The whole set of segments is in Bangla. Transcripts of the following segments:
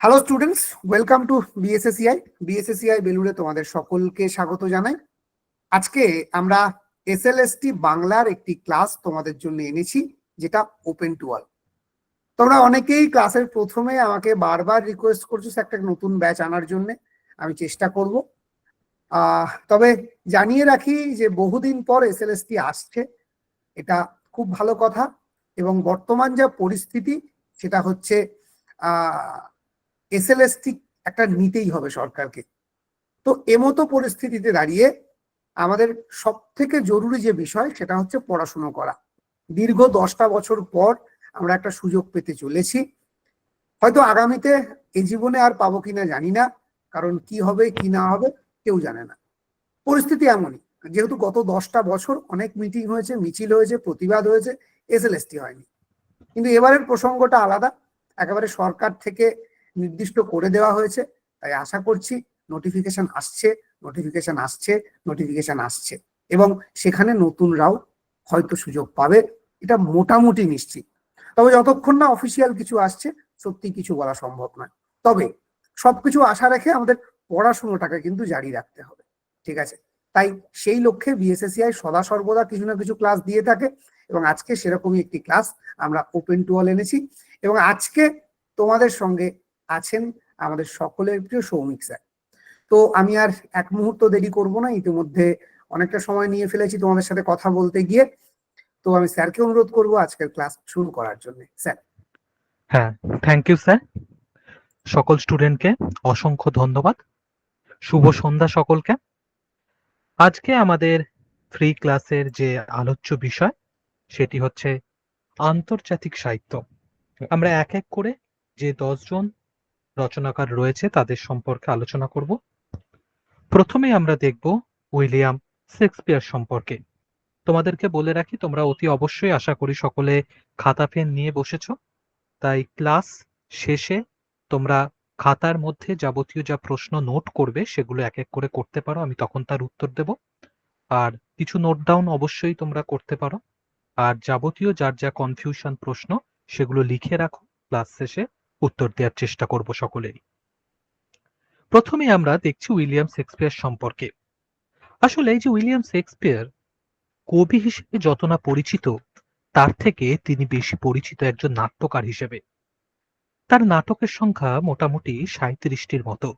Hello students, welcome to BSACI. BSACI বেলুড়ে তোমাদের সকলকে স্বাগত জানাই। আজকে আমরা এসএলএসটি বাংলার একটি ক্লাস তোমাদের জন্য এনেছি, যেটা ওপেন টু অল। তোমরা অনেকেই ক্লাসের প্রথমে আমাকে বারবার রিকোয়েস্ট করছো একটা নতুন ব্যাচ আনার জন্য। আমি চেষ্টা করব। তবে জানিয়ে রাখি যে বহুদিন পর এসএলএসটি আসছে, এটা খুব ভালো কথা। এবং বর্তমান যা পরিস্থিতি সেটা হচ্ছে এসএলএসটি একটা নিতেই হবে সরকারকে। তো এমতো পরিস্থিতিতে দাঁড়িয়ে আমাদের সব থেকে জরুরি যে বিষয় সেটা হচ্ছে পড়াশুনো করা। দীর্ঘ 10টা বছর পর আমরা একটা সুযোগ পেতে চলেছি। হয়তো আগামীতে এই জীবনে আর পাবো কিনা জানি না, কারণ কি হবে কি না হবে কেউ জানে না। পরিস্থিতি এমনই, যেহেতু গত 10টা বছর অনেক মিটিং হয়েছে, মিছিল হয়েছে, প্রতিবাদ হয়েছে, এসএলএসটি হয়নি। কিন্তু এবারের প্রসঙ্গটা আলাদা, একেবারে সরকার থেকে নির্দিষ্ট করে দেওয়া হয়েছে। তাই আশা করছি নোটিফিকেশন আসছে, নোটিফিকেশন আসছে, নোটিফিকেশন আসছে, এবং সেখানে নতুনরাও হয়তো সুযোগ পাবে, এটা মোটামুটি নিশ্চিত। তবে যতক্ষণ না অফিসিয়াল কিছু আসছে সত্যি কিছু বলা সম্ভব নয়। তবে সবকিছু আশা রেখে আমাদের পড়াশুনোটাকে কিন্তু জারি রাখতে হবে, ঠিক আছে? তাই সেই লক্ষ্যে বিএসএসিআই সদা সর্বদা কিছু না কিছু ক্লাস দিয়ে থাকে, এবং আজকে সেরকমই একটি ক্লাস আমরা ওপেন টু অল এনেছি। এবং আজকে তোমাদের সঙ্গে আছেন আমাদের সকলের প্রিয় সৌমিক স্যার। তো আমি আর এক মুহূর্ত দেরি করব না, ইতিমধ্যে অনেকটা সময় নিয়ে ফেলেছি তোমাদের সাথে কথা বলতে গিয়ে। তো আমি স্যারকে অনুরোধ করব আজকের ক্লাস শুরু করার জন্য। স্যার। হ্যাঁ, থ্যাংক ইউ স্যার। সকল স্টুডেন্টকে অসংখ্য ধন্যবাদ। শুভ সন্ধ্যা সকলকে। আজকে আমাদের ফ্রি ক্লাসের যে আলোচ্য বিষয় সেটি হচ্ছে আন্তর্জাতিক সাহিত্য। আমরা এক এক করে যে 10 জন রচনাকার রয়েছে তাদের সম্পর্কে আলোচনা করব। প্রথমে আমরা দেখব উইলিয়াম শেক্সপিয়ার সম্পর্কে। তোমাদেরকে বলে রাখি, তোমরা অতি অবশ্যই আশা করি সকলে খাতা পেন নিয়ে বসেছো। তাই ক্লাস শেষে তোমরা খাতার মধ্যে যাবতীয় যা প্রশ্ন নোট করবে সেগুলো এক এক করে করতে পারো, আমি তখন তার উত্তর দেব। আর কিছু নোট ডাউন অবশ্যই তোমরা করতে পারো। আর যাবতীয় যার যা কনফিউশন প্রশ্ন সেগুলো লিখে রাখো, ক্লাস শেষে উত্তর দেওয়ার চেষ্টা করব সকলেরই। প্রথমে আমরা দেখছি উইলিয়াম শেক্সপিয়ার সম্পর্কে। আসলে এই যে উইলিয়াম শেক্সপিয়ার কবি হিসেবে যত না পরিচিত, তার থেকে তিনি বেশি পরিচিত একজন নাট্যকার হিসেবে। তার নাটকের সংখ্যা মোটামুটি ৩৭টির মতো,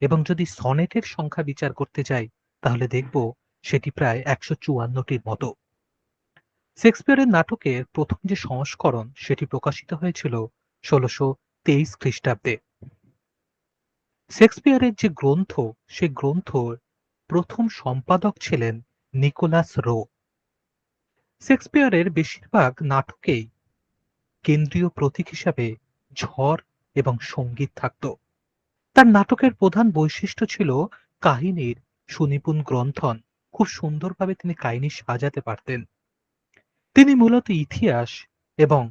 এবং যদি সনেটের সংখ্যা বিচার করতে যাই তাহলে দেখব সেটি প্রায় ১৫৪টির মতো। শেক্সপিয়ারের নাটকের প্রথম যে সংস্করণ সেটি প্রকাশিত হয়েছিল ১৬২৩ খ্রিস্টাব্দে। শেক্সপিয়ারের যে গ্রন্থ, সে গ্রন্থর প্রথম সম্পাদক ছিলেন নিকোলাস রো। শেক্সপিয়ারের বেশিরভাগ নাটকেই কেন্দ্রীয় প্রতীক হিসাবে ঝড় এবং সঙ্গীত থাকত। তার নাটকের প্রধান বৈশিষ্ট্য ছিল কাহিনীর সুনিপুণ গ্রন্থন। খুব সুন্দরভাবে তিনি কাহিনী সাজাতে পারতেন। তিনি মূলত ইতিহাস এবং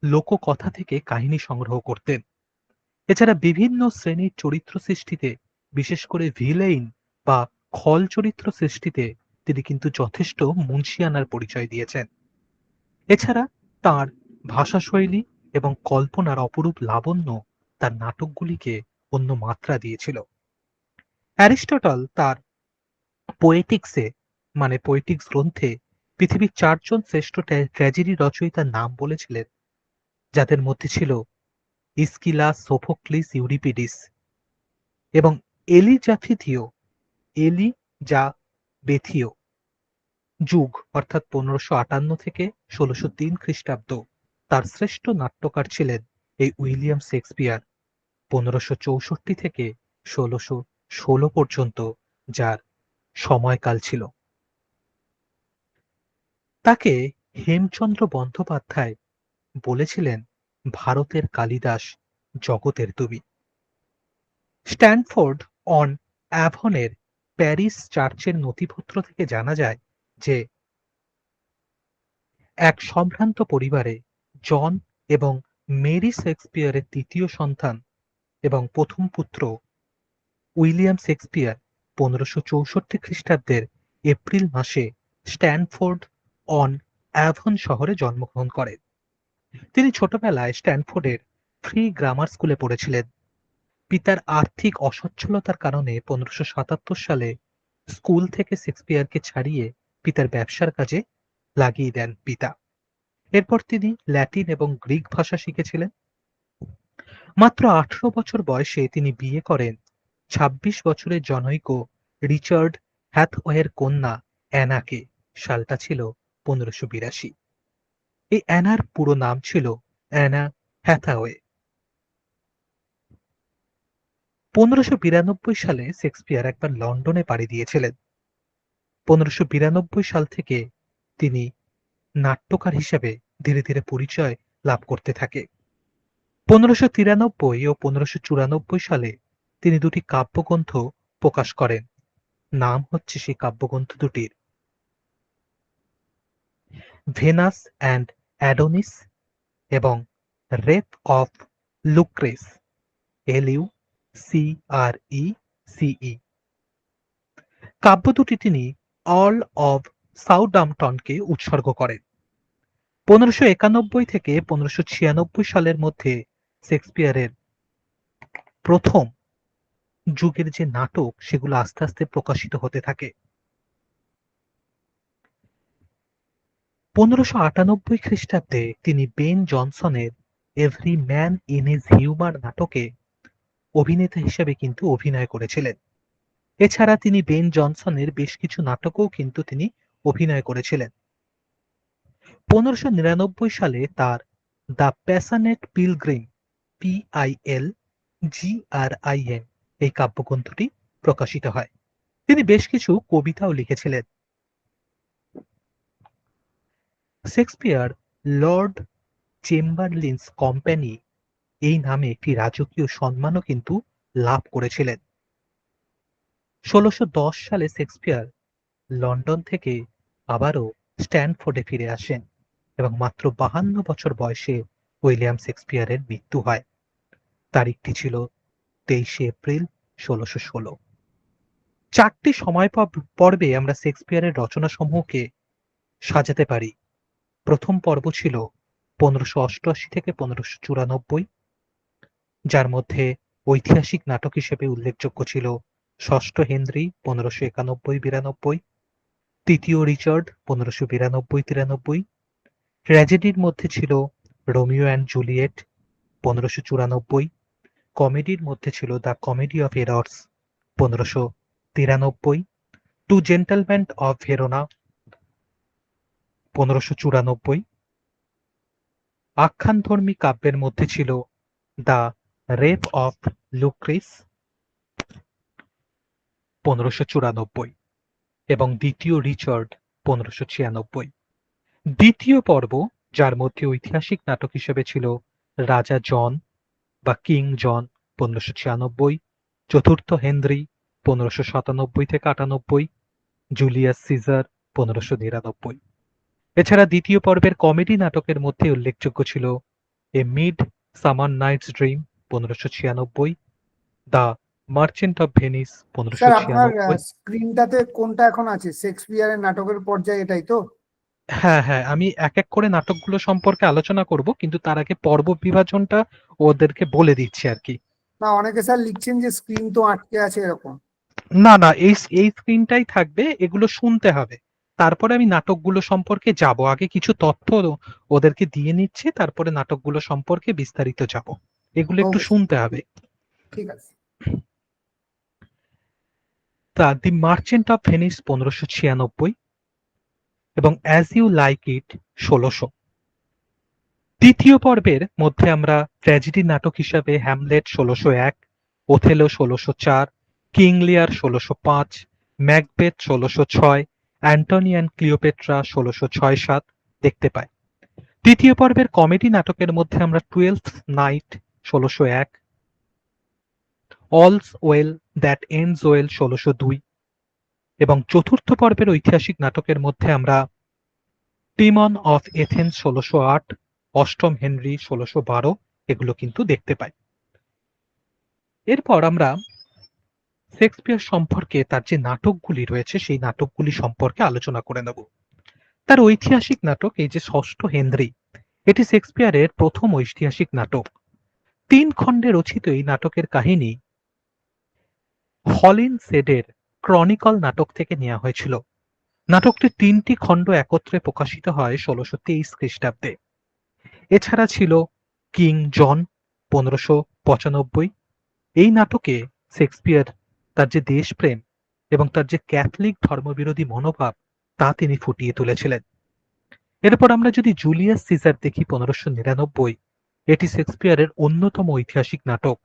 লোককথা থেকে কাহিনী সংগ্রহ করতেন। এছাড়া বিভিন্ন শ্রেণীর চরিত্র সৃষ্টিতে, বিশেষ করে ভিলেইন বা খল চরিত্র সৃষ্টিতে তিনি কিন্তু যথেষ্ট মুন্সিয়ানার পরিচয় দিয়েছেন। এছাড়া তার ভাষাশৈলী এবং কল্পনার অপরূপ লাবণ্য তার নাটকগুলিকে অন্য মাত্রা দিয়েছিল। অ্যারিস্টটল তার পোয়েটিক্সে মানে পোয়েটিক্স গ্রন্থে পৃথিবীর 4 জন শ্রেষ্ঠ ট্র্যাজেডি রচয়িতার নাম বলেছিলেন, যাদের মধ্যে ছিল ইস্কিলাস, সোফোক্লিস, ইউরিপিডিস এবং এলিজাফিথিও এলিজাবেথীয় যুগ অর্থাৎ 1558 থেকে 1603 খ্রিস্টাব্দ। তার শ্রেষ্ঠ নাট্যকার ছিলেন এই উইলিয়াম শেক্সপিয়ার, 1564 থেকে 1616 পর্যন্ত যার সময়কাল ছিল। তাকে হেমচন্দ্র বন্দ্যোপাধ্যায় বলেছিলেন, ভারতের কালিদাস, জগতের তুমি। স্ট্যানফোর্ড অন অ্যাভনের প্যারিস চার্চের নথিপত্র থেকে জানা যায় যে এক সম্ভ্রান্ত পরিবারে জন এবং মেরি শেক্সপিয়ারের তৃতীয় সন্তান এবং প্রথম পুত্র উইলিয়াম শেক্সপিয়ার 1564 খ্রিস্টাব্দের এপ্রিল মাসে স্ট্যানফোর্ড অন অ্যাভন শহরে জন্মগ্রহণ করেন। তিনি ছোটবেলায় স্ট্যানফোর্ডের ফ্রি গ্রামার স্কুলে পড়েছিলেন। পিতার আর্থিক অসচ্ছলতার কারণে 1577 সালে স্কুল থেকে শেক্সপিয়ারকে ছাড়িয়ে পিতার ব্যবসার কাজে লাগিয়ে দেন পিতা। এরপর তিনি ল্যাটিন এবং গ্রিক ভাষা শিখেছিলেন। মাত্র 18 বছর বয়সে তিনি বিয়ে করেন 26 বছরের জনৈক রিচার্ড হ্যাথওয়ের কন্যা অ্যানাকে। সালটা ছিল 1582। এই অ্যানার পুরো নাম ছিল অ্যানা হ্যাথাওয়ে। 1592 সালে শেক্সপিয়ার একবার লন্ডনে পাড়ি দিয়েছিলেন। 1592 সাল থেকে তিনি নাট্যকার হিসেবে ধীরে ধীরে পরিচয় লাভ করতে থাকে। 1593 ও 1594 সালে তিনি দুটি কাব্যগ্রন্থ প্রকাশ করেন। নাম হচ্ছে সেই কাব্যগ্রন্থ দুটির ভেনাস অ্যান্ড অ্যাডোনিস এবং রেপ অফ লুক্রেস, LUCRECE। কাব্য দুটি তিনি অল অব সাউদাম্পটনকে উৎসর্গ করেন। 1591 থেকে 1596 সালের মধ্যে শেক্সপিয়ারের প্রথম যুগের যে নাটক সেগুলো আস্তে আস্তে প্রকাশিত হতে থাকে। 1598 খ্রিস্টাব্দে তিনি বেন জনসনের every man in his humour নাটকে অভিনেতা হিসেবে কিন্তু অভিনয় করেছিলেন। এছাড়া তিনি বেন জনসনের বেশ কিছু নাটকেও কিন্তু তিনি অভিনয় করেছিলেন। 1599 সালে তার দ্য প্যাশনেট পিলগ্রিম, PILGRIM এই কাব্যগ্রন্থটি প্রকাশিত হয়। তিনি বেশ কিছু কবিতাও লিখেছিলেন। শেক্সপিয়ার লর্ড চেম্বারলিনস কোম্পানি এই নামে একটি রাজকীয় সম্মানও কিন্তু লাভ করেছিলেন। 1610 সালে শেক্সপিয়ার লন্ডন থেকে আবারও স্ট্যানফোর্ডে ফিরে আসেন এবং মাত্র 52 বছর বয়সে উইলিয়াম শেক্সপিয়ারের মৃত্যু হয়। তারিখটি ছিল 23 এপ্রিল 1616। চারটি সময় পর্বে আমরা শেক্সপিয়ারের রচনাসমূহকে সাজাতে পারি। প্রথম পর্ব ছিল 1588 থেকে 1594, যার মধ্যে ঐতিহাসিক নাটক হিসেবে উল্লেখযোগ্য ছিল ষষ্ঠ হেনরি 1591-92, তৃতীয় রিচার্ড 1592-93, ট্র্যাজেডির মধ্যে ছিল রোমিও অ্যান্ড জুলিয়েট 1594, কমেডির মধ্যে ছিল the comedy of errors 1593, two gentleman of Verona 1594, আখ্যানধর্মী কাব্যের মধ্যে ছিল দ্য রেপ অফ লুক্রেস 1594 এবং দ্বিতীয় রিচার্ড 1596। দ্বিতীয় পর্ব, যার মধ্যে ঐতিহাসিক নাটক হিসেবে ছিল রাজা জন বা কিং জন 1596, চতুর্থ হেনরি 1597 থেকে 98, জুলিয়াস সিজার 1599। এছাড়া দ্বিতীয় পর্বের কমেডি নাটকের মধ্যে উল্লেখযোগ্য ছিল a midsummer night's dream 1596, the merchant of Venice sir আপনার 1596। স্ক্রিনটাতে কোনটা এখন আছে? শেক্সপিয়ারের নাটকের পর্যায়ে, এটাই তো? হ্যাঁ হ্যাঁ, আমি এক এক করে নাটকগুলো সম্পর্কে আলোচনা করব, কিন্তু তার আগে পর্ব বিভাজনটা ওদেরকে বলে দিচ্ছি আর কি। না, অনেকে স্যার লিখছেন যে স্ক্রিন তো আটকে আছে এরকম। না না, এই এই স্ক্রিনটাই থাকবে, এগুলো শুনতে হবে। তারপরে আমি নাটকগুলো সম্পর্কে যাব, আগে কিছু তথ্য ওদেরকে দিয়ে নিচ্ছি, তারপরে নাটকগুলো সম্পর্কে বিস্তারিত যাব। এগুলো একটু ওকে, শুনতে হবে। ঠিক আছে। তা দি মার্চেন্ট অফ ভেনিস 1596 এবং অ্যাজ ইউ লাইক ইট 1600। তৃতীয় পর্বের মধ্যে আমরা ট্র্যাজেডি নাটক হিসাবে হ্যামলেট 1601, ওথেলো 1604, কিং লিয়ার 1605, ম্যাকবেথ 1606, অ্যান্টনি অ্যান্ড ক্লিওপেট্রা 1606-7 দেখতে পাই। তৃতীয় পর্বের কমেডি নাটকের মধ্যে আমরা twelfth night 1601, all's well that ends well 1602 এবং চতুর্থ পর্বের ঐতিহাসিক নাটকের মধ্যে আমরা টিমন অফ এথেন্স 1608, অষ্টম হেনরি 1612 এগুলো কিন্তু দেখতে পাই। এরপর আমরা শেক্সপিয়ার সম্পর্কে তার যে নাটকগুলি রয়েছে সেই নাটকগুলি সম্পর্কে আলোচনা করে নেব। তার ঐতিহাসিক নাটক এই যে ষষ্ঠ হেনরি, এটি শেক্সপিয়ারের প্রথম ঐতিহাসিক নাটক। 3 খণ্ডে রচিত এই নাটকের কাহিনী হলিনশেডের ক্রনিকল নাটক থেকে নেওয়া হয়েছিল। নাটকটির 3টি খণ্ড একত্রে প্রকাশিত হয় 1623 খ্রিস্টাব্দে। এছাড়া ছিল কিং জন 1595। এই নাটকে শেক্সপিয়ার তার যে দেশপ্রেম এবং তার যে ক্যাথলিক ধর্মবিরোধী মনোভাব তা তিনি ফুটিয়ে তুলেছিলেন। এরপর আমরা যদি জুলিয়াস সিজার দেখি 1599, এটি শেক্সপিয়ারের অন্যতম ঐতিহাসিক নাটক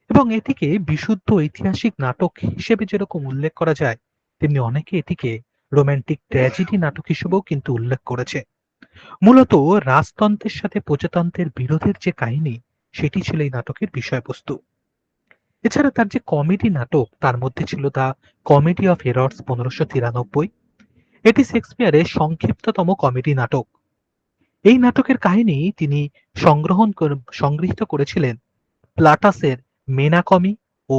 এবং এটিকে বিশুদ্ধ ঐতিহাসিক নাটক হিসেবে যেরকম উল্লেখ করা যায়, তেমনি অনেকে এটিকে রোমান্টিক ট্র্যাজেডি নাটক হিসেবেও কিন্তু উল্লেখ করেছে। মূলত রাজতন্ত্রের সাথে প্রজাতন্ত্রের বিরোধের যে কাহিনী, সেটি ছিল এই নাটকের বিষয়বস্তু। এছাড়া তার যে কমেডি নাটক, তার মধ্যে ছিল দ্য কমেডি অফ এরর্স 1593। এটি শেক্সপিয়ারের সংক্ষিপ্ততম কমেডি নাটক। এই নাটকের কাহিনী তিনি সংগৃহীত করেছিলেন প্লাটাসের মেনাকমি ও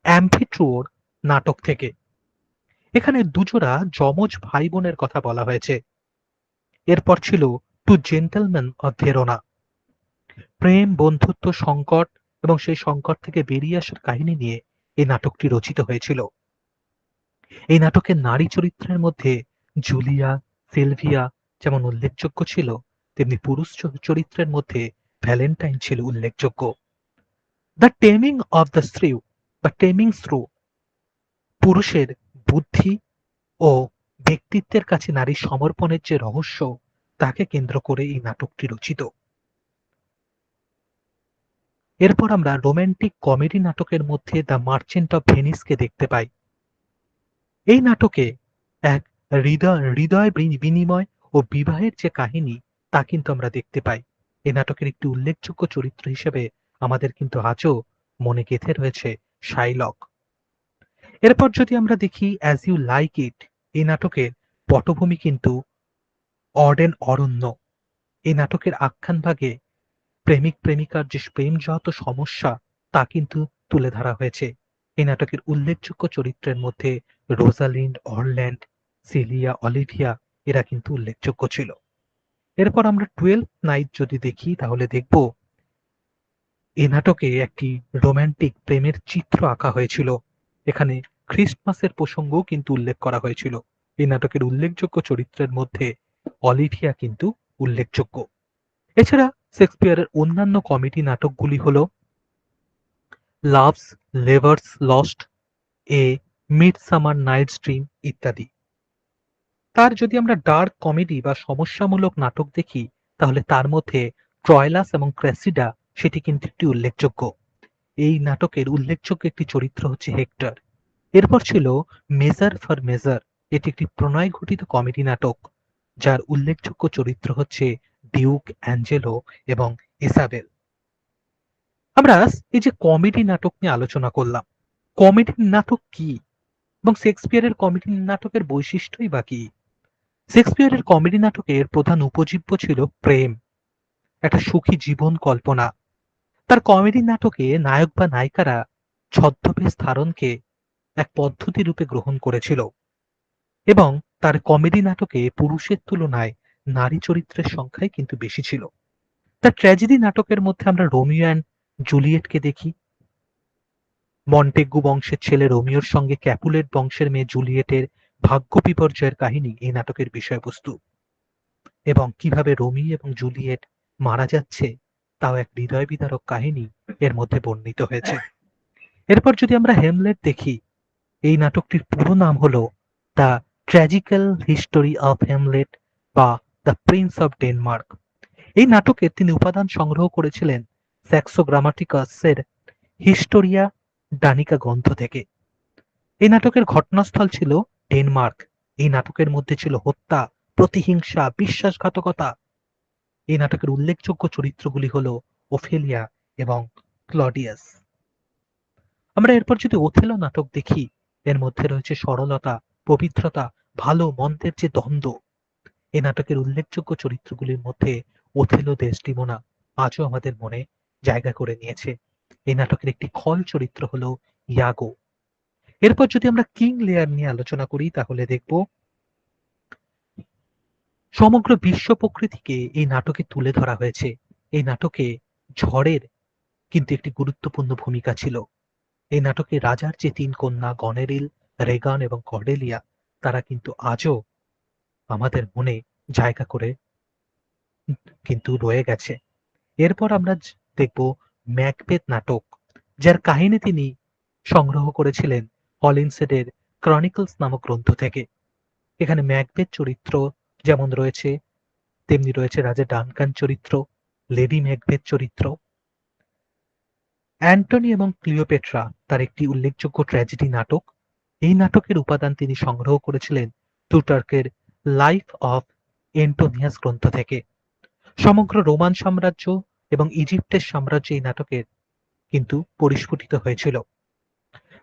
অ্যাম্ফিট্রুওর নাটক থেকে। এখানে দুজোড়া যমজ ভাই বোনের কথা বলা হয়েছে। এরপর ছিল টু জেন্টলম্যান অফ ভেরোনা, প্রেম, বন্ধুত্ব, সংকট এবং সেই সংকট থেকে বেরিয়ে আসার কাহিনী নিয়ে এই নাটকটি রচিত হয়েছিল। এই নাটকের নারী চরিত্রের মধ্যে জুলিয়া, সিলভিয়া যেমন উল্লেখযোগ্য ছিল, তেমনি পুরুষ চরিত্রের মধ্যে ভ্যালেন্টাইন ছিল উল্লেখযোগ্য। দ্য টেমিং অফ দ্য শ্রিউ বা টেমিং শ্রু, পুরুষের বুদ্ধি ও ব্যক্তিত্বের কাছে নারী সমর্পণের যে রহস্য, তাকে কেন্দ্র করে এই নাটকটি রচিত। এরপর আমরা রোমান্টিক কমেডি নাটকের মধ্যে দ্য মার্চেন্ট অফ ভেনিসকে দেখতে পাই। এই নাটকে এক হৃদয় বিনিময় ও বিবাহের যে কাহিনী, তা কিন্তু আমরা দেখতে পাই। এই নাটকের একটি উল্লেখযোগ্য চরিত্র হিসেবে আমাদের কিন্তু আজও মনে গেঁথে রয়েছে শাইলক। এরপর যদি আমরা দেখি অ্যাজ ইউ লাইক ইট, এই নাটকের পটভূমি কিন্তু অডেন অরণ্য। এই নাটকের আখ্যান ভাগে প্রেমিক প্রেমিকার যে প্রেমজাত সমস্যা, তা কিন্তু তুলে ধরা হয়েছে। এই নাটকের উল্লেখযোগ্য চরিত্রের মধ্যে রোজালিন্ড, অরল্যান্ড, সিলিয়া, অলিভিয়া এরা কিন্তু উল্লেখযোগ্য ছিল। এরপর আমরা 12th নাইট যদি দেখি, তাহলে দেখব এই নাটকে একটি রোমান্টিক প্রেমের চিত্র আঁকা হয়েছিল। এখানে খ্রিস্টমাসের প্রসঙ্গও কিন্তু উল্লেখ করা হয়েছিল। এই নাটকের উল্লেখযোগ্য চরিত্রের মধ্যে অলিভিয়া কিন্তু উল্লেখযোগ্য। এছাড়া শেক্সপিয়ারের অন্যান্য কমেডি নাটকগুলি হল লাভস লেভার্স লস্ট, এ মিডসামার নাইটস ড্রিম ইত্যাদি। তার যদি আমরা ডার্ক কমেডি বা সমস্যামূলক নাটক দেখি, তাহলে তার মধ্যে ট্রয়লাস এবং ক্রেসিডা সেটি কিন্তু একটি উল্লেখযোগ্য। এই নাটকের উল্লেখযোগ্য একটি চরিত্র হচ্ছে হেক্টর। এরপর ছিল মেজার ফর মেজার, এটি একটি প্রণয় ঘটিত কমেডি নাটক, যার উল্লেখযোগ্য চরিত্র হচ্ছে ডিউক অ্যাঞ্জেলো এবং ইসাবেল। আমরা এই যে কমেডি নাটক নিয়ে আলোচনা করলাম, কমেডি নাটক কি এবং শেক্সপিয়ারের কমেডি নাটকের বৈশিষ্ট্যই বা কি? শেক্সপিয়ারের কমেডি নাটকের প্রধান উপজীব্য ছিল প্রেম, একটা সুখী জীবন কল্পনা। তার কমেডি নাটকে নায়ক বা নায়িকারা ছদ্মবেশ ধারণকে এক পদ্ধতি রূপে গ্রহণ করেছিল এবং তার কমেডি নাটকে পুরুষের তুলনায় নারী চরিত্রের সংখ্যাই কিন্তু বেশি ছিল। তার ট্র্যাজেডি নাটকের মধ্যে আমরা রোমিও অ্যান্ড জুলিয়েটকে দেখি। মন্টেগু বংশের ছেলে রোমিওর সঙ্গে ক্যাপুলেট বংশের মেয়ে জুলিয়েটের ভাগ্য বিপর্যয়ের কাহিনী এই নাটকের বিষয়বস্তু এবং কিভাবে রোমিও এবং জুলিয়েট মারা যাচ্ছে, তাও এক হৃদয় বিদারক কাহিনী এর মধ্যে বর্ণিত হয়েছে। এরপর যদি আমরা হেমলেট দেখি, এই নাটকটির পুরো নাম হলো দ্য ট্র্যাজিক্যাল হিস্টোরি অফ হেমলেট বা দ্য প্রিন্স অফ ডেনমার্ক। এই নাটকে তিনি উপাদান সংগ্রহ করেছিলেন স্যাক্সো গ্রামাটিকাসের হিস্টোরিয়া ডানিকা গ্রন্থ থেকে। এই নাটকের ঘটনাস্থল ছিল ডেনমার্ক। এই নাটকের মধ্যে ছিল হত্যা, প্রতিহিংসা, বিশ্বাসঘাতকতা। এই নাটকের উল্লেখযোগ্য চরিত্রগুলি হলো ওফেলিয়া এবং ক্লডিয়াস। আমরা এরপর যদি ওথেলো নাটক দেখি, এর মধ্যে রয়েছে সরলতা, পবিত্রতা, ভালো মন্দের যে দ্বন্দ্ব। এই নাটকের উল্লেখযোগ্য চরিত্রগুলির মধ্যে ওথেলো দেসডিমোনা আজও আমাদের মনে জায়গা করে নিয়েছে। এই নাটকের একটি খল চরিত্র হলো ইয়াগো। এরপর যদি আমরা কিং লিয়ার নিয়ে আলোচনা করি, তাহলে দেখব সমগ্র বিশ্ব প্রকৃতিকে এই নাটকে তুলে ধরা হয়েছে। এই নাটকে ঝড়ের কিন্তু একটি গুরুত্বপূর্ণ ভূমিকা ছিল। এই নাটকে রাজার যে ৩ কন্যা গনেরিল, রেগান এবং কর্ডেলিয়া, তারা কিন্তু আজও আমাদের মনে জায়গা করে কিন্তু রয়ে গেছে। এরপর আমরা দেখব ম্যাকবেথ নাটক, যার কাহিনী তিনি সংগ্রহ করেছিলেন হলিনসেডের ক্রনিকলস নামক গ্রন্থ থেকে। এখানে ম্যাকবেথ চরিত্র যেমন রয়েছে, তেমনি রয়েছে রাজা ডানকান চরিত্র, লেডি ম্যাকবেথ চরিত্র। অ্যান্টনি এবং ক্লিওপেট্রা তার একটি উল্লেখযোগ্য ট্র্যাজেডি নাটক। এই নাটকের উপাদান তিনি সংগ্রহ করেছিলেন প্লুটার্কের লাইফ অফ এন্টোনিয়াস গ্রন্থ থেকে। সমগ্র রোমান সাম্রাজ্য এবং ইজিপ্টের সাম্রাজ্য এই নাটকের কিন্তু পরিস্ফুটিত হয়েছিল।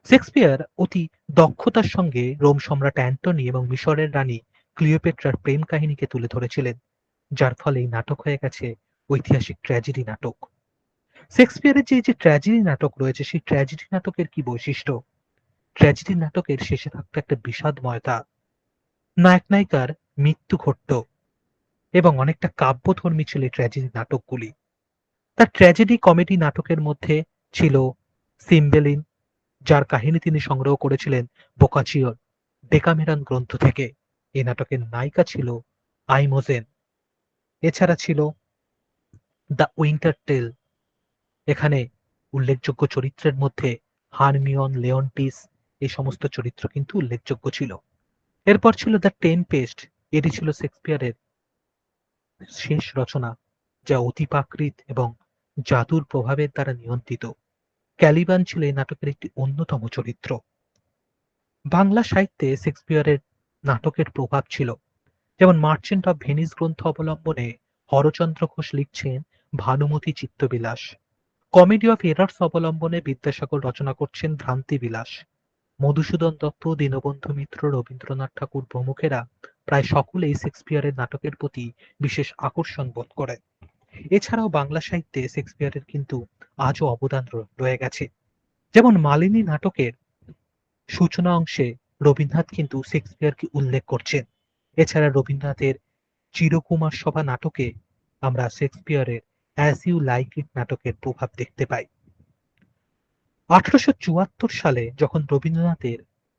শেক্সপিয়ার অতি দক্ষতার সঙ্গে রোম সম্রাট অ্যান্টনি এবং মিশরের রানী ক্লিওপেট্রার প্রেম কাহিনীকে তুলে ধরেছিলেন, যার ফলে এই নাটক হয়ে গেছে ঐতিহাসিক ট্র্যাজেডি নাটক। শেক্সপিয়ারের যে ট্র্যাজেডি নাটক রয়েছে, সেই ট্র্যাজেডি নাটকের কি বৈশিষ্ট্য? ট্র্যাজেডি নাটকের শেষে থাকতো একটা বিষাদময়তা, নায়ক নায়িকার মৃত্যু ঘটত এবং অনেকটা কাব্যধর্মী ছিল এই ট্র্যাজেডি নাটকগুলি। তার ট্র্যাজেডি কমেডি নাটকের মধ্যে ছিল সিম্বেলিন, যার কাহিনী তিনি সংগ্রহ করেছিলেন বোকাচিওর ডেকামেরন গ্রন্থ থেকে। এই নাটকের নায়িকা ছিল আইমোজেন। এছাড়া ছিল দ্য উইন্টার টেল। এখানে উল্লেখযোগ্য চরিত্রের মধ্যে হারমিয়ন, লেওন্টিস, এই সমস্ত চরিত্র কিন্তু উল্লেখযোগ্য ছিল। এরপর ছিল দ্য টেম্পেস্ট। এটি ছিল শেক্সপিয়ারের শেষ রচনা, যা অতিপ্রাকৃত এবং জাদুর প্রভাবের দ্বারা নিয়ন্ত্রিত। ক্যালিবান ছিল এই নাটকের একটি অন্যতম চরিত্র। বাংলা সাহিত্যে শেক্সপিয়ারের নাটকের প্রভাব ছিল, যেমন মার্চেন্ট অফ ভেনিস গ্রন্থ অবলম্বনে হরচন্দ্র ঘোষ লিখছেন ভানুমতি চিত্তবিলাস। কমেডি অফ এরার্স অবলম্বনে বিদ্যাসাগর রচনা করছেন ভ্রান্তি বিলাস। মধুসূদন দত্ত, দীনবন্ধু মিত্র, রবীন্দ্রনাথ ঠাকুর প্রমুখেরা প্রায় সকলেই শেক্সপিয়ারের নাটকের প্রতি বিশেষ আকর্ষণ বোধ করেন। এছাড়াও বাংলা সাহিত্যে শেক্সপিয়ারের কিন্তু আজও অবদান রয়ে গেছে। যেমন মালিনী নাটকের সূচনা অংশে রবীন্দ্রনাথ কিন্তু শেক্সপিয়ারকে উল্লেখ করছেন। এছাড়া রবীন্দ্রনাথের চিরকুমার সভা নাটকে আমরা শেক্সপিয়ারের অ্যাজ ইউ লাইক ইট নাটকের প্রভাব দেখতে পাই। 1874 সালে যখন রবীন্দ্রনাথের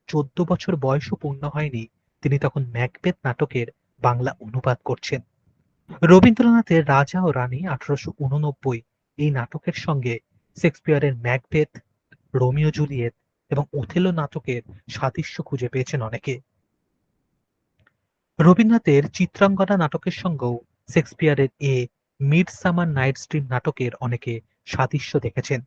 14 বছর বয়সও পূর্ণ হয়নি, তিনি তখন ম্যাকবেথ নাটকের বাংলা অনুবাদ করছেন। রবীন্দ্রনাথের রাজা ও রানী 1889 এই নাটকের সঙ্গে শেক্সপিয়ারের ম্যাকবেথ, রোমিও জুলিয়েট এবং ওথেলো নাটকের সাদৃশ্য খুঁজে পেয়েছেন অনেকে। রবীন্দ্রনাথের চিত্রাঙ্গনা নাটকের সঙ্গেও শেক্সপিয়ারের এ মিডসামার নাইটস ড্রিম নাটকের অনেকে সাদৃশ্য দেখেছেন।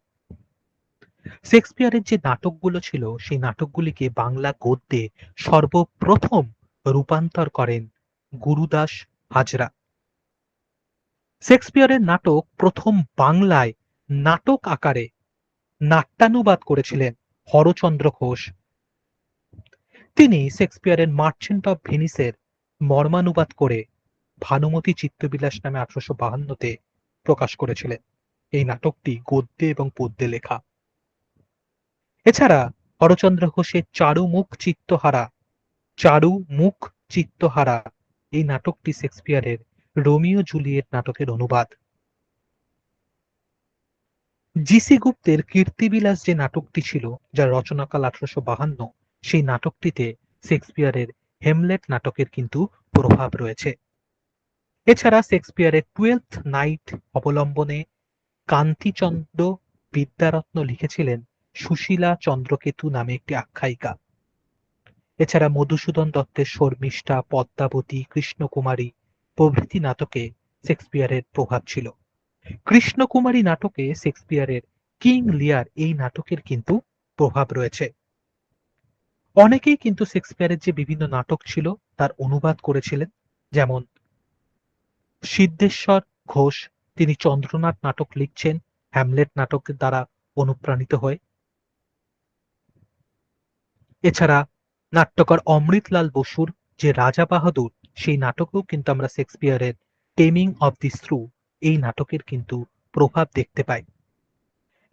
শেক্সপিয়ারের যে নাটকগুলো ছিল, সেই নাটকগুলিকে বাংলা গদ্যে সর্বপ্রথম রূপান্তর করেন গুরুদাস হাজরা। শেক্সপিয়ারের নাটক প্রথম বাংলায় নাটক আকারে নাট্যানুবাদ করেছিলেন হরচন্দ্র ঘোষ। তিনি শেক্সপিয়ারের মার্চেন্ট অফ ভেনিসের মর্মানুবাদ করে ভানুমতি চিত্তবিলাস নামে 1852-তে প্রকাশ করেছিলেন। এই নাটকটি গদ্যে এবং পদ্যে লেখা। এছাড়া হরচন্দ্র ঘোষের চারু মুখ চিত্তহারা এই নাটকটি শেক্সপিয়ারের রোমিও জুলিয়েট নাটকের অনুবাদ। জি.সি. গুপ্তের কীর্তিবিলাস যে নাটকটি ছিল, যার রচনাকাল 1852, সেই নাটকটিতে শেক্সপিয়ারের হেমলেট নাটকের কিন্তু প্রভাব রয়েছে। এছাড়া শেক্সপিয়ারের 12th নাইট অবলম্বনে কান্তিচন্দ্র বিদ্যারত্ন লিখেছিলেন সুশীলা চন্দ্রকেতু নামে একটি আখ্যায়িকা। এছাড়া মধুসূদন দত্তের শর্মিষ্ঠা, পদ্মাবতী, কৃষ্ণকুমারী প্রভৃতি নাটকে শেক্সপিয়ারের প্রভাব ছিল। কৃষ্ণকুমারী নাটকে শেক্সপিয়ারের কিং লিয়ার এই নাটকের কিন্তু প্রভাব রয়েছে। অনেকেই কিন্তু শেক্সপিয়ারের যে বিভিন্ন নাটক ছিল তার অনুবাদ করেছিলেন, যেমন সিদ্ধেশ্বর ঘোষ, তিনি চন্দ্রনাথ নাটক লিখছেন হ্যামলেট নাটকের দ্বারা অনুপ্রাণিত হয়ে। এছাড়া নাট্যকার অমৃতলাল বসুর যে রাজা বাহাদুর, সেই নাটকেও কিন্তু আমরা শেক্সপিয়ারের টেমিং অফ দি শ্রু এই নাটকের কিন্তু প্রভাব দেখতে পাই।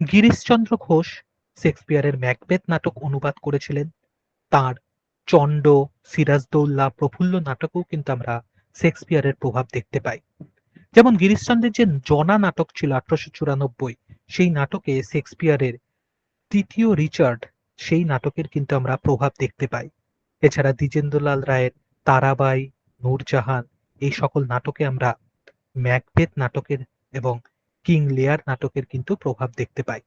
গিরিশচন্দ্র ঘোষ শেক্সপিয়ারের ম্যাকবেথ নাটক অনুবাদ করেছিলেন। তার চণ্ড, সিরাজদৌল্লা, প্রফুল্ল নাটকেও কিন্তু আমরা শেক্সপিয়ারের প্রভাব দেখতে পাই। যেমন গিরিশচন্দ্রের যে জনা নাটক ছিল 1894, সেই নাটকে শেক্সপিয়ারের তৃতীয় রিচার্ড সেই নাটকের কিন্তু আমরা প্রভাব দেখতে পাই। এছাড়া দ্বিজেন্দ্রলাল রায়ের তারাবাই, নূরজাহান এই সকল নাটকে আমরা ম্যাকবেথ নাটকের এবং কিং লিয়ার নাটকের কিন্তু প্রভাব দেখতে পাই।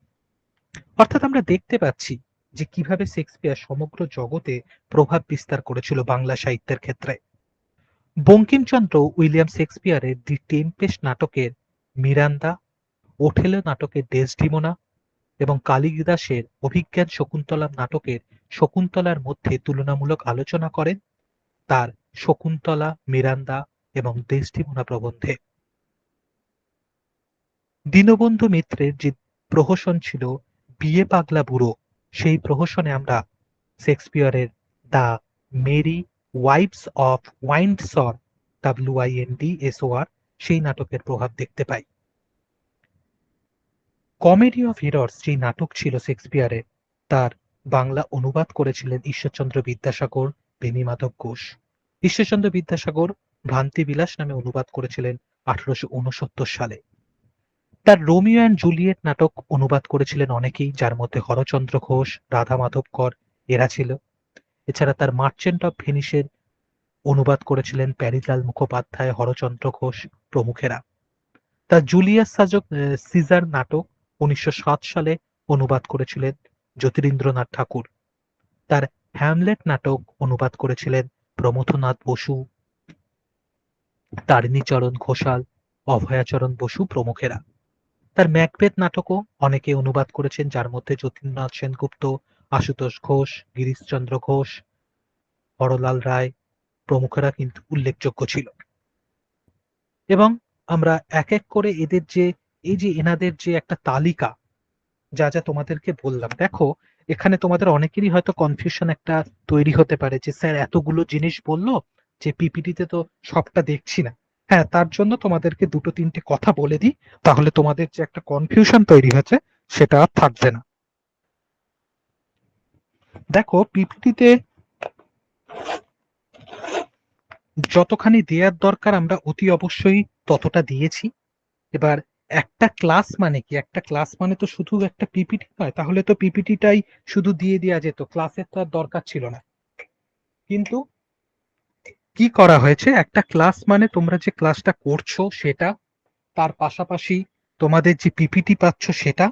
অর্থাৎ আমরা দেখতে পাচ্ছি যে কিভাবে শেক্সপিয়ার সমগ্র জগতে প্রভাব বিস্তার করেছিল বাংলা সাহিত্যের ক্ষেত্রে। বঙ্কিমচন্দ্র উইলিয়াম শেক্সপিয়ারের দি টেম্পেস্ট নাটকের মিরান্দা, ওথেলো নাটকের ডেসডিমোনা এবং কালিদাসের অভিজ্ঞান শকুন্তলা নাটকের শকুন্তলার মধ্যে তুলনামূলক আলোচনা করেন তার শকুন্তলা, মিরান্দা এবং ডেসডিমোনা প্রবন্ধে। দীনবন্ধু মিত্রের যে প্রহসন ছিল বিয়ে পাগলা বুড়ো, সেই প্রহসনে আমরা শেক্সপিয়ারের the merry wives of Windsor WINDSOR সেই নাটকের প্রভাব দেখতে পাই। কমেডি অফ এরর্স যে নাটক ছিল শেক্সপিয়ারের, তার বাংলা অনুবাদ করেছিলেন ঈশ্বরচন্দ্র বিদ্যাসাগর, বেণীমাধব ঘোষ। ঈশ্বরচন্দ্র বিদ্যাসাগর ভ্রান্তিবিলাস নামে অনুবাদ করেছিলেন 1869 সালে। তার রোমিও অ্যান্ড জুলিয়েট নাটক অনুবাদ করেছিলেন অনেকেই, যার মধ্যে হরচন্দ্র ঘোষ, রাধা মাধব কর এরা ছিল। এছাড়া তার মার্চেন্ট অফ ভেনিসের অনুবাদ করেছিলেন প্যারিলাল মুখোপাধ্যায়, হরচন্দ্র ঘোষ প্রমুখেরা। তার জুলিয়াস সিজার নাটক 1907 সালে অনুবাদ করেছিলেন জ্যোতিরিন্দ্রনাথ ঠাকুর। তার হ্যামলেট নাটক অনুবাদ করেছিলেন প্রমথনাথ বসু, তারিণীচরণ ঘোষাল, অভয়াচরণ বসু প্রমুখেরা। তার ম্যাকবেথ নাটকও অনেকে অনুবাদ করেছেন, যার মধ্যে যতীন্দ্রনাথ সেনগুপ্ত, আশুতোষ ঘোষ, গিরিশচন্দ্র ঘোষ, হরলাল রায় প্রমুখেরা কিন্তু উল্লেখযোগ্য ছিল। এবং আমরা এক এক করে এদের যে এনাদের যে একটা তালিকা যা যা তোমাদেরকে বললাম, দেখো এখানে তোমাদের অনেকেরই হয়তো কনফিউশন একটা তৈরি হতে পারে যে স্যার এতগুলো জিনিস বললো যে পিপিটিতে তো সবটা দেখছি না। হ্যাঁ, তার জন্য তোমাদেরকে দুটো তিনটে কথা বলে দিই, তাহলে তোমাদের যে একটা কনফিউশন তৈরি হয়েছে সেটা আর থাকবে না। দেখো পিপিটিতে যতখানি দেওয়ার দরকার আমরা অতি অবশ্যই ততটা দিয়েছি। এবার একটা ক্লাস মানে কি? একটা ক্লাস মানে তো শুধু একটা পিপিটি নয়, তাহলে তো পিপিটিটাই শুধু দিয়ে দেওয়া যেত, ক্লাসের তো আর দরকার ছিল না। কিন্তু কি করা হয়েছে, একটা ক্লাস মানে তোমরা যে ক্লাসটা করছো সেটা, তার পাশাপাশি তোমাদের যে পিপিটি পাচ্ছ সেটা,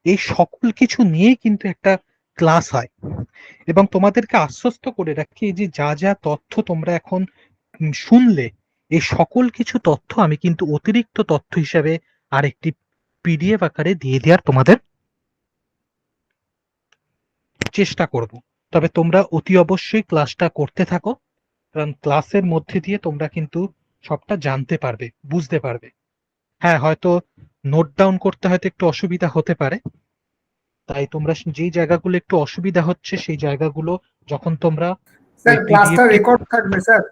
এই সকল কিছু নিয়ে কিন্তু একটা ক্লাস হয়। এবং তোমাদেরকে আশ্বস্ত করে রাখি যে যা যা তথ্য তোমরা এখন শুনলে, এই সকল কিছু তথ্য আমি কিন্তু অতিরিক্ত তথ্য হিসাবে আরেকটি PDF আকারে দিয়ে দেওয়ার তোমাদের চেষ্টা করব। তবে তোমরা অতি অবশ্যই ক্লাসটা করতে থাকো, কারণ ক্লাসের মধ্যে দিয়ে তোমরা কিন্তু সবটা জানতে পারবে, বুঝতে পারবে। হ্যাঁ, হয়তো নোট ডাউন করতে হয়তো একটু অসুবিধা হতে পারে, তাই তোমরা যেই জায়গাগুলো একটু অসুবিধা হচ্ছে সেই জায়গাগুলো যখন তোমরা স্যার ওই ক্লাসটা পিডিএফটি। রেকর্ড থাকবে স্যার,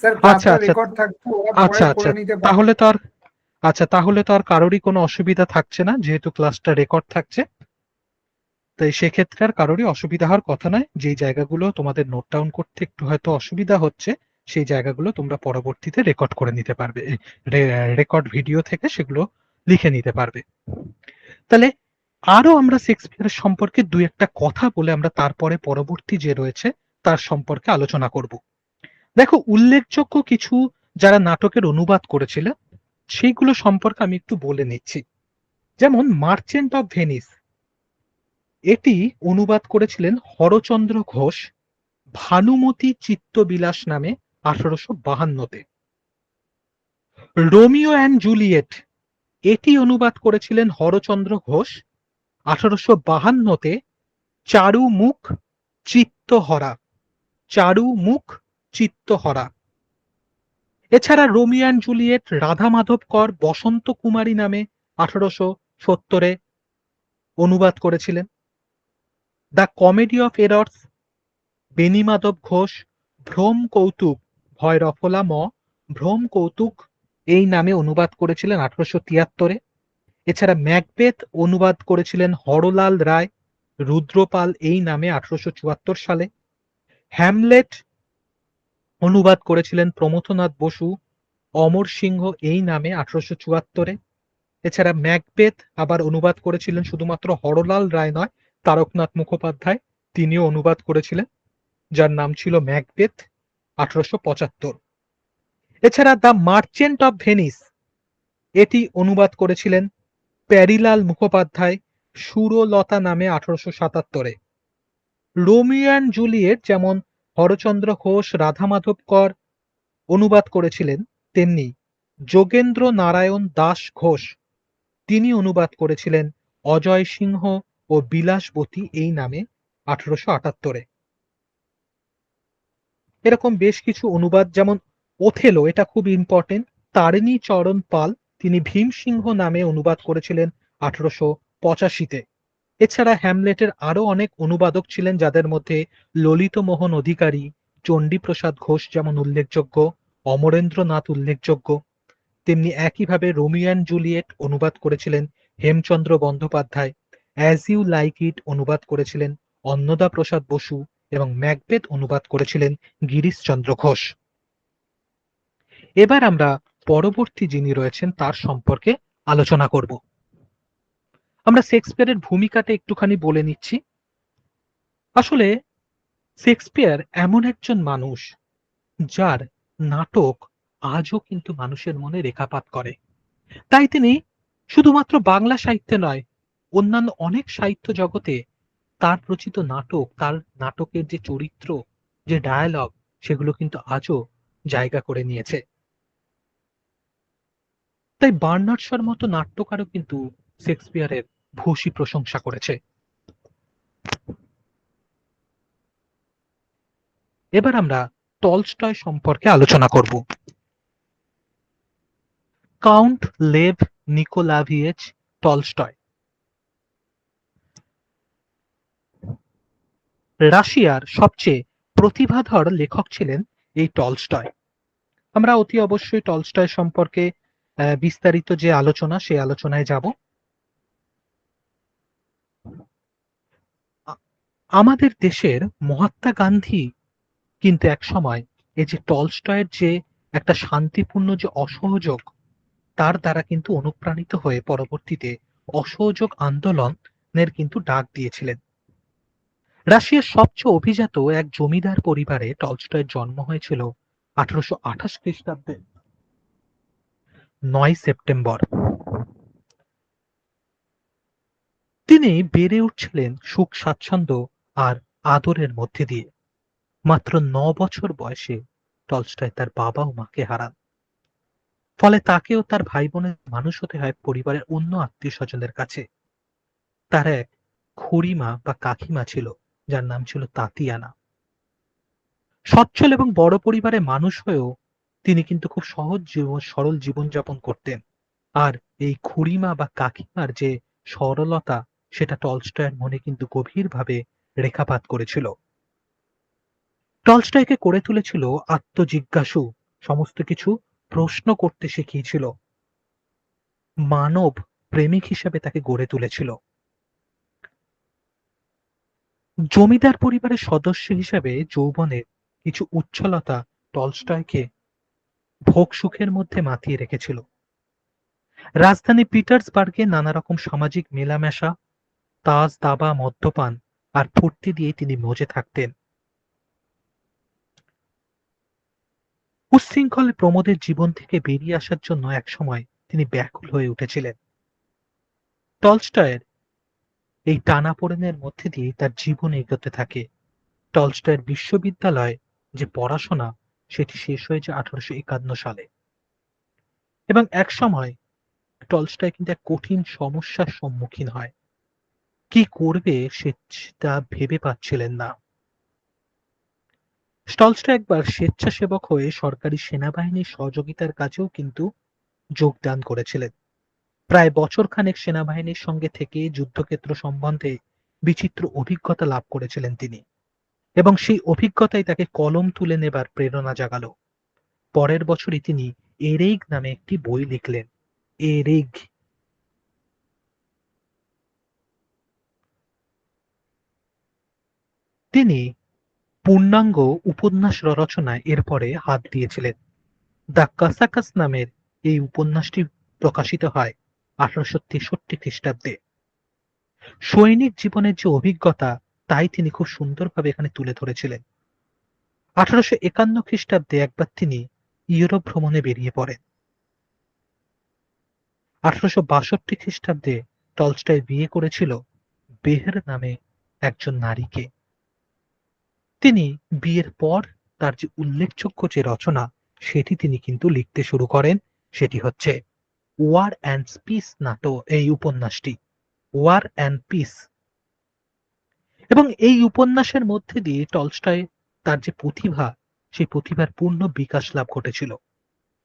স্যার আচ্ছা ক্লাসটা আচ্ছা রেকর্ড থাকবে, ওরা পরে আচ্ছা আচ্ছা পড়ে নিতে পারবে। তাহলে তো আর তাহলে তো আর কারোরই কোনো অসুবিধা থাকছে না, যেহেতু ক্লাসটা রেকর্ড থাকছে। তাই সেক্ষেত্রে আর কারোরই অসুবিধা হওয়ার কথা নয়। যেই জায়গাগুলো তোমাদের নোট ডাউন করতে একটু হয়তো অসুবিধা হচ্ছে সেই জায়গাগুলো তোমরা পরবর্তীতে রেকর্ড করে নিতে পারবে, রেকর্ড ভিডিও থেকে সেগুলো লিখে নিতে পারবে। তাহলে আরো আমরা শেক্সপিয়ারের সম্পর্কে দুই একটা কথা বলে আমরা তারপরে পরবর্তী যে রয়েছে তার সম্পর্কে আলোচনা করব। দেখো উল্লেখযোগ্য কিছু যারা নাটকের অনুবাদ করেছিল সেইগুলো সম্পর্কে আমি একটু বলে নিচ্ছি। যেমন মার্চেন্ট অফ ভেনিস, এটি অনুবাদ করেছিলেন হরচন্দ্র ঘোষ ভানুমতি চিত্তবিলাস নামে 1852-তে। রোমিও অ্যান্ড জুলিয়েট, এটি অনুবাদ করেছিলেন হরচন্দ্র ঘোষ 1852-তে চারুমুখ চিত্তহরা, চারুমুখ চিত্তহরা। এছাড়া Romeo and Juliet Radha Madhab Kar Basanta Kumari নামে 1870-এ অনুবাদ করেছিলেন। The comedy of errors Benimadhab Ghosh ভ্রম কৌতুক ভয় রফলা ভ্রম কৌতুক এই নামে অনুবাদ করেছিলেন 1873-এ। এছাড়া ম্যাকবেথ অনুবাদ করেছিলেন হরলাল রায় রুদ্রপাল এই নামে 1874 সালে। হ্যামলেট অনুবাদ করেছিলেন প্রমথনাথ বসু অমর সিংহ এই নামে 1874-এ। এছাড়া ম্যাকবেথ আবার অনুবাদ করেছিলেন শুধুমাত্র হরলাল রায় নয়, তারকনাথ মুখোপাধ্যায় তিনিও অনুবাদ করেছিলেন, যার নাম ছিল ম্যাকবেথ, 1875। এছাড়া দ্য মার্চেন্ট অফ ভেনিস এটি অনুবাদ করেছিলেন প্যারিলাল মুখোপাধ্যায় সুরলতা নামে 1877-এ। রোমিও অ্যান্ড জুলিয়েট যেমন হরচন্দ্র ঘোষ, রাধা মাধব কর অনুবাদ করেছিলেন, তেমনি যোগেন্দ্র নারায়ণ দাস ঘোষ তিনি অনুবাদ করেছিলেন অজয় সিংহ ও বিলাসবতী এই নামে 1878-এ। এরকম বেশ কিছু অনুবাদ, যেমন ওথেলো, এটা খুব ইম্পর্টেন্ট, তারিণী চরণ পাল তিনি ভীমসিংহ নামে অনুবাদ করেছিলেন 1885-তে। এছাড়া হ্যামলেটের আরো অনেক অনুবাদক ছিলেন, যাদের মধ্যে ললিত মোহন অধিকারী, চণ্ডীপ্রসাদ ঘোষ যেমন উল্লেখযোগ্য, অমরেন্দ্রনাথ উল্লেখযোগ্য। তেমনি একইভাবে রোমিও অ্যান্ড জুলিয়েট অনুবাদ করেছিলেন Hemchandra Bandyopadhyay, as you like it অনুবাদ করেছিলেন অন্নদা প্রসাদ বসু এবং ম্যাকবেথ অনুবাদ করেছিলেন গিরিশচন্দ্র ঘোষ। এবার আমরা পরবর্তী যিনি রয়েছেন তার সম্পর্কে আলোচনা করব। আমরা শেক্সপিয়ারের ভূমিকাটা একটুখানি বলে নিচ্ছি। আসলে শেক্সপিয়ার এমন একজন মানুষ যার নাটক আজও কিন্তু মানুষের মনে রেখাপাত করে। তাই তিনি শুধুমাত্র বাংলা সাহিত্যে নয়, অন্যান্য অনেক সাহিত্য জগতে তার রচিত নাটক, তার নাটকের যে চরিত্র, যে ডায়ালগ, সেগুলো কিন্তু আজও জায়গা করে নিয়েছে। তাই বার্নার্ড শর মতো নাট্যকারও কিন্তু শেক্সপিয়ারের ভূয়সী প্রশংসা করেছে। এবার আমরা টলস্টয় সম্পর্কে আলোচনা করব। কাউন্ট লেভ নিকোলাভিয়েচ টলস্টয় রাশিয়ার সবচেয়ে প্রতিভাধর লেখক ছিলেন এই টলস্টয়। আমরা অতি অবশ্যই টলস্টয় সম্পর্কে বিস্তারিত যে আলোচনা, সেই আলোচনায় যাব। আমাদের দেশের মহাত্মা গান্ধী কিন্তু এক সময় এই যে টলস্টয়ের যে একটা শান্তিপূর্ণ যে অসহযোগ, তার দ্বারা কিন্তু অনুপ্রাণিত হয়ে পরবর্তীতে অসহযোগ আন্দোলনের কিন্তু ডাক দিয়েছিলেন। রাশিয়ার সবচেয়ে অভিজাত এক জমিদার পরিবারে টলস্টয়ের জন্ম হয়েছিল 1828 খ্রিস্টাব্দে 9 সেপ্টেম্বর। তিনি বেড়ে উঠছিলেন সুখ স্বাচ্ছন্দ্য আর আদরের মধ্যে দিয়ে। মাত্র 9 বছর বয়সে টলস্টয় তার বাবা ও মাকে হারান। ফলে তাকেও তার ভাই বোনের মানুষ হতে হয় পরিবারের অন্য আত্মীয় স্বজনের কাছে। তার এক খুড়িমা বা কাকিমা ছিল, যার নাম ছিল তাতিয়ানা। সচ্ছল এবং বড় পরিবারে মানুষ হয়েও তিনি কিন্তু খুব সহজ জীবন, সরল জীবনযাপন করতেন। আর এই খুড়িমা বা কাকিমার যে সরলতা, সেটা টলস্টয়ের মনে কিন্তু গভীরভাবে রেখাপাত করেছিল। টলস্টয়কে করে তুলেছিল আত্মজিজ্ঞাসু, সমস্ত কিছু প্রশ্ন করতে শিখিয়েছিল, মানব প্রেমিক হিসেবে তাকে গড়ে তুলেছিল। জমিদার পরিবারের সদস্য হিসেবে যৌবনের কিছু উচ্ছলতা টলস্টয়কে ভোগ সুখের মধ্যে মাতিয়ে রেখেছিল। রাজধানী পিটার্সবার্গে নানা রকম সামাজিক মেলামেশা, তাস দাবা, মদ্যপান আর ফুর্তি দিয়ে তিনি মজে থাকতেন। উচ্ছৃঙ্খল প্রমোদের জীবন থেকে বেরিয়ে আসার জন্য একসময় তিনি ব্যাকুল হয়ে উঠেছিলেন। টলস্টয়ের এই টানাপোড়েনের মধ্যে দিয়ে তার জীবন এগোতে থাকে। টলস্টয়ের বিশ্ববিদ্যালয় যে পড়াশোনা, সেটি শেষ হয়েছে 1851 সালে। এবং এক সময় টলস্টয় কিন্তু এক কঠিন সমস্যার সম্মুখীন হয়। কি করবে সেটা ভেবে পাচ্ছিলেন না। টলস্টয় একবার স্বেচ্ছাসেবক হয়ে সরকারি সেনাবাহিনীর সহযোগিতার কাজেও কিন্তু যোগদান করেছিলেন। প্রায় বছরখানেক সেনাবাহিনীর সঙ্গে থেকে যুদ্ধক্ষেত্র সম্বন্ধে বিচিত্র অভিজ্ঞতা লাভ করেছিলেন তিনি, এবং সেই অভিজ্ঞতাই তাকে কলম তুলে নেবার প্রেরণা জাগালো। পরের বছরই তিনি এরেইগ নামে একটি বই লিখলেন। এরেইগ। তিনি পূর্ণাঙ্গ উপন্যাস রচনায় এরপরে হাত দিয়েছিলেন। দ্য কাসাকাস নামের এই উপন্যাসটি প্রকাশিত হয় 1863 খ্রিস্টাব্দে। সৈনিক জীবনের যে অভিজ্ঞতা তাই তিনি খুব সুন্দরভাবে এখানে তুলে ধরেছিলেন। 1851 খ্রিস্টাব্দে একবার তিনি ইউরোপ ভ্রমণে বেরিয়ে পড়েন। 1862 খ্রিস্টাব্দে টলস্টয় বিয়ে করেছিল বেহের নামে একজন নারীকে। তিনি বিয়ের পর তার যে উল্লেখযোগ্য যে রচনা সেটি তিনি কিন্তু লিখতে শুরু করেন, সেটি হচ্ছে ওয়ার অ্যান্ড পিস এই উপন্যাসটি, ওয়ার অ্যান্ড পিস। এবং এই উপন্যাসের মধ্যে দিয়ে টলস্টয় তার যে প্রতিভা, সেই প্রতিভার পূর্ণ বিকাশ লাভ ঘটেছিল।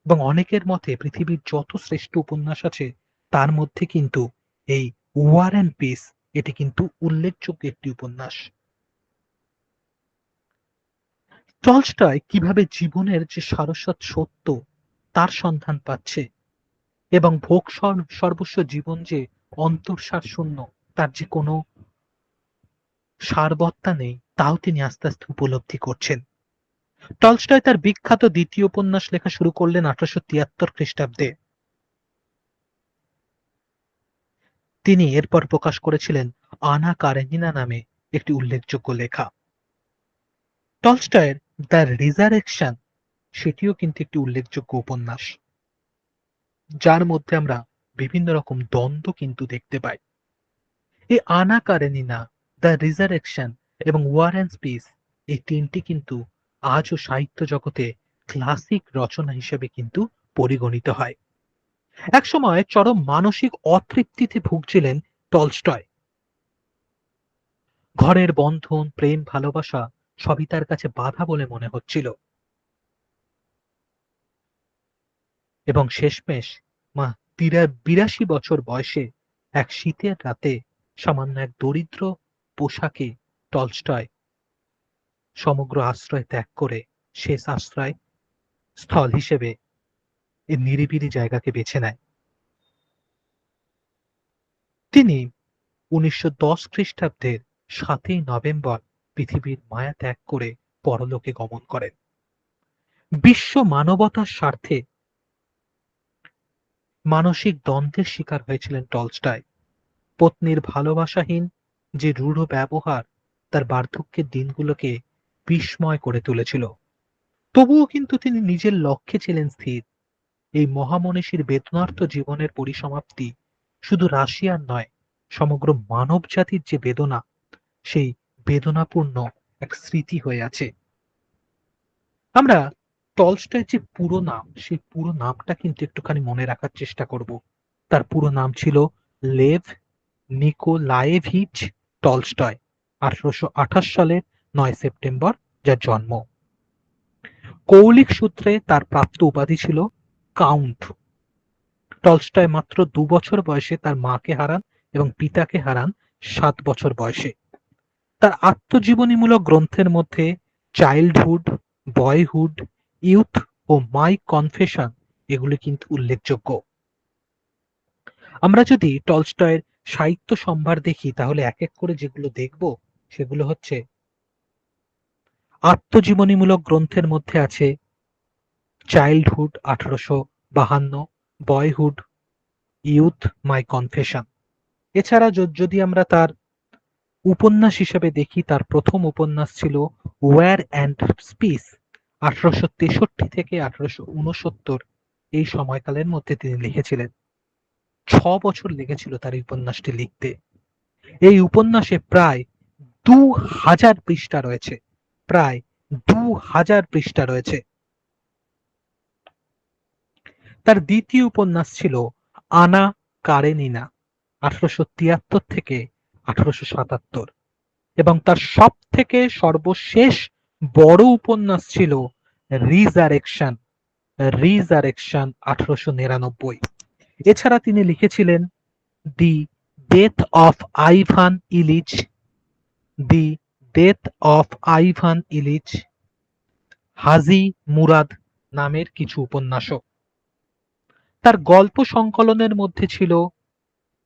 এবং অনেকের মতে পৃথিবীর যত শ্রেষ্ঠ উপন্যাস আছে তার মধ্যে কিন্তু এই ওয়ার অ্যান্ড পিস এটি কিন্তু উল্লেখযোগ্য একটি উপন্যাস। টলস্টয় কিভাবে জীবনের যে সারস্বত সত্য তার সন্ধান পাচ্ছে এবং ভোগ সর্বস্ব জীবন যে অন্তঃসার শূন্য, তার যে কোনো সারবত্তা নেই, তাও তিনি আস্তে আস্তে উপলব্ধি করছেন। টলস্টয় তার বিখ্যাত দ্বিতীয় উপন্যাস লেখা শুরু করলেন 1873 খ্রিস্টাব্দে। তিনি এরপর প্রকাশ করেছিলেন আনা কারেনিনা নামে একটি উল্লেখযোগ্য লেখা। টলস্টয়ের দ্য রিজারেকশন সেটিও কিন্তু একটি উল্লেখযোগ্য উপন্যাস, যার মধ্যে আমরা বিভিন্ন রকম দ্বন্দ্ব কিন্তু দেখতে পাই। এই আনা কারেনিনা, দ্য রিজারেকশন এবং ওয়ার অ্যান্ড পিস, এই তিনটি কিন্তু আজও সাহিত্য জগতে ক্লাসিক রচনা হিসেবে কিন্তু পরিগণিত হয়। একসময় চরম মানসিক অতৃপ্তিতে ভুগছিলেন টলস্টয়। ঘরের বন্ধন, প্রেম, ভালোবাসা সবই তার কাছে বাধা বলে মনে হচ্ছিল। এবং শেষমেশ 82 বছর বয়সে এক শীতের রাতে সামান্য এক দরিদ্র পোশাকে টলস্টয় সমগ্র আশ্রয় ত্যাগ করে শেষ আশ্রয় স্থল হিসেবে এই নিরিবিলি জায়গাকে বেছে নেয়। তিনি 1910 খ্রিস্টাব্দের 7ই নভেম্বর পৃথিবীর মায়া ত্যাগ করে পরলোকে গমন করেন। বিশ্ব মানবতার স্বার্থে মানসিক দ্বন্দ্বের শিকার হয়েছিলেন টলস্টয়। পত্নীর ভালোবাসাহীন যে রূঢ় ব্যবহার তার বার্ধক্যের দিনগুলোকে বিস্ময় করে তুলেছিল। তবুও কিন্তু তিনি নিজের লক্ষ্যে ছিলেন স্থির। এই মহামনীষীর বেদনার্ত জীবনের পরিসমাপ্তি শুধু রাশিয়ার নয়, সমগ্র মানব জাতির যে বেদনা, সেই বেদনাপূর্ণ এক স্মৃতি হয়ে আছে। আমরা টলস্টয়ের যে পুরো নাম, সেই পুরো নামটা কিন্তু একটুখানি মনে রাখার চেষ্টা করব। তার পুরো নাম ছিল লেভ নিকোলায়েভিচ টলস্টয়। 1828 সালের 9 সেপ্টেম্বর যার জন্ম। কৌলিক সূত্রে তার প্রাপ্ত উপাধি ছিল কাউন্ট। টলস্টয় মাত্র 2 বছর বয়সে তার মাকে হারান এবং পিতাকে হারান 7 বছর বয়সে। তার আত্মজীবনীমূলক গ্রন্থের মধ্যে চাইল্ডহুড, বয়হুড, ইউথ ও মাই কনফেশন এগুলি কিন্তু উল্লেখযোগ্য। আমরা যদি টলস্টয়ের সাহিত্য সম্ভার দেখি তাহলে এক এক করে যেগুলো দেখব সেগুলো হচ্ছে আত্মজীবনীমূলক গ্রন্থের মধ্যে আছে চাইল্ডহুড 1852, বয়হুড, ইউথ, মাই কনফেশন। এছাড়া যদি আমরা তার উপন্যাস হিসেবে দেখি, তার প্রথম উপন্যাস ছিল ওয়ার অ্যান্ড পিস। 1863 থেকে 1869 এই সময়কালের মধ্যে তিনি লিখেছিলেন। 6 বছর লেগেছিল তার এই উপন্যাসটি লিখতে। এই উপন্যাসে প্রায় 2000 পৃষ্ঠা রয়েছে, প্রায় 2000 পৃষ্ঠা রয়েছে। তার দ্বিতীয় উপন্যাস ছিল আনা কারেনিনা 1873 থেকে 1877 এবং তার সব থেকে সর্বশেষ বড় উপন্যাস ছিল রিজারেকশন 1899। এছাড়া তিনি লিখেছিলেন the death of Ivan Ilyich, the death of Ivan Ilyich, Hadji Murad নামের কিছু উপন্যাসও। তার গল্প সংকলনের মধ্যে ছিল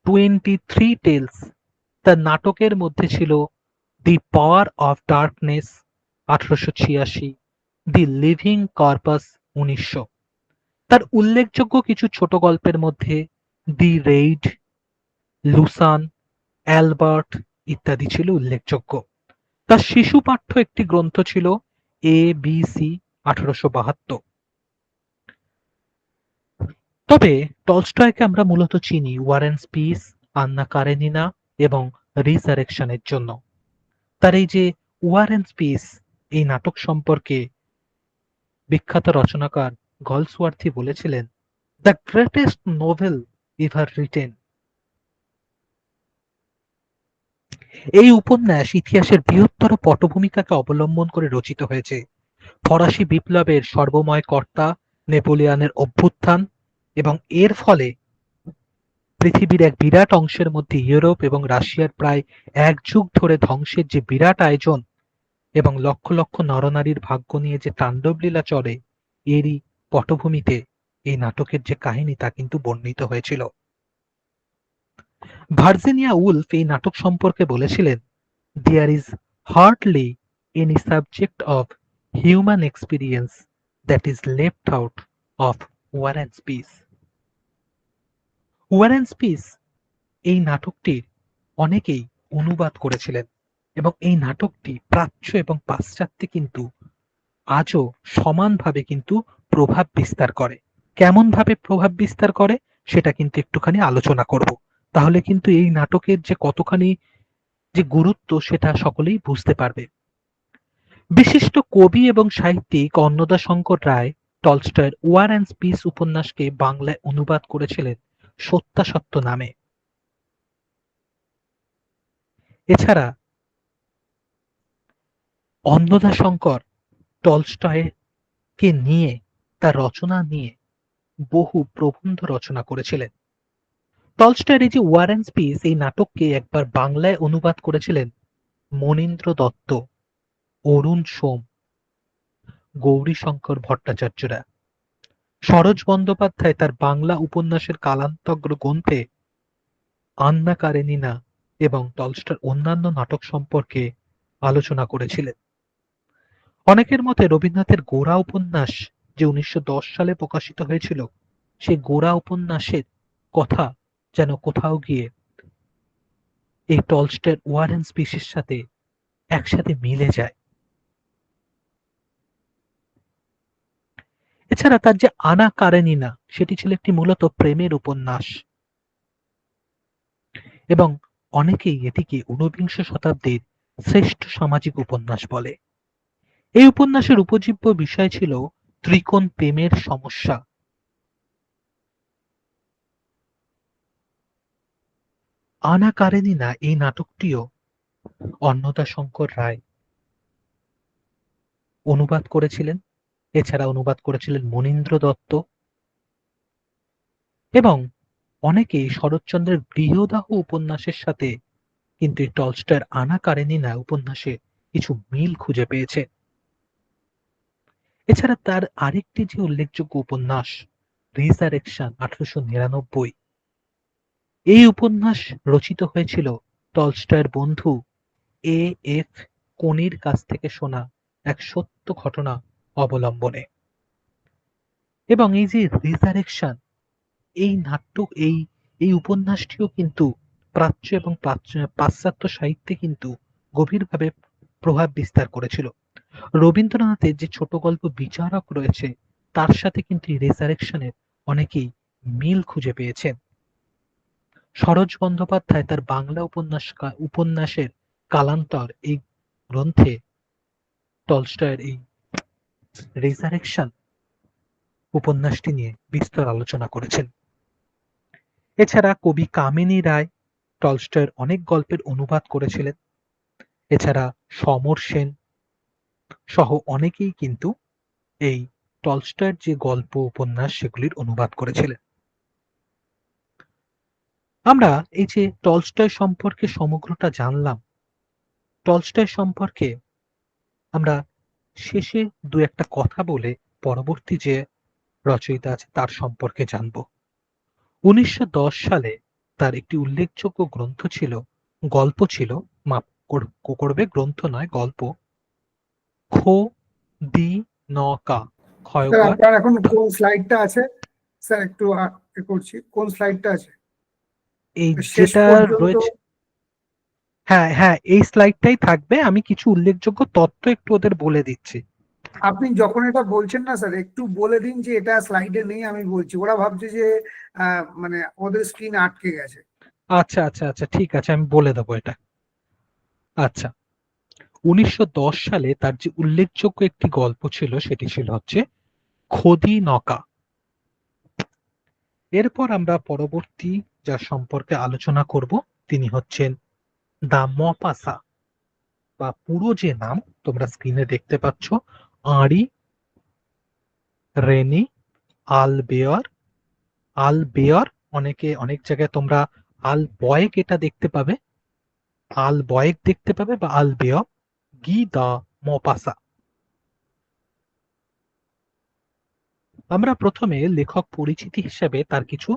23 টেলস। তার নাটকের মধ্যে ছিল the power of darkness 1886, the living corpse 1900। তার উল্লেখযোগ্য কিছু ছোট গল্পের মধ্যে দি রেইড, লুসান, অ্যালবার্ট ইত্যাদি ছিল উল্লেখযোগ্য। তার শিশু পাঠ্য একটি গ্রন্থ ছিল ABC 1872। তবে টলস্টয়কে আমরা মূলত চিনি war and piece, Anna Karenina এবং রিসারেকশনের জন্য। তার এই যে ওয়ার অ্যান্ড পিস এই নাটক সম্পর্কে বিখ্যাত রচনাকার গলসওয়ার্থী বলেছিলেন, the greatest novel ever written. এই উপন্যাস ইতিহাসের বৃহত্তর পটভূমিকাকে অবলম্বন করে রচিত হয়েছে। ফরাসি বিপ্লবের সর্বময় কর্তা নেপোলিয়নের অভ্যুত্থান এবং এর ফলে পৃথিবীর এক বিরাট অংশের মধ্যে ইউরোপ এবং রাশিয়ার প্রায় এক যুগ ধরে ধ্বংসের যে বিরাট আয়োজন এবং লক্ষ লক্ষ নরনারীর ভাগ্য নিয়ে যে তাণ্ডবলীলা চলে, এরই পটভূমিতে এই নাটকের যে কাহিনী তা কিন্তু বর্ণিত হয়েছিল। ভার্জিনিয়া উলফ এই নাটক সম্পর্কে বলেছিলেন, there is hardly any subject of human experience that is left out of war and peace. War and peace এই নাটকটির অনেকেই অনুবাদ করেছিলেন এবং এই নাটকটি প্রাচ্য এবং পাশ্চাত্যে কিন্তু আজও সমানভাবে কিন্তু প্রভাব বিস্তার করে। কেমন ভাবে প্রভাব বিস্তার করে সেটা কিন্তু একটুখানি আলোচনা করব, তাহলে কিন্তু এই নাটকের যে কতখানি যে গুরুত্ব সেটা সকলেই বুঝতে পারবে। বিশিষ্ট কবি এবং সাহিত্যিক অন্নদাশঙ্কর রায় টলস্টয়ের ওয়ার অ্যান্ড পিস উপন্যাসকে বাংলায় অনুবাদ করেছিলেন সত্যাসত্য নামে। এছাড়া অন্নদাশঙ্কর টলস্টয়কে নিয়ে, তার রচনা নিয়ে বহু প্রবন্ধ রচনা করেছিলেন। টলস্টয়ের এই যে ওয়ার অ্যান্ড পিস এই নাটককে একবার বাংলায় অনুবাদ করেছিলেন মনীন্দ্র দত্ত, অরুণ সোম, গৌরীশঙ্কর ভট্টাচার্যরা। সরোজ বন্দ্যোপাধ্যায় তার বাংলা উপন্যাসের কালান্তগ্র গ্রন্থে আন্না কারেনিনা এবং টলস্টয়ের অন্যান্য নাটক সম্পর্কে আলোচনা করেছিলেন। অনেকের মতে রবীন্দ্রনাথের গোরা উপন্যাস যে 1910 সালে প্রকাশিত হয়েছিল, সেই গোরা উপন্যাসের কথা যেন কোথাও গিয়ে এই টলস্টয়ের ওয়ার অ্যান্ড পিসের সাথে একসাথে মিলে যায়। এছাড়া তার যে আনা কারেনিনা সেটি ছিল একটি মূলত প্রেমের উপন্যাস এবং অনেকেই এটিকে ঊনবিংশ শতাব্দীর শ্রেষ্ঠ সামাজিক উপন্যাস বলে। এই উপন্যাসের উপজীব্য বিষয় ছিল ত্রিকোণ প্রেমের সমস্যা। আনা কারেনিনা এই নাটকটিও অন্নদাশঙ্কর রায় অনুবাদ করেছিলেন। এছাড়া অনুবাদ করেছিলেন মনীন্দ্র দত্ত এবং অনেকেই শরৎচন্দ্রের গৃহদাহ উপন্যাসের সাথে কিন্তু টলস্টয়ের আনা কারেনিনা উপন্যাসে কিছু মিল খুঁজে পেয়েছে। এছাড়া তার আরেকটি যে উল্লেখযোগ্য উপন্যাস রিসারেকশন 1899, এই উপন্যাস রচিত হয়েছিল টলস্টয়ের বন্ধু A.F. কোনির কাছ থেকে শোনা এক সত্য ঘটনা অবলম্বনে। এবং এই যে রিসারেকশন এই নাটক এই উপন্যাসটিও কিন্তু প্রাচ্য এবং পাশ্চাত্য সাহিত্যে কিন্তু গভীরভাবে প্রভাব বিস্তার করেছিল। রবীন্দ্রনাথের যে ছোট গল্প বিচারক রয়েছে তার সাথে কিন্তু এই রিসারেকশনের অনেকেই মিল খুঁজে পেয়েছেন। সরোজ বন্দ্যোপাধ্যায় তার বাংলা উপন্যাসের কালান্তর এই গ্রন্থে টলস্টয়ের এই রিসারেকশন উপন্যাসটি নিয়ে বিস্তর আলোচনা করেছেন। এছাড়া কবি কামিনী রায় টলস্টয়ের অনেক গল্পের অনুবাদ করেছিলেন। এছাড়া সমর সেন সহ অনেকেই কিন্তু এই টলস্টয়ের যে গল্প উপন্যাস সেগুলির অনুবাদ করেছিলেন। আমরা এই যে টলস্টয় সম্পর্কে সমগ্রটা জানলাম, টলস্টয় সম্পর্কে আমরা শেষে দু একটা কথা বলে পরবর্তী যে রচয়িতা আছে তার সম্পর্কে জানব। 1910 সালে তার একটি উল্লেখযোগ্য গ্রন্থ ছিল, গল্প ছিল, মাফ করবে গ্রন্থ নয় গল্প, খো দি ন কা, স্যার আপনার এখন কোন স্লাইডটা আছে? স্যার একটু করছি, কোন স্লাইডটা আছে? এই শেষ যেটা পর্যন্ত রয়েছে, হ্যাঁ হ্যাঁ, এই স্লাইডটাই থাকবে। আমি কিছু উল্লেখযোগ্য তথ্য একটু ওদের বলে দিচ্ছি। আপনি যখন এটা বলছেন না স্যার, একটু বলে দিন যে এটা স্লাইডে নেই, আমি বলছি ওরা ভাবছে যে মানে ওদের স্ক্রিন আটকে গেছে। আচ্ছা আচ্ছা আচ্ছা, ঠিক আছে, আমি বলে দেবো এটা। আচ্ছা, 1910 সালে তার যে উল্লেখযোগ্য একটি গল্প ছিল সেটি ছিল হচ্ছে খদি নকা। এরপর আমরা পরবর্তী যার সম্পর্কে আলোচনা করব তিনি হচ্ছেন দা মপাসা, বা পুরো যে নাম তোমরা স্ক্রিনে দেখতে পাচ্ছ, আঁরি রেনি আলবেয়ার। আলবেয়ার, অনেকে অনেক জায়গায় তোমরা আল বয়েক এটা দেখতে পাবে, আল বয়েক দেখতে পাবে, বা আলবেয় গি দা মপাসা। আমরা প্রথমে লেখক পরিচিতি হিসেবে তার কিছু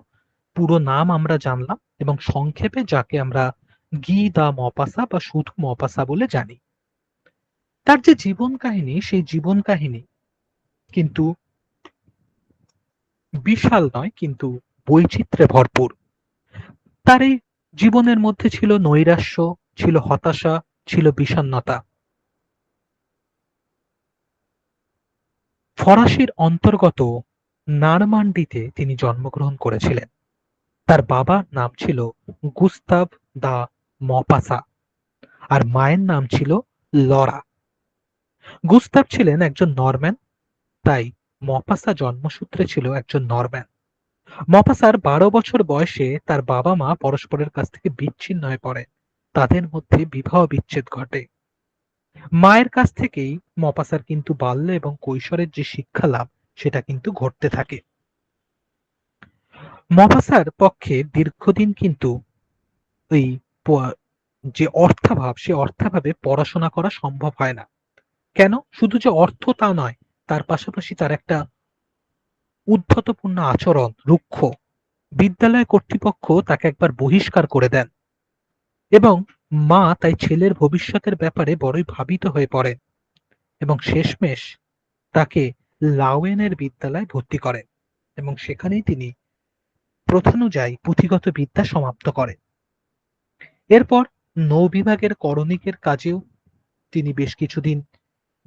পুরো নাম আমরা জানলাম, এবং সংক্ষেপে যাকে আমরা গি দা মপাসা বা শুধু মপাসা বলে জানি। তার যে জীবন কাহিনী, সেই জীবন কাহিনী কিন্তু বিশাল নয়, কিন্তু বৈচিত্র্যে ভরপুর। তার এই জীবনের মধ্যে ছিল নৈরাশ্য, ছিল হতাশা, ছিল বিষণ্ণতা। ফরাসির অন্তর্গত নারমান্ডিতে তিনি জন্মগ্রহণ করেছিলেন। তার বাবার নাম ছিল গুস্তাভ দা মপাসা, আর মায়ের নাম ছিল লরা। গুস্তাভ ছিলেন একজন নরম্যান, তাই মপাসা জন্মসূত্রে ছিল একজন নরম্যান। মপাসার 12 বছর বয়সে তার বাবা মা পরস্পরের কাছ থেকে বিচ্ছিন্ন হয়ে পড়ে, তাদের মধ্যে বিবাহ বিচ্ছেদ ঘটে। মায়ের কাছ থেকেই মপাসার কিন্তু বাল্য এবং কৈশোরের যে শিক্ষা লাভ সেটা কিন্তু ঘটতে থাকে। মপাসার পক্ষে দীর্ঘদিন কিন্তু ওই যে অর্থাভাব, সে অর্থাভাবে পড়াশোনা করা সম্ভব হয় না। কেন? শুধু যে অর্থ তা নয়, তার পাশাপাশি তার একটা উদ্ধতপূর্ণ আচরণ, রুক্ষ। বিদ্যালয় কর্তৃপক্ষ তাকে একবার বহিষ্কার করে দেন, এবং মা তাই ছেলের ভবিষ্যতের ব্যাপারে বড়ই ভাবিত হয়ে পড়েন, এবং শেষমেশ তাকে লাওয়েনের বিদ্যালয়ে ভর্তি করেন, এবং সেখানেই তিনি প্রথানুযায়ী পুঁথিগত বিদ্যা সমাপ্ত করেন। এরপর নৌ-বিভাগের করণিকের কাজেও তিনি বেশ কিছুদিন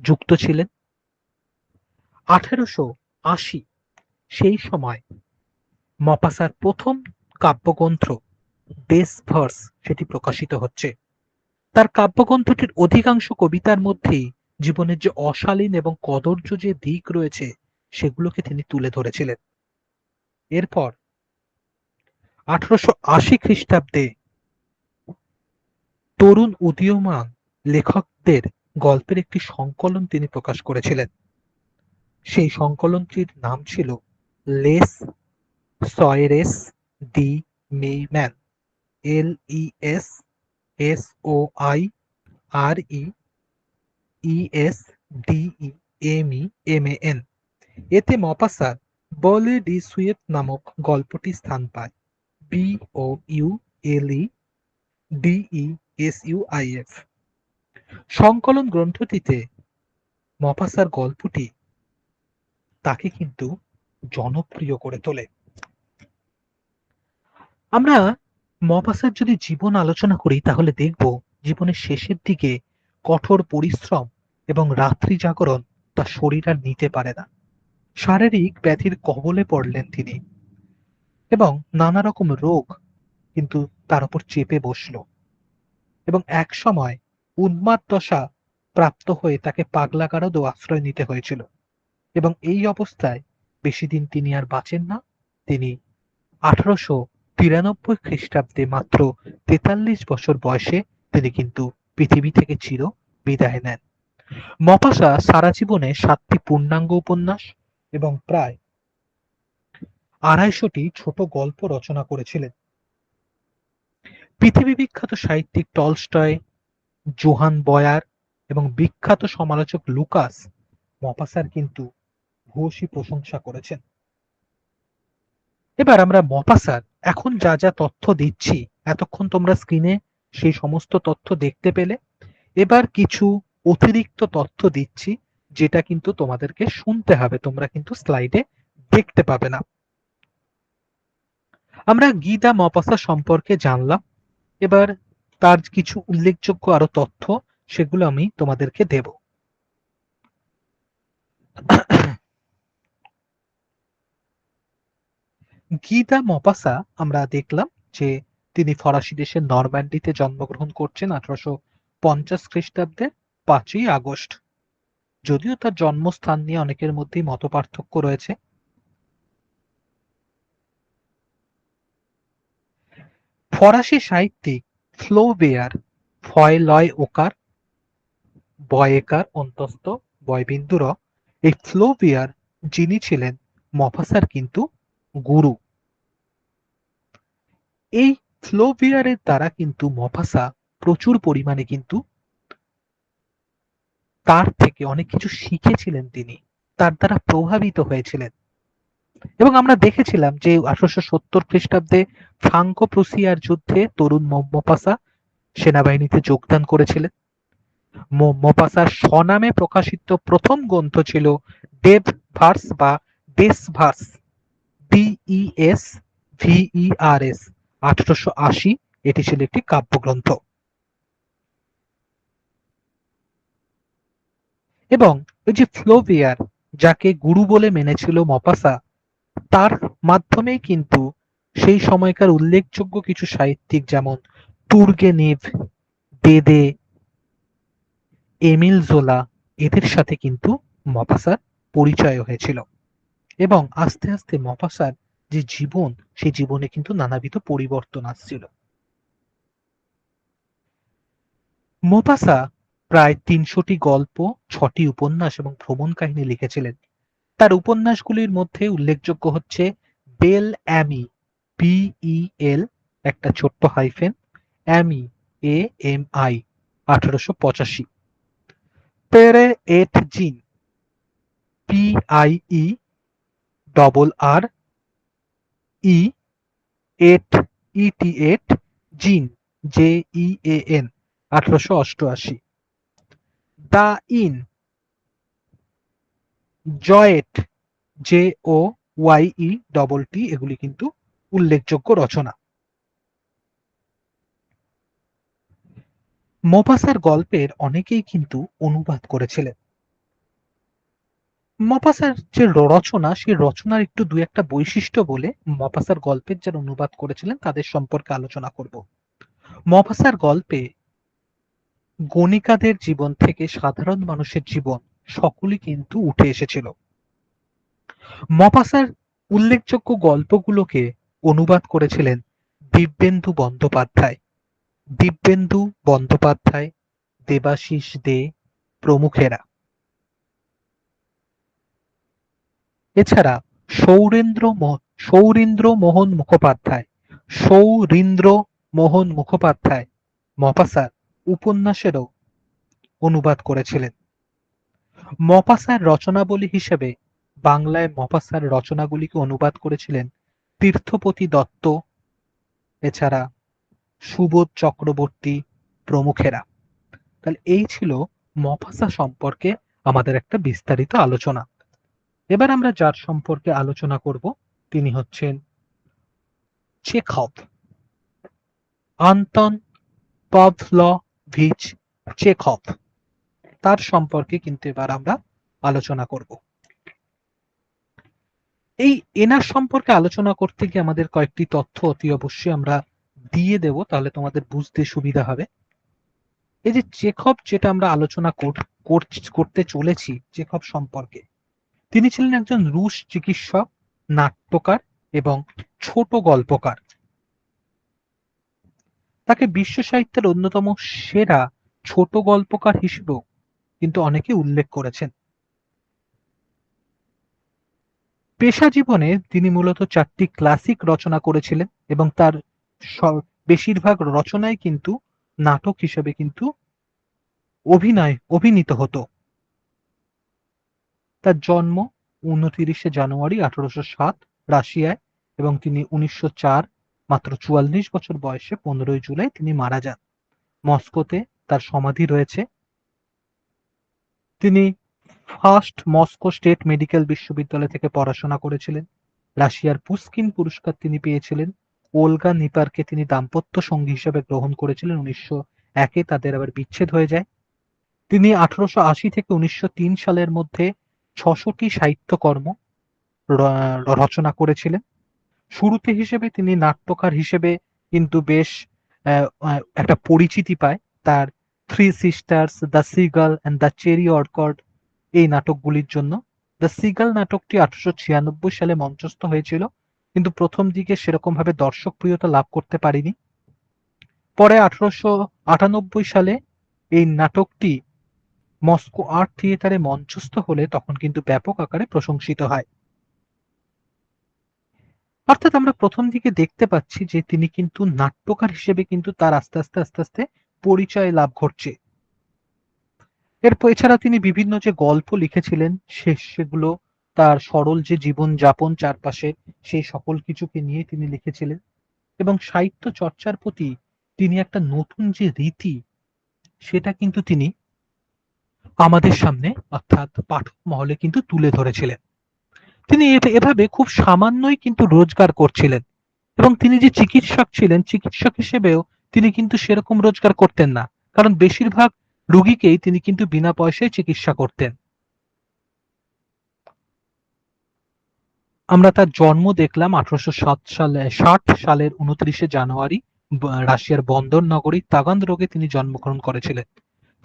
যুক্ত ছিলেন। 1880 সেই সময় মপাসার প্রথম কাব্যগ্রন্থ ডেস ভার্স সেটি প্রকাশিত হচ্ছে। তার কাব্যগ্রন্থটির অধিকাংশ কবিতার মধ্যেই জীবনের যে অশালীন এবং কদর্য যে দিক রয়েছে সেগুলোকে তিনি তুলে ধরেছিলেন। এরপর 1880 খ্রিস্টাব্দে তরুণ উদীয়মান লেখকদের গল্পের একটি সংকলন তিনি প্রকাশ করেছিলেন। সেই সংকলনটির নাম ছিল লেস সয়েরেস ডি মেইম্যান, LESSOIREESDEMEMAN। এতে মপাসার বলে ডি সুয়েট নামক গল্পটি স্থান পায়। BOULEDESUIF সংকলন গ্রন্থটিতে মপাসার গল্পটি তাকে কিন্তু জনপ্রিয় করে তোলে। আমরা মপাসার যদি জীবন আলোচনা করি তাহলে দেখব জীবনের শেষের দিকে কঠোর পরিশ্রম এবং রাত্রি জাগরণ তার শরীর আর নিতে পারে না। শারীরিক ব্যাধির কবলে পড়লেন তিনি, এবং নানা রকম রোগ কিন্তু তার উপর চেপে বসল, এবং এক সময় উন্মাদ দশা প্রাপ্ত হয়ে তাকে পাগলাগারদও আশ্রয় নিতে হয়েছিল, এবং এই অবস্থায় বেশি দিন তিনি আর বাঁচেন না। তিনি 1893 খ্রিস্টাব্দে মাত্র 43 বছর বয়সে তিনি কিন্তু পৃথিবী থেকে চির বিদায় নেন। মপাসা সারা জীবনে 7টি পূর্ণাঙ্গ উপন্যাস এবং প্রায় 250টি ছোট গল্প রচনা করেছিলেন। পৃথিবী বিখ্যাত সাহিত্যিক টলস্টয়, জোহান বয়ার এবং বিখ্যাত সমালোচক লুকাস মপাসার কিন্তু ভূয়সী প্রশংসা করেছেন। এবার আমরা মপাসার এখন যা যা তথ্য দিচ্ছি, এতক্ষণ তোমরা স্ক্রিনে সেই সমস্ত তথ্য দেখতে পেলে। এবার কিছু অতিরিক্ত তথ্য দিচ্ছি যেটা কিন্তু তোমাদেরকে শুনতে হবে, তোমরা কিন্তু স্লাইডে দেখতে পাবে না। আমরা গীতা মপাসা সম্পর্কে জানলাম। এবার তার কিছু উল্লেখযোগ্য আরো তথ্য, সেগুলো আমি তোমাদেরকে দেব। গীতা মপাসা আমরা দেখলাম যে তিনি ফরাসি দেশের নরম্যান্ডিতে জন্মগ্রহণ করছেন 1850 খ্রিস্টাব্দের 5ই আগস্ট। যদিও তার জন্মস্থান নিয়ে অনেকের মধ্যেই মতপার্থক্য রয়েছে। ফরাসি সাহিত্যিক ফ্লোবেয়ার ফয়লয় ওকার বয়েকার অন্তস্থ বয়বিন্দুর এই ফ্লোবেয়ার, যিনি ছিলেন মপাসার কিন্তু গুরু। এই ফ্লোবেয়ারের দ্বারা কিন্তু মপাসা প্রচুর পরিমাণে কিন্তু তার থেকে অনেক কিছু শিখেছিলেন, তিনি তার দ্বারা প্রভাবিত হয়েছিলেন। এবং আমরা দেখেছিলাম যে 1870 খ্রিস্টাব্দে ফ্রাঙ্কো প্রুসিয়ার যুদ্ধে তরুণ মপাসা সেনাবাহিনীতে যোগদান করেছিলেন। মপাসার স্বনামে প্রকাশিত প্রথম গ্রন্থ ছিল ডেভ ভার্স বা ডেস ভার্স, DES VERS, 1880। এটি ছিল একটি কাব্যগ্রন্থ। এবং ওই যে ফ্লোবেয়ার, যাকে গুরু বলে মেনেছিল মপাসা, তার মাধ্যমেই কিন্তু সেই সময়কার উল্লেখযোগ্য কিছু সাহিত্যিক যেমন তুর্গেনিভ, বেদে, এমিল জোলা, এদের সাথে কিন্তু মপাসার পরিচয় হয়েছিল। এবং আস্তে আস্তে মপাসার যে জীবন, সেই জীবনে কিন্তু নানাবিধ পরিবর্তন আসছিল। মোপাসা প্রায় 300টি গল্প, 6টি উপন্যাস এবং ভ্রমণ কাহিনী লিখেছিলেন। তার উপন্যাসগুলির মধ্যে উল্লেখযোগ্য হচ্ছে বেল অ্যামি, BEL একটা ছোট্ট হাইফেন, অ্যামি AMI, 1885, পেরে এট জিন, PIERRE8 জিন, JEAN, 1888, দ্য ইন, জয়েট, JOYETT, এগুলি কিন্তু উল্লেখযোগ্য রচনা। মোপাসার গল্পের অনেকেই কিন্তু অনুবাদ করেছিলেন। মপাসার যে রচনা, সেই রচনার একটু দু একটা বৈশিষ্ট্য বলে মপাসার গল্পের যারা অনুবাদ করেছিলেন তাদের সম্পর্কে আলোচনা করব। মপাসার গল্পে গণিকাদের জীবন থেকে সাধারণ মানুষের জীবন সকলই কিন্তু উঠে এসেছিল। মপাসার উল্লেখযোগ্য গল্পগুলোকে অনুবাদ করেছিলেন দিব্যেন্দু বন্দ্যোপাধ্যায়, দেবাশিস দে প্রমুখেরা। এছাড়া সৌরীন্দ্র মোহন মুখোপাধ্যায় মপাসার উপন্যাসেরও অনুবাদ করেছিলেন। মপাসার রচনাবলী হিসেবে বাংলায় মপাসার রচনাগুলিকে অনুবাদ করেছিলেন তীর্থপতি দত্ত, এছাড়া সুবোধ চক্রবর্তী প্রমুখেরা। তাহলে এই ছিল মপাসা সম্পর্কে আমাদের একটা বিস্তারিত আলোচনা। এবার আমরা যার সম্পর্কে আলোচনা করব তিনি হচ্ছেন চেখভ, আন্তন পাভলভিচ চেখভ। তার সম্পর্কে কিন্তু এবার আমরা আলোচনা করব। এই এনার সম্পর্কে আলোচনা করতে গিয়ে আমাদের কয়েকটি তথ্য অতি অবশ্যই আমরা দিয়ে দেব, তাহলে তোমাদের বুঝতে সুবিধা হবে। এই যে চেখভ, যেটা আমরা আলোচনা করতে চলেছি চেখভ সম্পর্কে, তিনি ছিলেন একজন রুশ চিকিৎসক, নাট্যকার এবং ছোট গল্পকার। তাকে বিশ্ব সাহিত্যের অন্যতম সেরা ছোট গল্পকার হিসেবেও কিন্তু অনেকে উল্লেখ করেছেন। পেশা জীবনে তিনি মূলত 4টি ক্লাসিক রচনা করেছিলেন এবং তার বেশিরভাগ রচনাই কিন্তু নাটক হিসেবে কিন্তু অভিনীত হতো। তার জন্ম 29শে জানুয়ারি 1807 রাশিয়ায়, এবং তিনি 1904, মাত্র 44 বছর বয়সে 15ই জুলাই তিনি মারা যান। মস্কোতে তার সমাধি রয়েছে। তিনি ফার্স্ট মস্কো স্টেট মেডিকেল বিশ্ববিদ্যালয় থেকে পড়াশোনা করেছিলেন। রাশিয়ার পুশকিন পুরস্কার তিনি পেয়েছিলেন ওলগা নিপারকে তিনি দাম্পত্য সঙ্গী হিসেবে গ্রহণ করেছিলেন। 1901 তাদের আবার বিচ্ছেদ হয়ে যায়। তিনি 1880 থেকে 1903 সালের মধ্যে 600টি সাহিত্যকর্ম রচনা করেছিলেন। শুরুতে হিসেবে তিনি নাট্যকার হিসেবে কিন্তু বেশ একটা পরিচিতি পায় তার three sisters, the seagull and the cherry orchard এই নাটকগুলির জন্য। দ্য সিগাল নাটকটি 1896 সালে মঞ্চস্থ হয়েছিল, কিন্তু প্রথম দিকে সেরকম ভাবে দর্শক প্রিয়তা লাভ করতে পারেনি। পরে 1898 সালে এই নাটকটি মস্কো আর্ট থিয়েটারে মঞ্চস্থ হলে তখন কিন্তু ব্যাপক আকারে প্রশংসিত হয়। অর্থাৎ আমরা প্রথম দিকে দেখতে পাচ্ছি যে তিনি কিন্তু নাট্যকার হিসেবে কিন্তু তার আস্তে আস্তে পরিচয় লাভ ঘটছে। এরপর এছাড়া তিনি বিভিন্ন যে গল্প লিখেছিলেন সেগুলো তার সরল যে জীবন যাপন চারপাশে সেই সকল কিছুকে নিয়ে তিনি লিখেছিলেন, এবং সাহিত্য চর্চার প্রতি তিনি একটা নতুন যে রীতি সেটা কিন্তু তিনি আমাদের সামনে অর্থাৎ পাঠক মহলে কিন্তু তুলে ধরেছিলেন। তিনি এভাবে খুব সামান্যই কিন্তু রোজগার করছিলেন, এবং তিনি যে চিকিৎসক ছিলেন, চিকিৎসক হিসেবেও তিনি কিন্তু সেরকম রোজগার করতেন না, কারণ বেশিরভাগ রোগীকেই তিনি কিন্তু বিনা পয়সায় চিকিৎসা করতেন। আমরা তার জন্ম দেখলাম 1860 সালের 29শে জানুয়ারি রাশিয়ার বন্দর নগরী তাগানরোগে তিনি জন্মগ্রহণ করেছিলেন।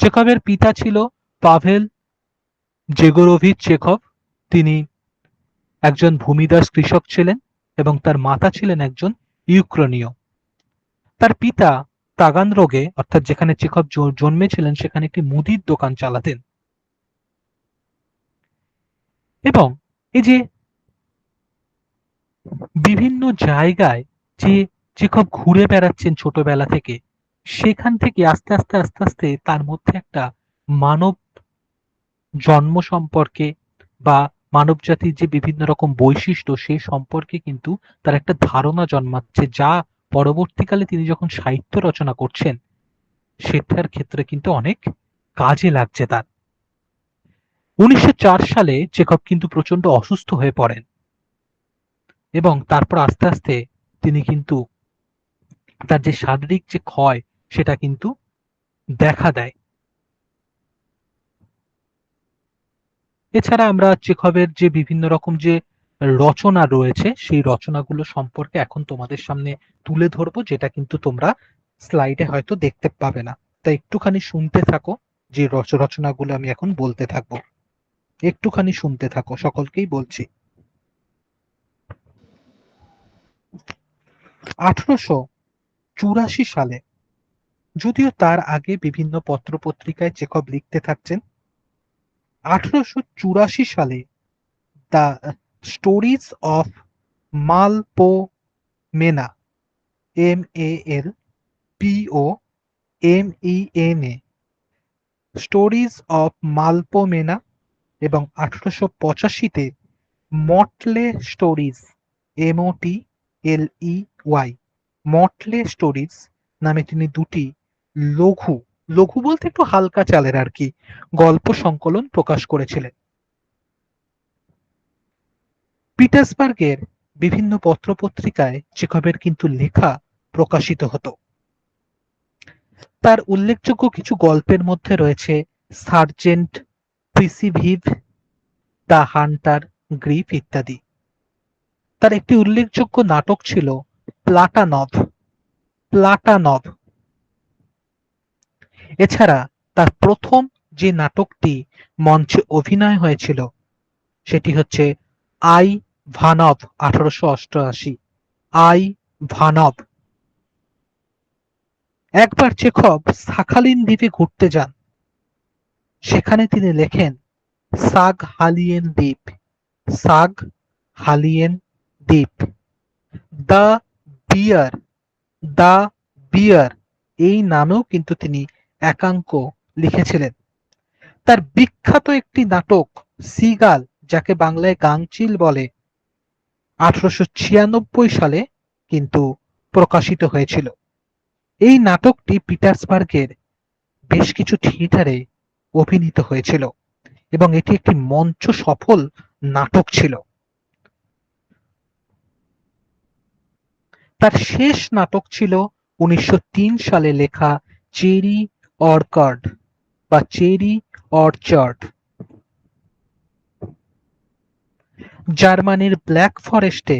চেখভের পিতা ছিল পাভেল জেগোরোভিচ চেখভ। তিনি একজন ভূমিদাস কৃষক ছিলেন এবং তার মাতা ছিলেন একজন ইউক্রেনীয়। তার পিতা তাগানরোগে অর্থাৎ যেখানে চেখভ জন্মেছিলেন সেখানে একটি মুদির দোকান চালাতেন। এবং এই যে বিভিন্ন জায়গায় যে চেখভ ঘুরে বেড়াচ্ছেন ছোটবেলা থেকে, সেখান থেকে আস্তে আস্তে তার মধ্যে একটা মানব জন্ম সম্পর্কে বা মানব জাতির যে বিভিন্ন রকম বৈশিষ্ট্য সেই সম্পর্কে কিন্তু তার একটা ধারণা জন্মাচ্ছে, যা পরবর্তীকালে তিনি যখন সাহিত্য রচনা করছেন সেটার ক্ষেত্রে কিন্তু অনেক কাজে লাগছে তার। 1904 সালে চেখভ কিন্তু প্রচন্ড অসুস্থ হয়ে পড়েন, এবং তারপর আস্তে আস্তে তিনি কিন্তু তার যে শারীরিক যে ক্ষয় সেটা কিন্তু দেখা দেয়। এছাড়া আমরা চেখভের যে বিভিন্ন রকম যে রচনা রয়েছে সেই রচনাগুলো সম্পর্কে এখন তোমাদের সামনে তুলে ধরবো, যেটা কিন্তু তোমরা স্লাইডে হয়তো দেখতে পাবে না, তাই একটুখানি শুনতে থাকো। যে রচনাগুলো আমি এখন বলতে থাকবো, একটুখানি শুনতে থাকো, সকলকেই বলছি। 1884 সালে, যদিও তার আগে বিভিন্ন পত্র পত্রিকায় চেখভ লিখতে থাকছেন, 1884 সালে the stories of Melpomene, MALPOMENA, stories of Melpomene, এবং 1885-তে motley stories, MOTLEY, motley stories নামে তিনি দুটি লঘু লঘু বলতে একটু হালকা চালের আর কি গল্প সংকলন প্রকাশ করেছিলেন। পিটার্সবার্গের বিভিন্ন পত্র পত্রিকায় চেখভের কিন্তু লেখা প্রকাশিত হতো। তার উল্লেখযোগ্য কিছু গল্পের মধ্যে রয়েছে সার্জেন্ট প্রিসিভিভ, দ্য হান্টার, গ্রিফ ইত্যাদি। তার একটি উল্লেখযোগ্য নাটক ছিল প্লাটানভ। এছাড়া তার প্রথম যে নাটকটি মঞ্চে অভিনয় হয়েছিল সেটি হচ্ছে আই ভানভ, 1888। আই ভানভ। একবার চেখভ সাখালিন দ্বীপে ঘুরতে যান, সেখানে তিনি লেখেন সাগ হালিয়েন দ্বীপ, সাগ হালিয়েন দ্বীপ। দ্য বিয়ার, দ্য বিয়ার এই নামেও কিন্তু তিনি একাঙ্ক লিখেছিলেন। তার বিখ্যাত একটি নাটক সিগাল, যাকে বাংলায় গাংচিল বলে, 1896 সালে কিন্তু প্রকাশিত হয়েছিল। এই নাটকটি পিটার্সবার্গের বেশ কিছু থিয়েটারে অভিনীত হয়েছিল এবং এটি একটি মঞ্চ সফল নাটক ছিল। তার শেষ নাটক ছিল 1903 সালে লেখা চেরি অর্কার্ড বা চেরি অর্চার্ড। জার্মানির ব্ল্যাক ফরেস্টে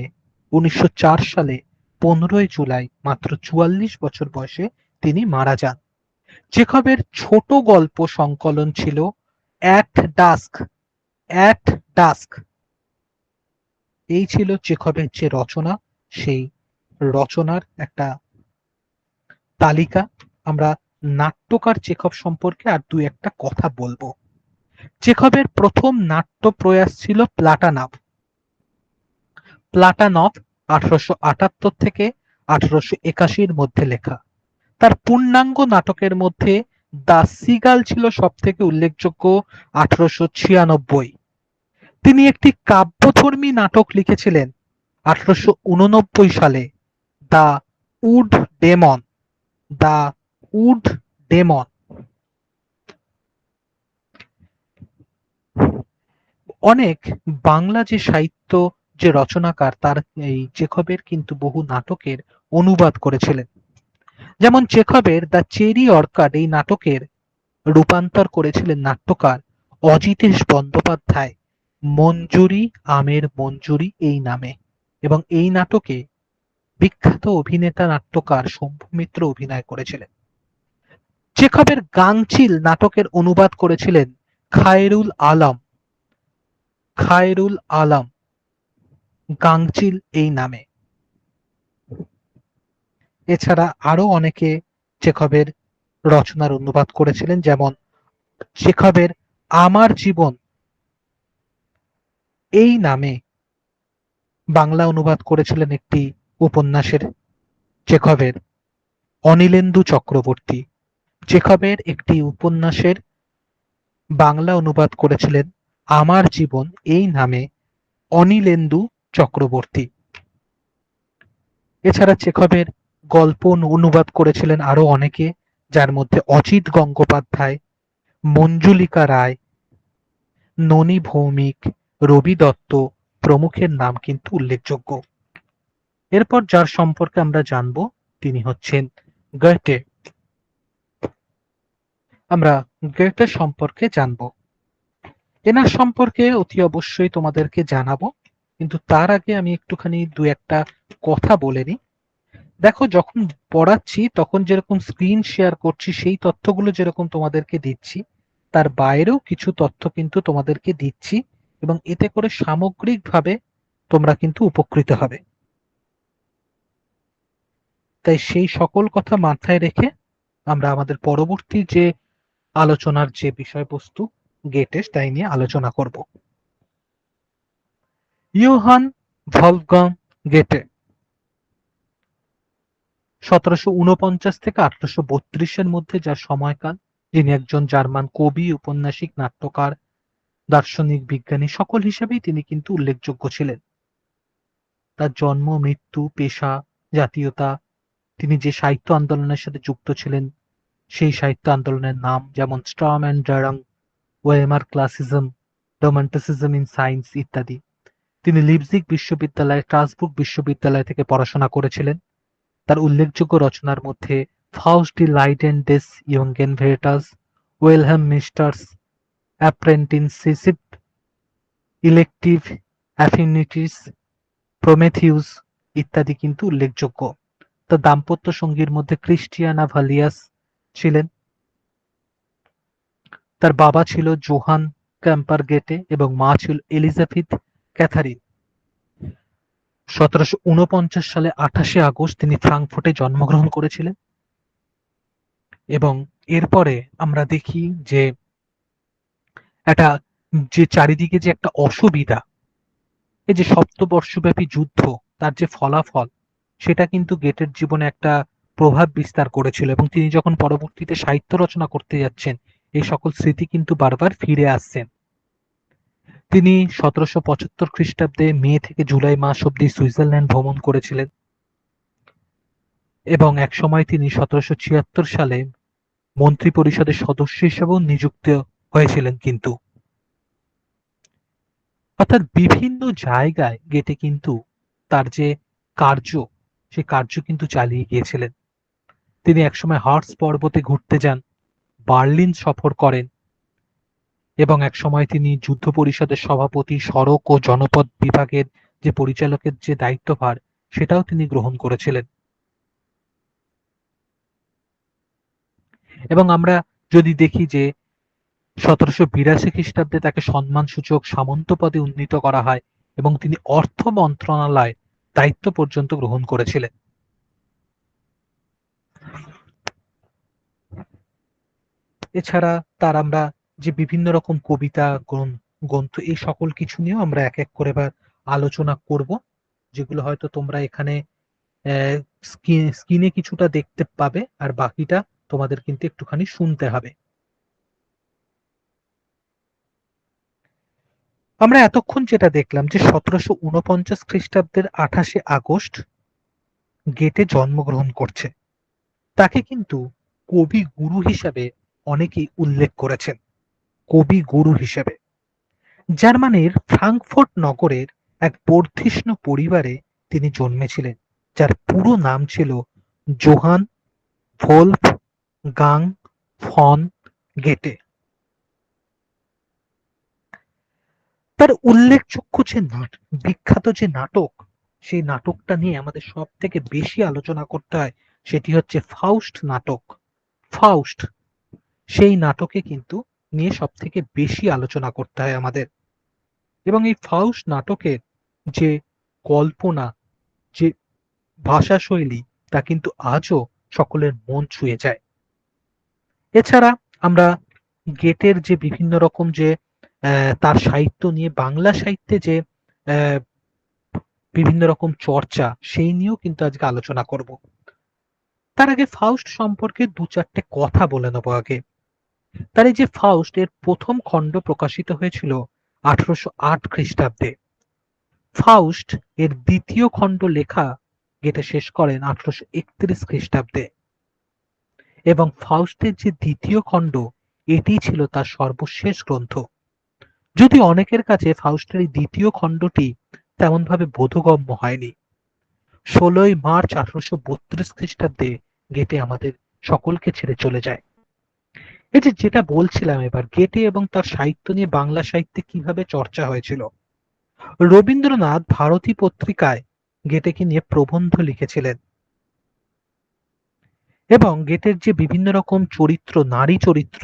1904 সালে 15 জুলাই মাত্র 44 বছর বয়সে তিনি মারা যান। চেখভের ছোট গল্প সংকলন ছিল অ্যাট ডাস্ক। অ্যাট ডাস্ক এই ছিল চেখভের যে রচনা, সেই রচনার একটা তালিকা। আমরা নাট্যকার চেখভ সম্পর্কে আর দুই একটা কথা বলবো। চেখভের প্রথম নাট্য প্রয়াস ছিল প্লাটানভ। প্লাটানভ 1878 থেকে 1881 মধ্যে লেখা। তার পূর্ণাঙ্গ নাটকের মধ্যে দ্য সিগাল ছিল সব থেকে উল্লেখযোগ্য 1896। তিনি একটি কাব্যধর্মী নাটক লিখেছিলেন 1889 সালে, the wood demon. The wood demon. অনেক বাংলা যে সাহিত্য যে রচনাকার তার এই চেখভের কিন্তু বহু নাটকের অনুবাদ করেছিলেন। যেমন চেখভের দ্য চেরি অর্কার্ড এই নাটকের রূপান্তর করেছিলেন নাট্যকার অজিতেশ বন্দ্যোপাধ্যায় মঞ্জুরি আমের মঞ্জুরি এই নামে, এবং এই নাটকে বিখ্যাত অভিনেতা নাট্যকার শম্ভু মিত্র অভিনয় করেছিলেন। চেখভের গাংচিল নাটকের অনুবাদ করেছিলেন খায়রুল আলম। খায়রুল আলম গাংচিল এই নামে। এছাড়া আরো অনেকে চেখভের রচনার অনুবাদ করেছিলেন, যেমন চেখভের আমার জীবন এই নামে বাংলা অনুবাদ করেছিলেন একটি উপন্যাসের চেখভের অনিলেন্দু চক্রবর্তী। চেখভের একটি উপন্যাসের বাংলা অনুবাদ করেছিলেন আমার জীবন এই নামে অনিলেন্দু চক্রবর্তী। এছাড়া চেখভের গল্প অনুবাদ করেছিলেন আরো অনেকে, যার মধ্যে অজিত গঙ্গোপাধ্যায়, মঞ্জুলিকা রায়, ননী ভৌমিক, রবি দত্ত প্রমুখের নাম কিন্তু উল্লেখযোগ্য। এরপর যার সম্পর্কে আমরা জানব তিনি হচ্ছেন গেটে। আমরা গেটে সম্পর্কে জানব। এনার সম্পর্কে অতি অবশ্যই তোমাদেরকে জানাবো, কিন্তু তার আগে আমি একটুখানি দু একটা কথা বলে নিই। দেখো, যখন পড়াচ্ছি তখন যেরকম স্ক্রিন শেয়ার করছি সেই তথ্যগুলো যেরকম তোমাদেরকে দিচ্ছি, তার বাইরেও কিছু তথ্য কিন্তু তোমাদেরকে দিচ্ছি, এবং এতে করে সামগ্রিকভাবে তোমরা কিন্তু উপকৃত হবে। তাই সেই সকল কথা মাথায় রেখে আমরা আমাদের পরবর্তী যে আলোচনার যে বিষয়বস্তু গেটে তাই নিয়ে আলোচনা করব। ইয়োহান ভলফগাং গেটে 1749 থেকে 1832 মধ্যে যার সময়কাল, যিনি একজন জার্মান কবি, উপন্যাসিক, নাট্যকার, দার্শনিক, বিজ্ঞানী সকল হিসেবেই তিনি কিন্তু উল্লেখযোগ্য ছিলেন। তার জন্ম, মৃত্যু, পেশা, জাতীয়তা, তিনি যে সাহিত্য আন্দোলনের সাথে যুক্ত ছিলেন সেই সাহিত্য আন্দোলনের নাম যেমন স্টর্ম অ্যান্ড ড্রাং, ওয়েমার ক্লাসিজম, রোমান্টিসিজম ইন সায়েন্স ইত্যাদি। তিনি লিপজিগ বিশ্ববিদ্যালয়, স্ট্রাসবুর্গ বিশ্ববিদ্যালয় থেকে পড়াশোনা করেছিলেন। তার উল্লেখযোগ্য রচনার মধ্যে ফাউস্ট ডি লাইডেন ডেস ইয়ঙ্গেন ভেরিটাস, ওয়েলহেম মিস্টার্স অ্যাপ্রেন্টিসশিপ, ইলেকটিভ অ্যাফিনিটিস, প্রমেথিউস ইত্যাদি কিন্তু উল্লেখযোগ্য। তার দাম্পত্য সঙ্গীর মধ্যে ক্রিস্টিয়ানা ভালিয়াস ছিলেন। তার বাবা ছিল জোহান ক্যাম্পার গেটে এবং মা ছিল এলিজাবেথ ক্যাথারিন। 1749 সালে 28 আগস্ট তিনি ফ্রাঙ্কফুর্টে জন্মগ্রহণ করেছিলেন। এবং এরপরে আমরা দেখি যে একটা যে চারিদিকে যে একটা অসুবিধা, এই যে সপ্তবর্ষব্যাপী যুদ্ধ, তার যে ফলাফল সেটা কিন্তু গেটের জীবনে একটা প্রভাব বিস্তার করেছিল, এবং তিনি যখন পরবর্তীতে সাহিত্য রচনা করতে যাচ্ছেন এই সকল স্মৃতি কিন্তু বারবার ফিরে আসছেন। তিনি 1775 খ্রিস্টাব্দে মে থেকে জুলাই মাস অব্দি সুইজারল্যান্ড ভ্রমণ করেছিলেন, এবং একসময় তিনি 1776 সালে মন্ত্রী পরিষদের সদস্য হিসেবেও নিযুক্ত হয়েছিলেন। কিন্তু অর্থাৎ বিভিন্ন জায়গায় গেটে কিন্তু তার যে কার্য সেই কার্য কিন্তু চালিয়ে গিয়েছিলেন। তিনি একসময় হার্টস পর্বতে ঘুরতে যান, বার্লিন সফর করেন এবং একসময় তিনি যুদ্ধ পরিষদের সভাপতি, সড়ক ও জনপদ বিভাগের যে পরিচালকের যে দায়িত্বভার সেটাও তিনি গ্রহণ করেছিলেন। এবং আমরা যদি দেখি যে 1782 খ্রিস্টাব্দে তাকে সম্মানসূচক সামন্ত পদে উন্নীত করা হয় এবং তিনি অর্থ মন্ত্রণালয় দায়িত্ব পর্যন্ত গ্রহণ করেছিলেন। এছাড়া তার আমরা যে বিভিন্ন রকম কবিতা, গ্রন্থ এই সকল কিছু নিয়েও আমরা এক এক করে এবার আলোচনা করব, যেগুলো হয়তো তোমরা এখানে স্ক্রিনে কিছুটা দেখতে পাবে আর বাকিটা তোমাদের কিন্তু একটুখানি শুনতে হবে। আমরা এতক্ষণ যেটা দেখলাম যে 1749 খ্রিস্টাব্দের 28শে আগস্ট গেটে জন্মগ্রহণ করছে। তাকে কিন্তু কবি গুরু হিসাবে অনেকেই উল্লেখ করেছেন, কবি গুরু হিসেবে। জার্মানির ফ্রাঙ্কফুর্ট নগরের এক বর্ধিষ্ণু পরিবারে তিনি জন্মেছিলেন, যার পুরো নাম ছিল জোহান ভোলফ গাং ফন গেটে। তার উল্লেখযোগ্য যে বিখ্যাত যে নাটক, সেই নাটকটা নিয়ে আমাদের সব থেকে বেশি আলোচনা করতে হয়, সেটি হচ্ছে ফাউস্ট নাটক। ফাউস্ট, সেই নাটকে কিন্তু নিয়ে সব থেকে বেশি আলোচনা করতে হয় আমাদের। এবং এই ফাউস্ট নাটকের যে কল্পনা, যে ভাষা শৈলী, তা কিন্তু আজও সকলের মন ছুঁয়ে যায়। এছাড়া আমরা গেটের যে বিভিন্ন রকম যে তার সাহিত্য নিয়ে বাংলা সাহিত্যে যে বিভিন্ন রকম চর্চা, সেই নিয়েও কিন্তু আজকে আলোচনা করব। তার আগে ফাউস্ট সম্পর্কে দু চারটে কথা বলে নেবো আগে। তার এই যে ফাউস্ট, এর প্রথম খণ্ড প্রকাশিত হয়েছিল 1808 খ্রিস্টাব্দে। ফাউস্ট এর দ্বিতীয় খণ্ড লেখা গেটে শেষ করেন 1831 খ্রিস্টাব্দে এবং ফাউস্টের যে দ্বিতীয় খণ্ড, এটি ছিল তার সর্বশেষ গ্রন্থ। যদি অনেকের কাছে ফাউস্টের এই দ্বিতীয় খণ্ডটি তেমনভাবে বোধগম্য হয়নি। 16ই মার্চ 1832 খ্রিস্টাব্দে গেটে আমাদের সকলকে ছেড়ে চলে যায়। এই যে যেটা বলছিলাম, এবার গেটে এবং তার সাহিত্য নিয়ে বাংলা সাহিত্যে কিভাবে চর্চা হয়েছিল। রবীন্দ্রনাথ ভারতী পত্রিকায় গেটেকে নিয়ে প্রবন্ধ লিখেছিলেন এবং গেটের যে বিভিন্ন রকম চরিত্র, নারী চরিত্র,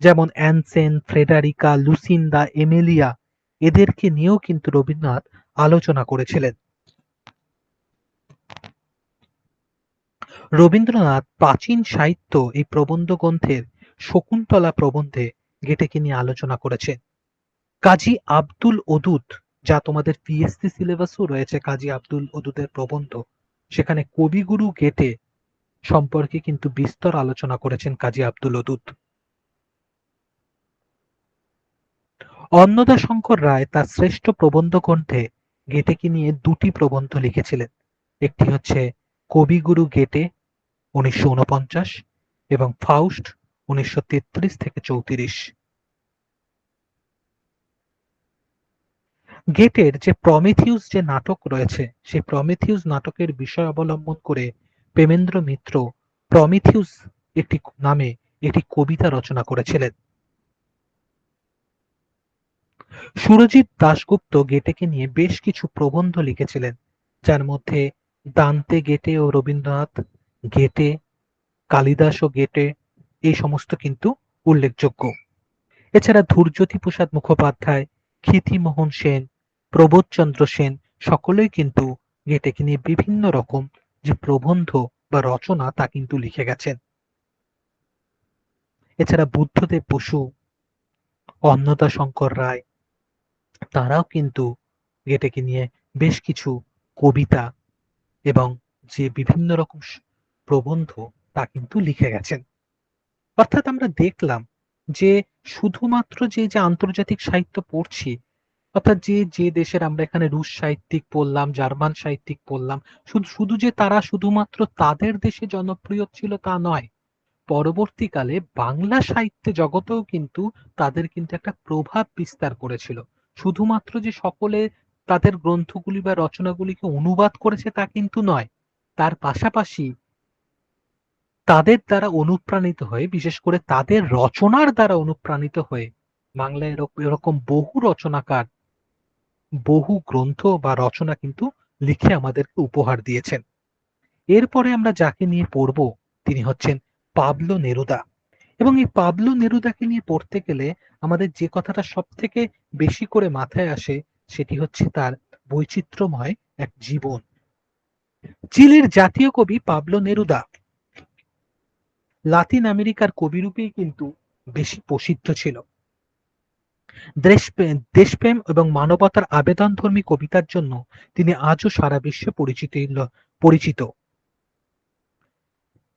যেমন অ্যানসেন, ফ্রেডারিকা, লুসিন্ডা, এমেলিয়া, এদেরকে নিয়েও কিন্তু রবীন্দ্রনাথ আলোচনা করেছিলেন। রবীন্দ্রনাথ প্রাচীন সাহিত্য এই প্রবন্ধ গ্রন্থের শকুন্তলা প্রবন্ধে গেটেকে নিয়ে আলোচনা করেছেন। কাজী আব্দুল ওদুদ, যা তোমাদের পিএসসি সিলেবাসও রয়েছে, কাজী আব্দুল ওদুদের প্রবন্ধ, সেখানে কবিগুরু গেটে সম্পর্কে কিন্তু বিস্তর আলোচনা করেছেন কাজী আব্দুল ওদুদ। অন্নদাশঙ্কর রায় তার শ্রেষ্ঠ প্রবন্ধ গ্রন্থে গেটেকে নিয়ে দুটি প্রবন্ধ লিখেছিলেন। একটি হচ্ছে কবিগুরু গেটে 1949 এবং ফাউস্ট 1933 থেকে 34। গেটের যে প্রমিথিউস যে নাটক রয়েছে, সেই প্রমিথিউস নাটকের বিষয় অবলম্বন করে প্রেমেন্দ্র মিত্র প্রমিথিউস একটি নামে একটি কবিতা রচনা করেছিলেন। সুরজিৎ দাশগুপ্ত গেটেকে নিয়ে বেশ কিছু প্রবন্ধ লিখেছিলেন, যার মধ্যে দান্তে গেটে ও রবীন্দ্রনাথ গেটে, কালিদাস ও গেটে, এই সমস্ত কিন্তু উল্লেখযোগ্য। এছাড়া ধূর্যতি প্রসাদ মুখোপাধ্যায়, ক্ষিতিমোহন সেন, প্রবোধচন্দ্র সেন সকলেই কিন্তু গেটেকে নিয়ে বিভিন্ন রকম যে প্রবন্ধ বা রচনা তা কিন্তু লিখে গেছেন। এছাড়া বুদ্ধদেব বসু, অন্নদাশঙ্কর রায়, তারাও কিন্তু গেটেকে নিয়ে বেশ কিছু কবিতা এবং যে বিভিন্ন রকম প্রবন্ধ তা কিন্তু লিখে গেছেন। অর্থাৎ আমরা দেখলাম যে শুধুমাত্র যে যে আন্তর্জাতিক সাহিত্য পড়ছি, অর্থাৎ যে যে দেশের আমরা এখানে রুশ সাহিত্যিক পড়লাম, জার্মান সাহিত্যিক পড়লাম, শুধু শুধু যে তারা শুধুমাত্র তাদের দেশে জনপ্রিয় ছিল তা নয়, পরবর্তীকালে বাংলা সাহিত্য জগতেও কিন্তু তাদের কিন্তু একটা প্রভাব বিস্তার করেছিল। শুধুমাত্র যে সকলে তাদের গ্রন্থগুলি বা রচনাগুলিকে অনুবাদ করেছে তা কিন্তু নয়, তার পাশাপাশি তাদের দ্বারা অনুপ্রাণিত হয়ে, বিশেষ করে তাদের রচনার দ্বারা অনুপ্রাণিত হয়ে বাংলায় এরকম বহু রচনাকার বহু গ্রন্থ বা রচনা কিন্তু লিখে আমাদেরকে উপহার দিয়েছেন। এরপরে আমরা যাকে নিয়ে পড়ব তিনি হচ্ছেন পাবলো নেরুদা। এবং এই পাবলো নেরুদাকে নিয়ে পড়তে গেলে আমাদের যে কথাটা সব থেকে বেশি করে মাথায় আসে সেটি হচ্ছে তার বৈচিত্র্যময় এক জীবন। চিলির জাতীয় কবি পাবলো নেরুদা লাতিন আমেরিকার কবিরূপেই কিন্তু বেশি প্রসিদ্ধ ছিল। দেশপ্রেম এবং মানবতার আবেদনধর্মী কবিতার জন্য তিনি আজও সারা বিশ্বে পরিচিত।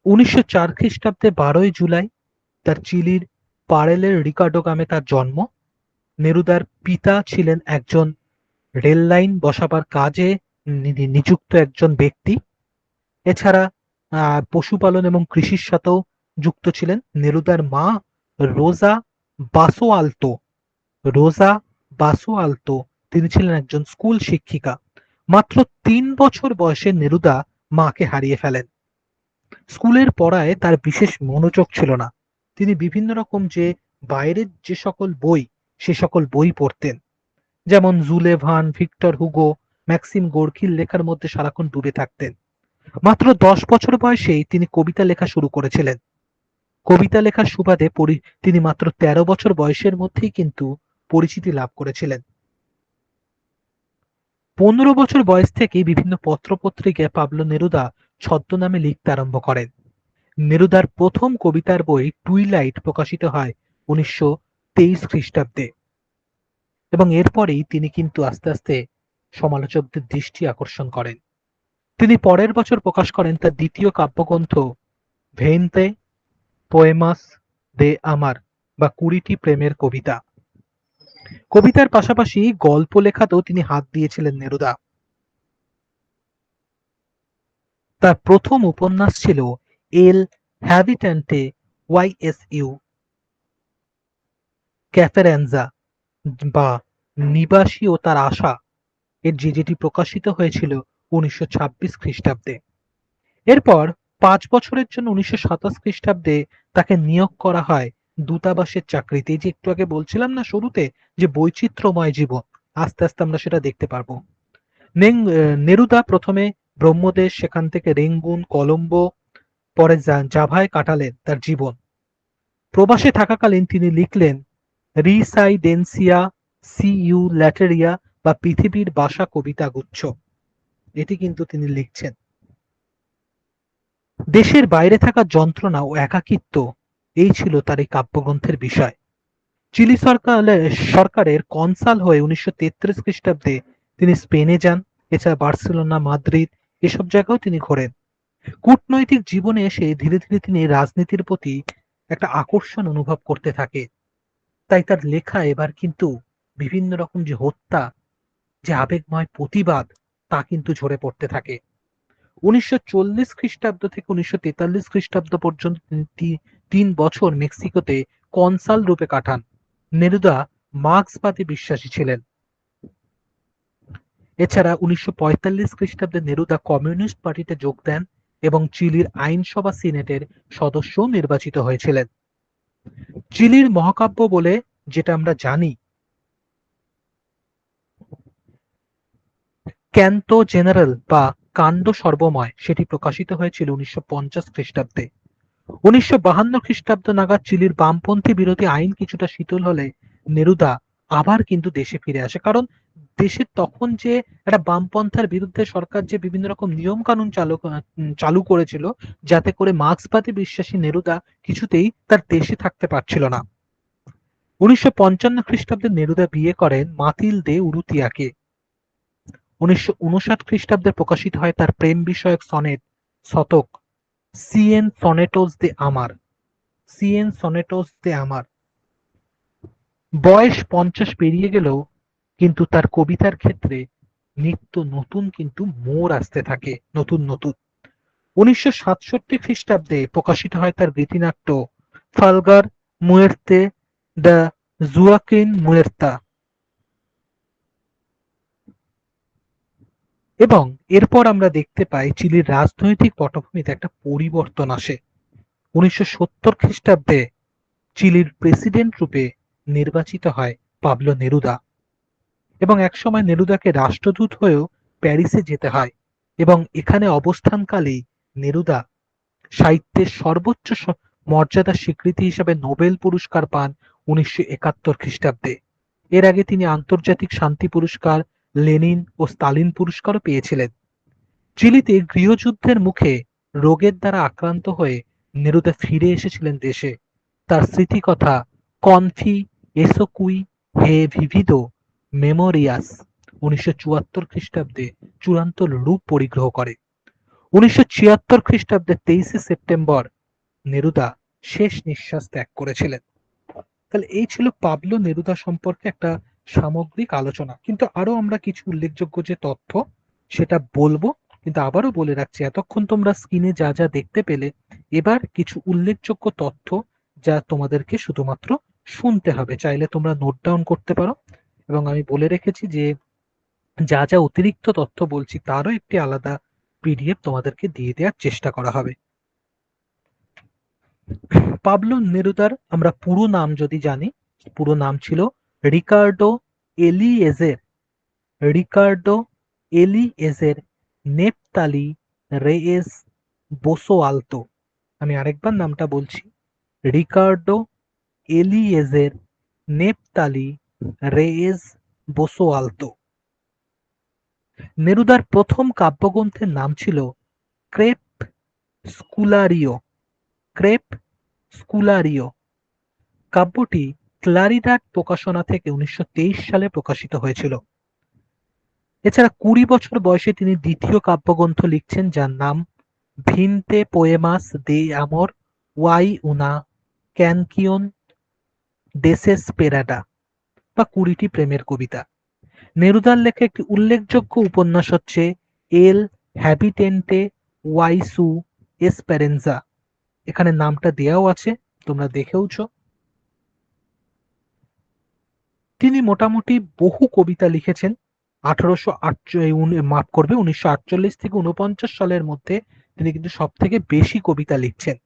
1904 খ্রিস্টাব্দে 12ই জুলাই তার চিলির পারেলের রিকার্ডো গ্রামে তার জন্ম। নেরুদার পিতা ছিলেন একজন রেল লাইন বসাবার কাজে নিযুক্ত একজন ব্যক্তি। এছাড়া পশুপালন এবং কৃষির সাথেও যুক্ত ছিলেন। নেরুদার মা রোজা বাসোয়ালতো রোজা বাসোয়ালতো তিনি ছিলেন একজন স্কুল শিক্ষিকা। মাত্র 3 বছর বয়সে নেরুদা মাকে হারিয়ে ফেলেন। স্কুলের পড়ায় তার বিশেষ মনোযোগ ছিল না। তিনি বিভিন্ন রকম যে বাইরের যে সকল বই সে সকল বই পড়তেন, যেমন জুলে ভান, ভিক্টর হুগো, ম্যাক্সিম গোর্কির লেখার মধ্যে সারাক্ষণ ডুবে থাকতেন। মাত্র 10 বছর বয়সেই তিনি কবিতা লেখা শুরু করেছিলেন। কবিতা লেখার সুবাদে তিনি মাত্র 13 বছর বয়সের মধ্যেই কিন্তু পরিচিতি লাভ করেছিলেন। 15 বছর বয়স থেকেই বিভিন্ন পত্রপত্রিকায় পাবলো নেরুদা ছদ্মনামে লিখতে আরম্ভ করেন। নেরুদার প্রথম কবিতার বই টুইলাইট প্রকাশিত হয় 1923 খ্রিস্টাব্দে এবং এরপরেই তিনি কিন্তু আস্তে আস্তে সমালোচকদের দৃষ্টি আকর্ষণ করেন। তিনি পরের বছর প্রকাশ করেন তার দ্বিতীয় কাব্যগ্রন্থ ভেইন্তে পোয়েমাস দে আমার বা 20টি প্রেমের কবিতা। কবিতার পাশাপাশি গল্প লেখাতেও তিনি হাত দিয়েছিলেন নেরুদা। তার প্রথম উপন্যাস ছিল এল হ্যাবিট্যান্টে ওয়াইএসইউ ক্যাফেরেনজা বা নিবাসী ও তার আশা, যেটি প্রকাশিত হয়েছিল 1926 খ্রিস্টাব্দে। এরপর 5 বছরের জন্য 1927 খ্রিস্টাব্দে তাকে নিয়োগ করা হয় দূতাবাসের চাকরিতে। যে একটু আগে বলছিলাম না শুরুতে যে বৈচিত্র্যময় জীবন, আস্তে আস্তে আমরা সেটা দেখতে পারবো। নেরুদা প্রথমে ব্রহ্মদেশ, সেখান থেকে রেঙ্গুন, কলম্বো, পরে জাভায় কাটালেন তার জীবন। প্রবাসে থাকাকালীন তিনি লিখলেন রিসাইডেন্সিয়া সিইউ ল্যাটেরিয়া বা পৃথিবীর বাসা কবিতা গুচ্ছ। এটি কিন্তু তিনি লিখছেন। দেশের বাইরে থাকা যন্ত্রণা ও একাকিত্ব এই ছিল তার এই কাব্যগ্রন্থের বিষয়। চিলি সরকারের কনসাল হয়ে 1933 খ্রিস্টাব্দে তিনি স্পেনে যান। এছাড়া বার্সেলোনা, মাদ্রিদ এসব জায়গাও তিনি ঘোরেন। কূটনৈতিক জীবনে এসে ধীরে ধীরে তিনি রাজনীতির প্রতি একটা আকর্ষণ অনুভব করতে থাকে। তাই তার লেখা এবার কিন্তু বিভিন্ন রকম যে হত্যা, যে আবেগময় প্রতিবাদ তা কিন্তু ঝরে পড়তে থাকে। 1940 খ্রিস্টাব্দ থেকে 1943 খ্রিস্টাব্দ পর্যন্ত তিনি 3 বছর মেক্সিকোতে কনসাল রূপে কাটান। নেরুদা মার্ক্সবাদী বিশ্বাসী ছিলেন। এছাড়া 1945 খ্রিস্টাব্দে নেরুদা কমিউনিস্ট পার্টিতে যোগ দেন এবং চিলির আইনসভা সিনেটের সদস্য নির্বাচিত হয়েছিলেন। চিলির মহাকাব্য বলে যেটা আমরা জানি, ক্যান্তো জেনারেল বা কাণ্ড সর্বময়, সেটি প্রকাশিত হয়েছিল 1950 খ্রিস্টাব্দে। 1952 খ্রিস্টাব্দ নাগাদ চিলির বামপন্থী বিরোধী আইন কিছুটা শিথিল হলে নেরুদা আবার কিন্তু দেশে ফিরে আসে। কারণ দেশে তখন যে একটা বামপন্থার বিরুদ্ধে সরকার যে বিভিন্ন রকম নিয়ম কানুন চালু করেছিল, যাতে করে মার্ক্সবাদী বিশ্বাসী নেরুদা কিছুতেই তার দেশে থাকতে পারছিল না। 1955 খ্রিস্টাব্দে নেরুদা বিয়ে করেন মাতিলদে উরুতিয়াকে। 1959 খ্রিস্টাব্দে প্রকাশিত হয় তার প্রেম বিষয়ক শতক সিএন সনেটোস দে আমার। সিএন সনেটোস দে আমার। বয়স 50 পেরিয়ে গেলেও কিন্তু তার কবিতার ক্ষেত্রে নিত্য নতুন কিন্তু মোড় আসতে থাকে, নতুন নতুন। 1967 খ্রিস্টাব্দে প্রকাশিত হয় তার গীতিনাট্য ফালগার মুয়ের্তে দ্য জুয়াকিন মুয়ের্তা। এবং এরপর আমরা দেখতে পাই চিলির রাজনৈতিক পটভূমিতে একটা পরিবর্তন আসে। 1970 খ্রিস্টাব্দে চিলির প্রেসিডেন্ট রূপে নির্বাচিত হয় পাবলো নেরুদা, এবং একসময় নেরুদাকে রাষ্ট্রদূত হয়েও প্যারিসে যেতে হয়, এবং এখানে অবস্থানকালেই নেরুদা সাহিত্যের সর্বোচ্চ মর্যাদা স্বীকৃতি হিসেবে নোবেল পুরস্কার পান 1971 খ্রিস্টাব্দে। এর আগে তিনি আন্তর্জাতিক শান্তি পুরস্কার, লেনিন ও স্তালিন পুরস্কারও পেয়েছিলেন। চিলিতে গৃহযুদ্ধের মুখে রোগের দ্বারা আক্রান্ত হয়ে নেরুদা ফিরে এসেছিলেন দেশে। তার স্মৃতিকথা কনফি এসোকুই হে ভিভিদো মেমোরিয়াস 1974 খ্রিস্টাব্দে চূড়ান্ত রূপ পরিগ্রহ করে। 1976 খ্রিস্টাব্দে 23শে সেপ্টেম্বর নেরুদা শেষ নিঃশ্বাস ত্যাগ করেছিলেন। তাহলে এই ছিল পাবলো নেরুদা সম্পর্কে একটা সামগ্রিক আলোচনা। কিন্তু আরো আমরা কিছু উল্লেখযোগ্য যে তথ্য সেটা বলবো, কিন্তু আবারও বলে রাখছি, এতক্ষণ তোমরা স্ক্রিনে যা যা দেখতে পেলে, এবার কিছু উল্লেখযোগ্য তথ্য যা তোমাদেরকে শুধুমাত্র শুনতে হবে। চাইলে তোমরা নোট ডাউন করতে পারো, এবং আমি বলে রেখেছি যে যা যা অতিরিক্ত তথ্য বলছি তারও একটি আলাদা পিডিএফ তোমাদেরকে দিয়ে দেওয়ার চেষ্টা করা হবে। পাবলো নেরুদার আমরা পুরো নাম যদি জানি, পুরো নাম ছিল রিকার্ডো এলিয়েজের রিকার্ডো এলিয়েজের নেপতালি রেয়েস বোসোয়ালতো। আমি আরেকবার নামটা বলছি, রিকার্ডো এলিয়েজের নেপতালি রেয়েস বোসোয়ালতো। নেরুদার প্রথম কাব্যগ্রন্থের নাম ছিল ক্রেপ স্কুলারিও। ক্রেপ স্কুলারিও কাব্যটি ক্লারিডাট প্রকাশনা থেকে 1923 সালে প্রকাশিত হয়েছিল। এছাড়া 20 বছর বয়সে তিনি দ্বিতীয় কাব্যগ্রন্থ লিখছেন, যার নাম ভিনতে পোয়েমাস দে আমর ওয়াই উনা ক্যানকিয়ন ডেসেসপেরাডা, বা 20টি প্রেমের কবিতা। নেরুদার লেখা একটি উল্লেখযোগ্য উপন্যাস হচ্ছে এল হ্যাবিটেন্টে ওয়াইসু এসপেরেন্সা। এখানে নামটা দেয়াও আছে, তোমরা দেখেওছো। তিনি মোটামুটি বহু কবিতা লিখেছেন। 1948 থেকে 49 সালের মধ্যে তিনি কিন্তু সব থেকে বেশি কবিতা লিখছেন।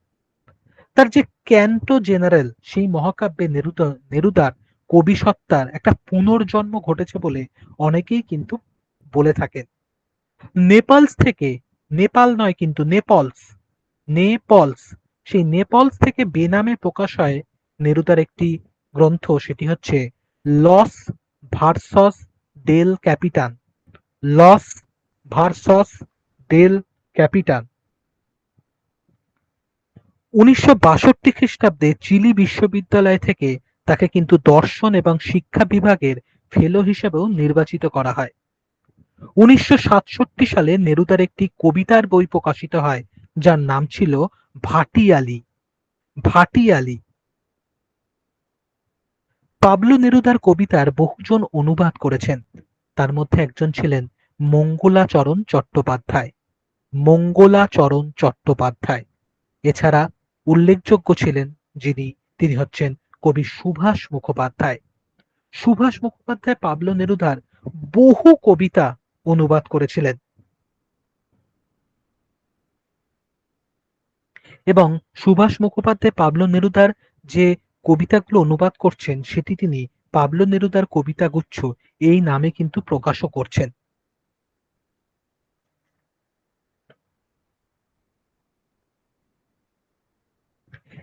তার যে ক্যান্টো জেনারেল, সেই মহাকাব্যে নেরুদার কবি সত্তার একটা পুনর্জন্ম ঘটেছে বলে অনেকেই কিন্তু বলে থাকেন। নেপালস থেকে, নেপাল নয় কিন্তু নেপলস, নেপলস, সেই নেপলস থেকে বেনামে প্রকাশ হয় নেরুদার একটি গ্রন্থ, সেটি হচ্ছে Los Versos del Capitán. Los Versos del Capitán. 1962 খ্রিস্টাব্দে চিলি বিশ্ববিদ্যালয় থেকে তাকে কিন্তু দর্শন এবং শিক্ষা বিভাগের ফেলো হিসেবেও নির্বাচিত করা হয়। 1967 সালে নেরুদার একটি কবিতার বই প্রকাশিত হয়, যার নাম ছিল ভাটিয়ালি। ভাটিয়ালি। পাবলো নেরুদার কবিতার বহুজন অনুবাদ করেছেন, তার মধ্যে একজন ছিলেন মঙ্গলাচরণ চট্টোপাধ্যায়। মঙ্গলাচরণ চট্টোপাধ্যায়। এছাড়া উল্লেখযোগ্য ছিলেন তিনি হচ্ছেন কবি সুভাষ মুখোপাধ্যায়। সুভাষ মুখোপাধ্যায় পাবলো নেরুদার বহু কবিতা অনুবাদ করেছিলেন, এবং সুভাষ মুখোপাধ্যায় পাবলো নেরুদার যে কবিতাগুলো অনুবাদ করছেন সেটি তিনি পাবলো নেরুদার কবিতাগুচ্ছ এই নামে কিন্তু প্রকাশও করছেন।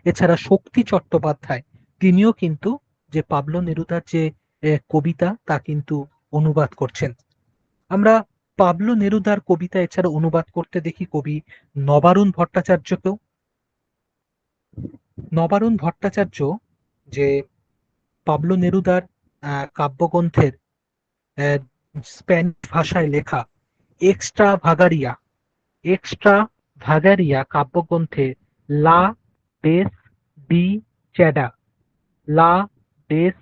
এছাড়া শক্তি চট্টোপাধ্যায়, তিনিও কিন্তু যে পাবলো নেরুদার যে কবিতা তা কিন্তু অনুবাদ করছেন। আমরা পাবলো নেরুদার কবিতা এছাড়া অনুবাদ করতে দেখি কবি নবারুণ ভট্টাচার্যকেও। নবারুণ ভট্টাচার্য যে পাবলো নেরুদার কাব্যগ্রন্থের স্প্যানিশ ভাষায় লেখা এক্সট্রা ভাগারিয়া, এক্সট্রা ভাগারিয়া কাব্যগ্রন্থে লা ডেস ডি চ্যাডা, লা ডেস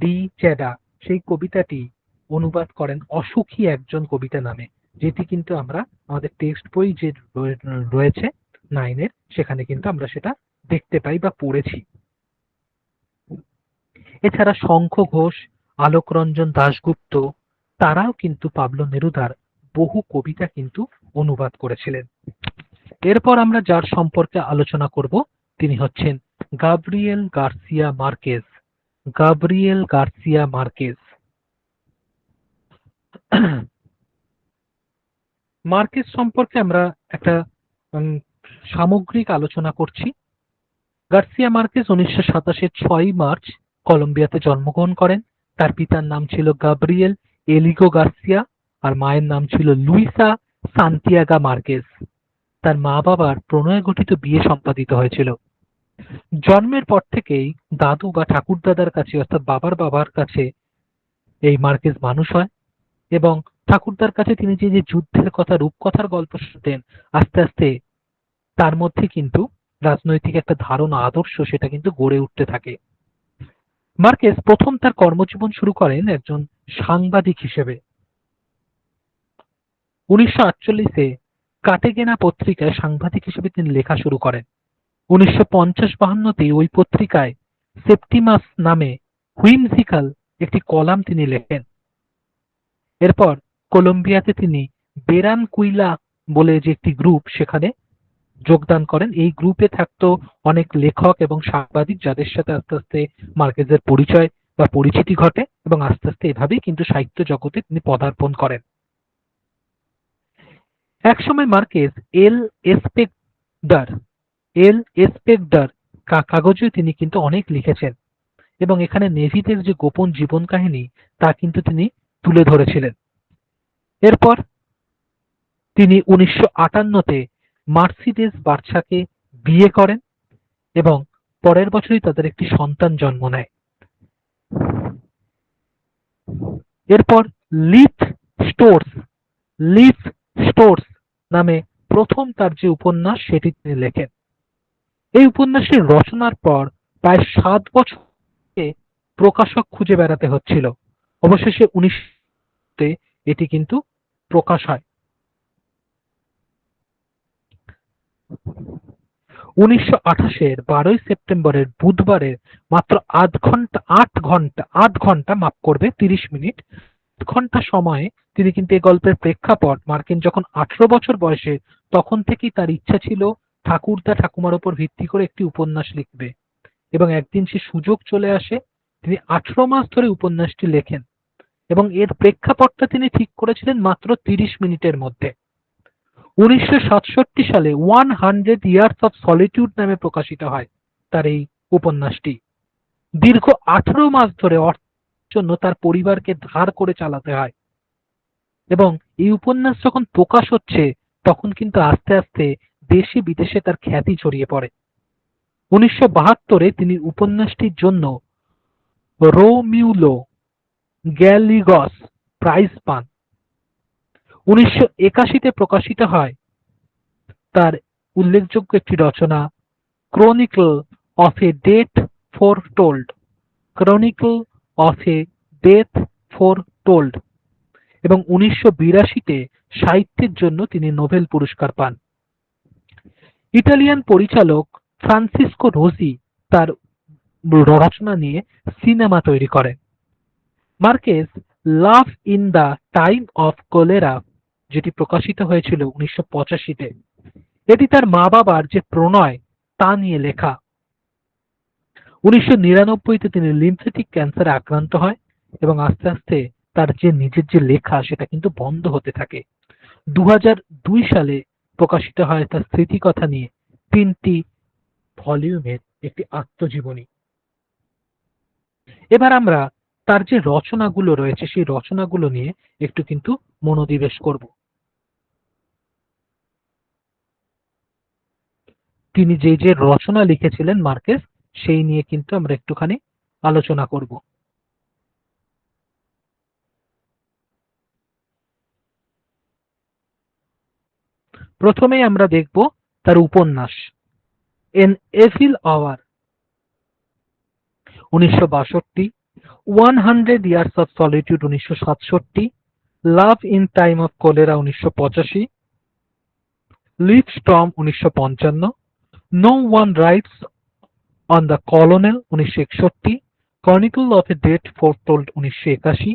ডি চ্যাডা, সেই কবিতাটি অনুবাদ করেন অসুখী একজন কবিতা নামে, যেটি কিন্তু আমরা আমাদের টেক্সট বই যে রয়েছে 9-এর, সেখানে কিন্তু আমরা সেটা দেখতে পাই বা পড়েছি। এছাড়া শঙ্খ ঘোষ, আলোকরঞ্জন দাশগুপ্ত, তারাও কিন্তু পাবলো নেরুদার বহু কবিতা কিন্তু অনুবাদ করেছিলেন। এরপর আমরা যার সম্পর্কে আলোচনা করব তিনি হচ্ছেন Gabriel Garcia Marquez. Gabriel Garcia Marquez. Marquez সম্পর্কে আমরা একটা সামগ্রিক আলোচনা করছি। গার্সিয়া মার্কেজ 1927 6 মার্চ কলম্বিয়াতে জন্মগ্রহণ করেন। তার পিতার নাম ছিল গাব্রিয়েল এলিগো গার্সিয়া আর মায়ের নাম ছিল লুইসা সান্তিয়াগা মার্কেজ। তার মা বাবার প্রণয় গঠিত বিয়ে সম্পাদিত হয়েছিল। জন্মের পর থেকেই দাদু বা ঠাকুরদাদার কাছে অর্থাৎ বাবার বাবার কাছে এই মার্কেজ মানুষ হয় এবং ঠাকুরদার কাছে তিনি যে যুদ্ধের কথা রূপকথার গল্প শুনতেন, আস্তে আস্তে তার মধ্যে কিন্তু রাজনৈতিক একটা ধারণা আদর্শ সেটা কিন্তু গড়ে উঠতে থাকে। মার্কেজ প্রথম তার কর্মজীবন শুরু করেন একজন সাংবাদিক হিসেবে। 1948-এ কাটেগেনা পত্রিকায় সাংবাদিক হিসেবে তিনি লেখা শুরু করেন। 1950-52-তে ওই পত্রিকায় সেপ্টিমাস নামে হুইমজিক্যাল একটি কলাম তিনি লেখেন। এরপর কলম্বিয়াতে তিনি বেরান কুইলা বলে যে একটি গ্রুপ সেখানে যোগদান করেন। এই গ্রুপে থাকতো অনেক লেখক এবং সাংবাদিক যাদের সাথে আস্তে আস্তে মার্কেজের পরিচয় বা পরিচিতি ঘটে এবং আস্তে আস্তে এভাবেই কিন্তু সাহিত্য জগতে তিনি পদার্পণ করেন। একসময় মার্কেজ এল এসপেকডার কাগজে তিনি কিন্তু অনেক লিখেছেন এবং এখানে নেভিদের যে গোপন জীবন কাহিনী তা কিন্তু তিনি তুলে ধরেছিলেন। এরপর তিনি 1958-তে মার্সিডেজ বার্চাকে বিয়ে করেন এবং পরের বছরই তাদের একটি সন্তান জন্ম নেয়। এরপর লিফ স্টোরস নামে প্রথম তার যে উপন্যাস সেটি তিনি লেখেন। এই উপন্যাসের রচনার পর প্রায় 7 বছর প্রকাশক খুঁজে বেড়াতে হচ্ছিল। অবশেষে 1900-তে এটি কিন্তু প্রকাশ হয়। 1928-এর 12ই সেপ্টেম্বরের বুধবারের মাত্র 8 ঘন্টা মাফ করবে 30 মিনিট 8 ঘন্টা সময়ে তিনি কিন্তু এই গল্পের প্রেক্ষাপট মার্কিন যখন 18 বছর বয়সে তখন থেকেই তার ইচ্ছা ছিল ঠাকুরদা ঠাকুমার উপর ভিত্তি করে একটি উপন্যাস লিখবে এবং একদিন সে সুযোগ চলে আসে। তিনি 18 মাস ধরে উপন্যাসটি লেখেন এবং এর প্রেক্ষাপটটা তিনি ঠিক করেছিলেন মাত্র 30 মিনিটের মধ্যে। 1967 সালে 100 ইয়ার্স অফ সলিটিউড নামে প্রকাশিত হয় তার এই উপন্যাসটি। দীর্ঘ 18 মাস ধরে অর্থের জন্য তার পরিবারকে ধার করে চালাতে হয় এবং এই উপন্যাস যখন প্রকাশ হচ্ছে তখন কিন্তু আস্তে আস্তে দেশে বিদেশে তার খ্যাতি ছড়িয়ে পড়ে। 1972-এ তিনি উপন্যাসটির জন্য রোমিউলো গ্যালিগস প্রাইজ পান। 1981-তে প্রকাশিত হয় তার উল্লেখযোগ্য একটি রচনা chronicle of a death foretold এবং 1982-তে সাহিত্যের জন্য তিনি নোবেল পুরস্কার পান। ইটালিয়ান পরিচালক ফ্রান্সিসকো রোজি তার রচনা নিয়ে সিনেমা তৈরি করেন। Marquez love in the time of cholera যেটি প্রকাশিত হয়েছিল 1985-তে, এটি তার মা বাবার যে প্রণয় তা নিয়ে লেখা। 1999-তে তিনি লিম্ফেটিক ক্যান্সারে আক্রান্ত হয় এবং আস্তে আস্তে তার যে নিজের যে লেখা সেটা কিন্তু বন্ধ হতে থাকে। 2002 সালে প্রকাশিত হয় তার স্মৃতিকথা নিয়ে 3টি ভলিউমের একটি আত্মজীবনী। এবার আমরা তার যে রচনাগুলো রয়েছে সেই রচনাগুলো নিয়ে একটু কিন্তু মনোনিবেশ করব। তিনি যে যে রচনা লিখেছিলেন মার্কেজ সেই নিয়ে কিন্তু আমরা একটুখানি আলোচনা করব। প্রথমেই আমরা দেখব তার উপন্যাস an evil hour 1962, 100 years of solitude 1967, love in time of cholera 1985, leaf storm 1955, no one writes on the colonel 1961, chronicle of a death foretold 1981,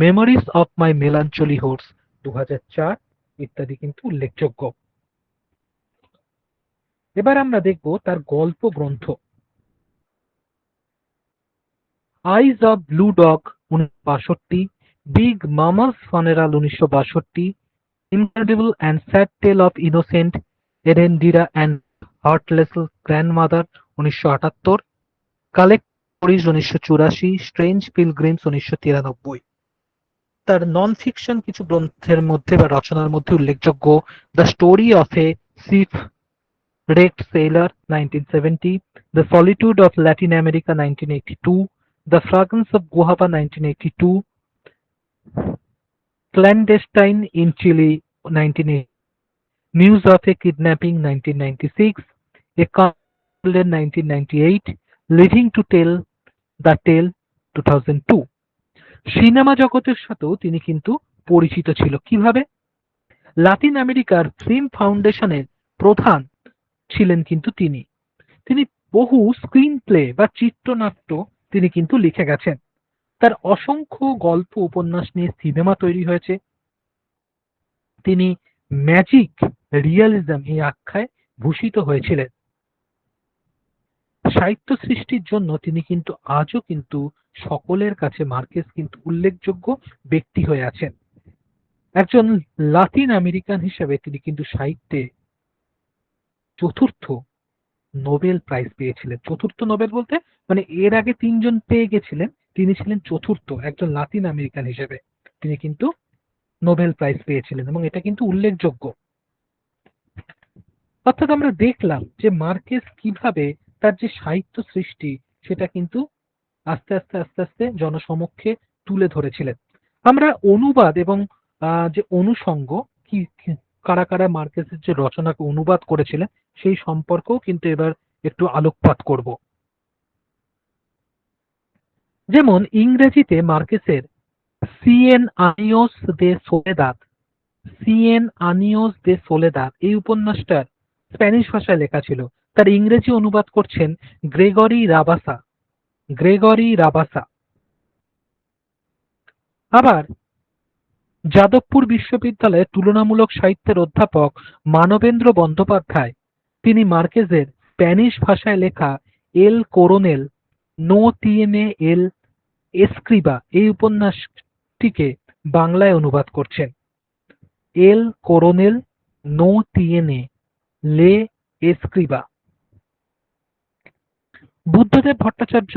memories of my melancholy whores 2004 ইত্যাদি কিন্তু উল্লেখযোগ্য। এবার আমরা দেখব তার গল্প গ্রন্থ। Eyes of blue dog 1962, big mama's funeral 1962, incredible and sad tale of innocent Eréndira and heartless grandmother 1978, collect stories 1984, strange pilgrims 1993। তার নন ফিকশন কিছু গ্রন্থের মধ্যে বা রচনার মধ্যে উল্লেখযোগ্য the story of a ship wrecked sailor 1970, The Solitude of Latin America 1982, The Fragrance of Guava 1982, Clandestine in Chile 1980, News of a Kidnapping 1996, A Couple 1998, Living to Tell the Tale 2002। Cinema জগতের সাথেও তিনি কিন্তু পরিচিত ছিল। কিভাবে? লাতিন আমেরিকার ফিল্ম ফাউন্ডেশনের প্রধান ছিলেন কিন্তু তিনি। তিনি বহু স্ক্রিন প্লে বা চিত্রনাট্য তিনি কিন্তু লিখে গেছেন। তার অসংখ্য গল্প উপন্যাস নিয়ে সিনেমা তৈরি হয়েছে। তিনি ম্যাজিক রিয়ালিজম এই আখ্যায় ভূষিত হয়েছিলেন। সাহিত্য সৃষ্টির জন্য তিনি কিন্তু আজও কিন্তু সকলের কাছে মার্কেস কিন্তু উল্লেখযোগ্য ব্যক্তি হয়ে আছেন। একজন লাতিন আমেরিকান হিসেবে তিনি কিন্তু সাহিত্যে চতুর্থ নোবেল প্রাইজ পেয়েছিলেন। চতুর্থ নোবেল বলতে মানে এর আগে তিনজন পেয়ে গেছিলেন, তিনি ছিলেন চতুর্থ একজন লাতিন আমেরিকান হিসেবে তিনি কিন্তু নোবেল প্রাইজ পেয়েছিলেন এবং এটা কিন্তু উল্লেখযোগ্য। অর্থাৎ আমরা দেখলাম যে মার্কেস কিভাবে তার যে সাহিত্য সৃষ্টি সেটা কিন্তু আস্তে আস্তে আস্তে আস্তে জনসমক্ষে তুলে ধরেছিলেন। আমরা অনুবাদ এবং যে অনুষঙ্গ কি কারা কারা মার্কেসের যে রচনাকে অনুবাদ করেছিলেন সেই সম্পর্কেও কিন্তু এবার একটু আলোকপাত করব। যেমন ইংরেজিতে মার্কেসের সিয়েন আনিওস দে সোলেদাদ, সিয়েন আনিওস দে সোলেদাদ এই উপন্যাসটার স্প্যানিশ ভাষায় লেখা ছিল। তার ইংরেজি অনুবাদ করছেন গ্রেগরি রাবাসা। গ্রেগরি রাবাসা। আবার যাদবপুর বিশ্ববিদ্যালয়ের তুলনামূলক সাহিত্যের অধ্যাপক মানবেন্দ্র বন্দ্যোপাধ্যায় তিনি মার্কেসের স্প্যানিশ ভাষায় লেখা এল কোরোনেল নো তিয়েনে এল এসক্রিবা এই উপন্যাসটিকে বাংলায় অনুবাদ করছেন। এল কোরোনেল নো তিয়েনে লে এসক্রিবা। বুদ্ধদেব ভট্টাচার্য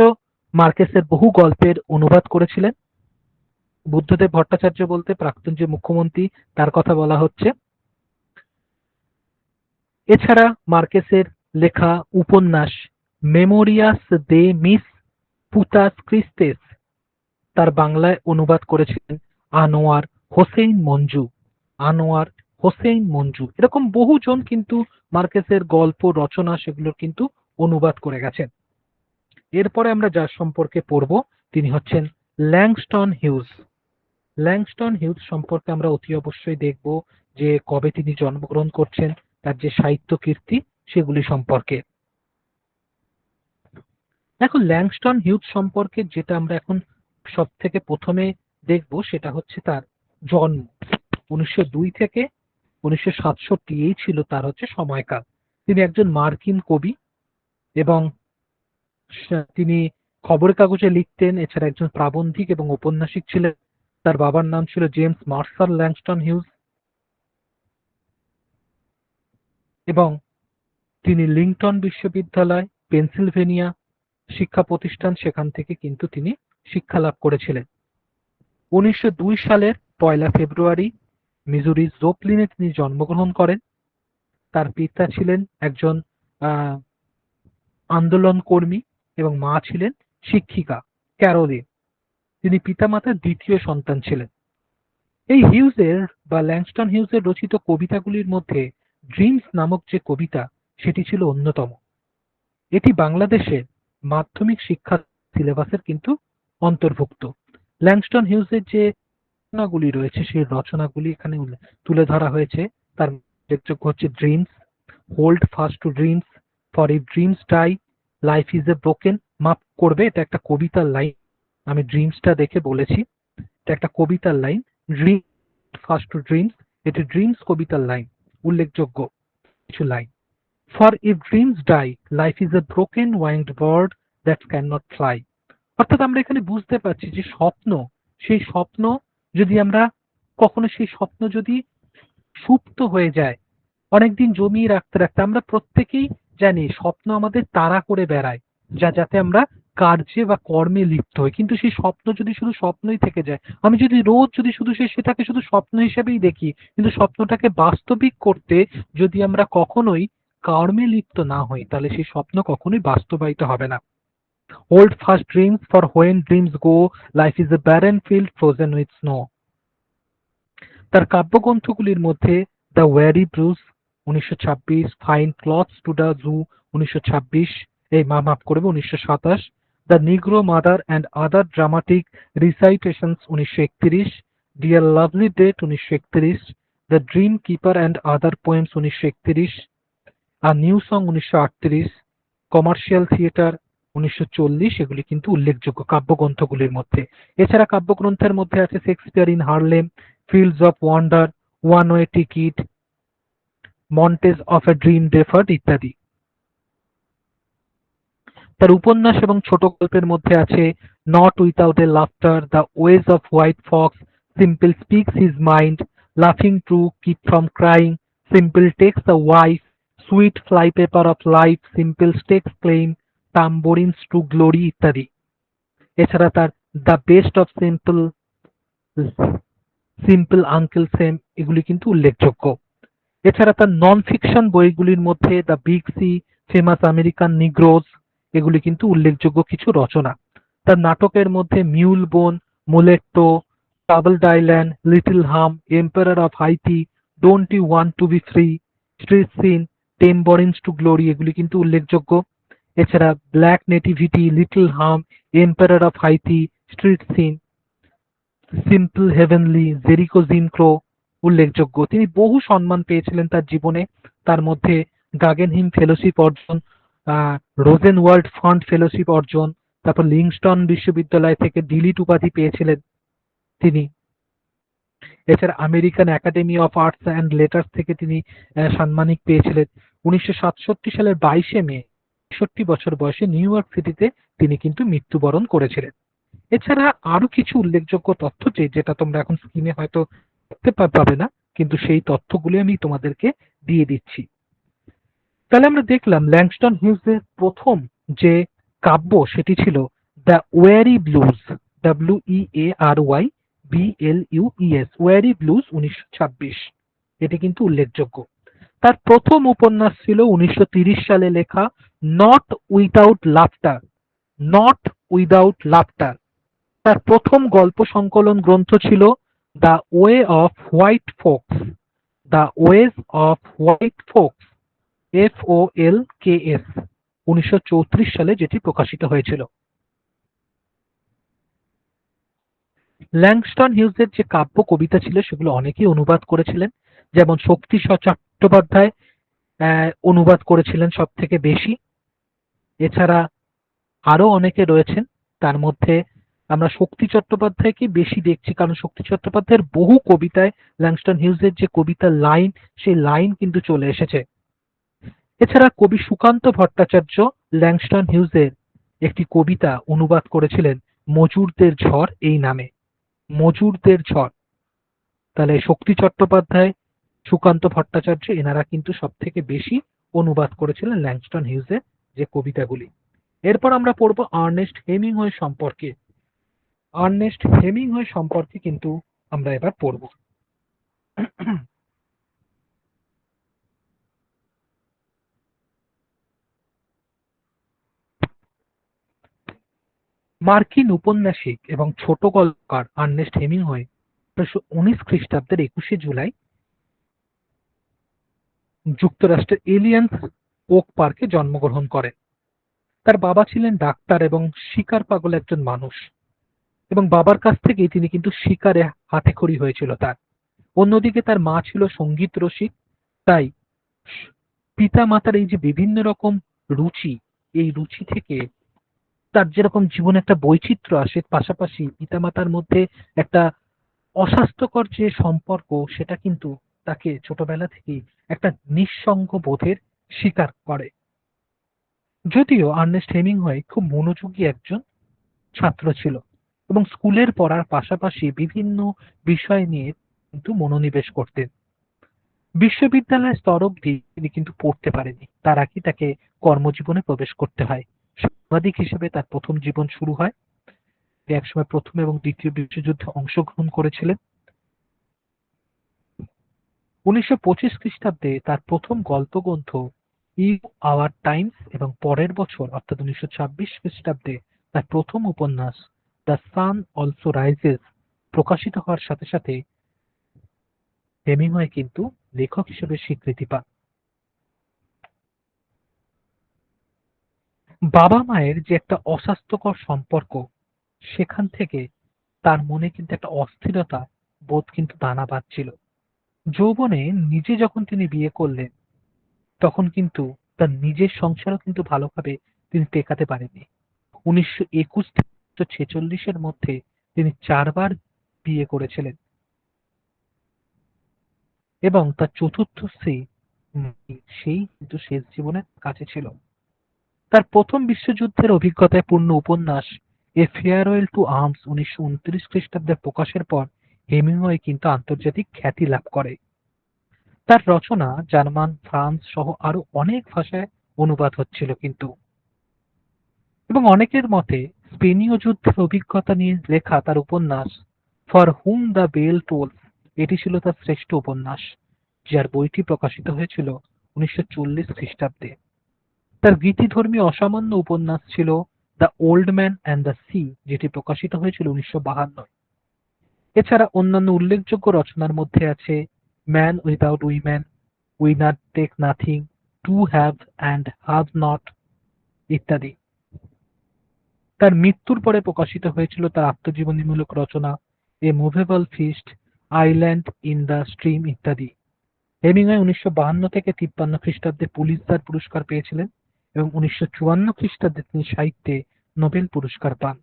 মার্কেসের বহু গল্পের অনুবাদ করেছিলেন। বুদ্ধদেব ভট্টাচার্য বলতে প্রাক্তন যে মুখ্যমন্ত্রী তার কথা বলা হচ্ছে। এছাড়া মার্কেসের লেখা উপন্যাস মেমোরিয়াস দে মিস পুতাস ক্রিস্তেস তার বাংলায় অনুবাদ করেছিলেন আনোয়ার হোসেন মঞ্জু। আনোয়ার হোসেন মঞ্জু এরকম বহুজন কিন্তু মার্কেসের গল্প রচনা সেগুলোর কিন্তু অনুবাদ করে গেছেন। এরপরে আমরা যার সম্পর্কে পড়ব তিনি হচ্ছেন ল্যাংস্টন হিউজ। ল্যাংস্টন হিউজ সম্পর্কে আমরা অতি অবশ্যই দেখব যে কবে তিনি জন্মগ্রহণ করছেন, তার যে সাহিত্য কীর্তি সেগুলি সম্পর্কে। এখন ল্যাংস্টন হিউজ সম্পর্কে যেটা আমরা এখন সব থেকে প্রথমে দেখব সেটা হচ্ছে তার জন্ম। 1902 থেকে 1967 এই ছিল তার হচ্ছে সময়কাল। তিনি একজন মার্কিন কবি এবং তিনি খবরের কাগজে লিখতেন। এছাড়া একজন প্রাবন্ধিক এবং ঔপন্যাসিক ছিলেন। তার বাবার নাম ছিল জেমস মার্শাল ল্যাংস্টন হিউজ এবং তিনি লিংটন বিশ্ববিদ্যালয় পেনসিলভেনিয়া শিক্ষা প্রতিষ্ঠান সেখান থেকে কিন্তু তিনি শিক্ষা লাভ করেছিলেন। 1902 সালের 1 ফেব্রুয়ারি মিজুরির জোপলিনে তিনি জন্মগ্রহণ করেন। তার পিতা ছিলেন একজন আন্দোলন কর্মী এবং মা ছিলেন শিক্ষিকা ক্যারোলিন। তিনি পিতামাতার দ্বিতীয় সন্তান ছিলেন। এই হিউজের বা ল্যাংস্টন হিউজের রচিত কবিতাগুলির মধ্যে ড্রিমস নামক যে কবিতা সেটি ছিল অন্যতম। এটি বাংলাদেশের মাধ্যমিক শিক্ষা সিলেবাসের কিন্তু অন্তর্ভুক্ত। ল্যাংস্টন হিউজের যে রচনাগুলি রয়েছে সেই রচনাগুলি এখানে তুলে ধরা হয়েছে। তার উল্লেখযোগ্য হচ্ছে dreams, hold fast to dreams, for if dreams die, life is a broken. মাফ করবে, এটা একটা কবিতার লাইন, আমি ড্রিমসটা দেখে বলেছি, এটা একটা কবিতার line. Dream first to dreams, এটি ড্রিমস কবিতার লাইন, উল্লেখযোগ্য কিছু line. For if dreams die, life is a broken winged bird that can not fly. অর্থাৎ আমরা এখানে বুঝতে পারছি যে স্বপ্ন, সেই স্বপ্ন যদি আমরা কখনো সেই স্বপ্ন যদি সুপ্ত হয়ে যায়, অনেকদিন জমিয়ে রাখতে রাখতে, আমরা প্রত্যেকেই জানি স্বপ্ন আমাদের তাড়া করে বেড়ায়, যাতে আমরা কার্যে বা কর্মে লিপ্ত হই। কিন্তু সেই স্বপ্ন যদি শুধু স্বপ্নই থেকে যায়, আমি যদি রোজ যদি শুধু সেটাকে শুধু স্বপ্ন হিসেবেই দেখি, কিন্তু স্বপ্নটাকে বাস্তবিক করতে যদি আমরা কখনোই কর্মে লিপ্ত না হই, তাহলে সেই স্বপ্ন কখনোই বাস্তবায়িত হবে না। Hold fast dreams, for when dreams go, life is a barren field frozen with snow. তার কাব্যগ্রন্থগুলির মধ্যে the weary blues 1926, fine clothes to the Jew 1926, মাফ করবে 1927, the Negro mother and other dramatic recitations 1931, dear lovely death 1931, the dream keeper and other poems 1931, a new song 1938, commercial theatre 1940, এগুলি কিন্তু উল্লেখযোগ্য কাব্যগ্রন্থগুলির মধ্যে। এছাড়া কাব্যগ্রন্থের মধ্যে আছে Shakespeare in Harlem, fields of wonder, one way ticket, montage of a dream deferred ইত্যাদি। তার উপন্যাস এবং ছোট গল্পের মধ্যে আছে not without a laughter, the ways of white folks, simple speaks his mind, লাফিং to, keep from crying, simple takes the wife, sweet flypaper of life, simple stakes claim, tambourines to glory ইত্যাদি। এছাড়া তার the best of simple, simple uncle Sam, এগুলি কিন্তু উল্লেখযোগ্য। এছাড়া তার নন ফিকশন বইগুলির মধ্যে the big sea, famous American Negroes, এগুলি কিন্তু উল্লেখযোগ্য কিছু রচনা। তার নাটকের মধ্যে mule bone, mulatto, troubled island, little ham, emperor of Haiti, don't you want to be free, street scene, tambourines to glory, এগুলি কিন্তু উল্লেখযোগ্য। এছাড়া black nativity, little ham, emperor of Haiti, street scene, simple heavenly, Jericho Jim Crow উল্লেখযোগ্য। তিনি বহু সম্মান পেয়েছিলেন তার জীবনে, তার মধ্যে গাগেনহিম ফেলোশিপ অর্জন, রোজেনওয়ার্ল্ড ফান্ড ফেলোশিপ অর্জন, তারপর লিংস্টন বিশ্ববিদ্যালয় থেকে ডিলিট উপাধি পেয়েছিলেন তিনি। এছাড়া American academy of arts and letters থেকে তিনি সাম্মানিক পেয়েছিলেন। 1967 সালের 22শে মে ৬৬ বছর বয়সে নিউ ইয়র্ক সিটিতে তিনি কিন্তু মৃত্যুবরণ করেছিলেন। এছাড়া আরো কিছু উল্লেখযোগ্য তথ্য যেটা তোমরা এখন স্ক্রিনে হয়তো দেখতে পাবে না, কিন্তু সেই তথ্যগুলি আমি তোমাদেরকে দিয়ে দিচ্ছি। তাহলে আমরা দেখলাম ল্যাংস্টন হিউজের প্রথম যে কাব্য সেটি ছিল the worry blues, WEARYBLUES, worry blues 1926, এটি কিন্তু উল্লেখযোগ্য। তার প্রথম উপন্যাস ছিল 1930 সালে লেখা not without laughter, not without laughter. তার প্রথম গল্প সংকলন গ্রন্থ ছিল the way off white folks, the ways of white folks, FOLKS, 1934 সালে যেটি প্রকাশিত হয়েছিল। ল্যাংস্টন হিউজের যে কাব্য কবিতা ছিল সেগুলো অনেকেই অনুবাদ করেছিলেন, যেমন শক্তি চট্টোপাধ্যায় অনুবাদ করেছিলেন সব থেকে বেশি। এছাড়া আরো অনেকে রয়েছেন, তার মধ্যে আমরা শক্তি চট্টোপাধ্যায়কে বেশি দেখছি, কারণ শক্তি চট্টোপাধ্যায়ের বহু কবিতায় ল্যাংস্টন হিউজের যে কবিতার লাইন, সেই লাইন কিন্তু চলে এসেছে। এছাড়া কবি সুকান্ত ভট্টাচার্য ল্যাংস্টন হিউজের একটি কবিতা অনুবাদ করেছিলেন মজুরদের ঝড় এই নামে, মজুরদের ঝড়। তাহলে শক্তি চট্টোপাধ্যায়, সুকান্ত ভট্টাচার্য, এনারা কিন্তু সব থেকে বেশি অনুবাদ করেছিলেন ল্যাংস্টন হিউজের যে কবিতাগুলি। এরপর আমরা পড়বো আর্নেস্ট হেমিংওয়ে সম্পর্কে। আর্নেস্ট হেমিংওয়ে সম্পর্কে কিন্তু আমরা এবার পড়ব। মার্কিন ঔপন্যাসিক এবং ছোট গল্পকার আর্নেস্ট হেমিংওয়ে 1919 খ্রিস্টাব্দের 21শে জুলাই যুক্তরাষ্ট্রের এলিয়ান্স ওক পার্কে জন্মগ্রহণ করেন। তার বাবা ছিলেন ডাক্তার এবং শিকার পাগল একজন মানুষ, এবং বাবার কাছ থেকেই তিনি কিন্তু শিকারে হাতেখড়ি হয়েছিল তার। অন্যদিকে তার মা ছিল সঙ্গীত রসিক, তাই পিতা মাতার এই যে বিভিন্ন রকম রুচি, এই রুচি থেকে তার যেরকম জীবনে একটা বৈচিত্র্য আসে, পাশাপাশি পিতামাতার মধ্যে একটা অস্বাস্থ্যকর যে সম্পর্ক সেটা কিন্তু তাকে ছোটবেলা থেকেই একটা নিঃসঙ্গ বোধের শিকার করে। যদিও আর্নেস্ট হেমিংওয়ে খুব মনোযোগী একজন ছাত্র ছিল এবং স্কুলের পড়ার পাশাপাশি বিভিন্ন বিষয় নিয়ে কিন্তু মনোনিবেশ করতেন। বিশ্ববিদ্যালয়ের স্তর অবধি তিনি কিন্তু পড়তে পারেনি, তার আগে তাকে কর্মজীবনে প্রবেশ করতে হয়। সাংবাদিক হিসেবে তার প্রথম জীবন শুরু হয়। তিনি একসময় প্রথম এবং দ্বিতীয় বিশ্বযুদ্ধে অংশগ্রহণ করেছিলেন। 1925 খ্রিস্টাব্দে তার প্রথম গল্পগ্রন্থ ইউ আওয়ার টাইমস এবং পরের বছর অর্থাৎ 1926 খ্রিস্টাব্দে তার প্রথম উপন্যাস দ্য সান অলসো রাইজেস প্রকাশিত হওয়ার সাথে সাথে হেমিংওয়ে কিন্তু লেখক হিসেবে স্বীকৃতি পান। বাবা মায়ের যে একটা অস্বাস্থ্যকর সম্পর্ক, সেখান থেকে তার মনে কিন্তু একটা অস্থিরতা বোধ কিন্তু দানা বাঁধছিল। যৌবনে নিজে যখন তিনি বিয়ে করলেন, তখন কিন্তু তার নিজের সংসারও কিন্তু ভালোভাবে তিনি টেকাতে পারেননি। 1921 থেকে 1946 মধ্যে তিনি 4 বার বিয়ে করেছিলেন এবং তার চতুর্থ স্ত্রী সেই কিন্তু শেষ জীবনের কাছে ছিল। তার প্রথম বিশ্বযুদ্ধের অভিজ্ঞতায় পূর্ণ উপন্যাস এ ফেয়ারওয়েল টু আর্মস 1929 খ্রিস্টাব্দে প্রকাশের পর হেমিংওয়ে কিন্তু আন্তর্জাতিক খ্যাতি লাভ করে। তার রচনা জার্মান, ফ্রান্স সহ আরো অনেক ভাষায় অনুবাদ হচ্ছিল কিন্তু, এবং অনেকের মতে স্পেনীয় যুদ্ধের অভিজ্ঞতা নিয়ে লেখা তার উপন্যাস for whom the bell tolls এটি ছিল তার শ্রেষ্ঠ উপন্যাস, যার বইটি প্রকাশিত হয়েছিল 1940 খ্রিস্টাব্দে। তার গীতিধর্মী অসামান্য উপন্যাস ছিল the old man and the sea, যেটি প্রকাশিত হয়েছিল 1952। এছাড়া অন্যান্য উল্লেখযোগ্য রচনার মধ্যে আছে men without women, winner take nothing, to have and have not ইত্যাদি। তার মৃত্যুর পরে প্রকাশিত হয়েছিল তার আত্মজীবনীমূলক রচনা a moveable feast, island in the stream ইত্যাদি। হেমিংওয়ে 1952 থেকে 53 খ্রিস্টাব্দে পুলিৎজার পুরস্কার পেয়েছিলেন এবং 1954 খ্রিস্টাব্দে তিনি সাহিত্যে নোবেল পুরস্কার পান।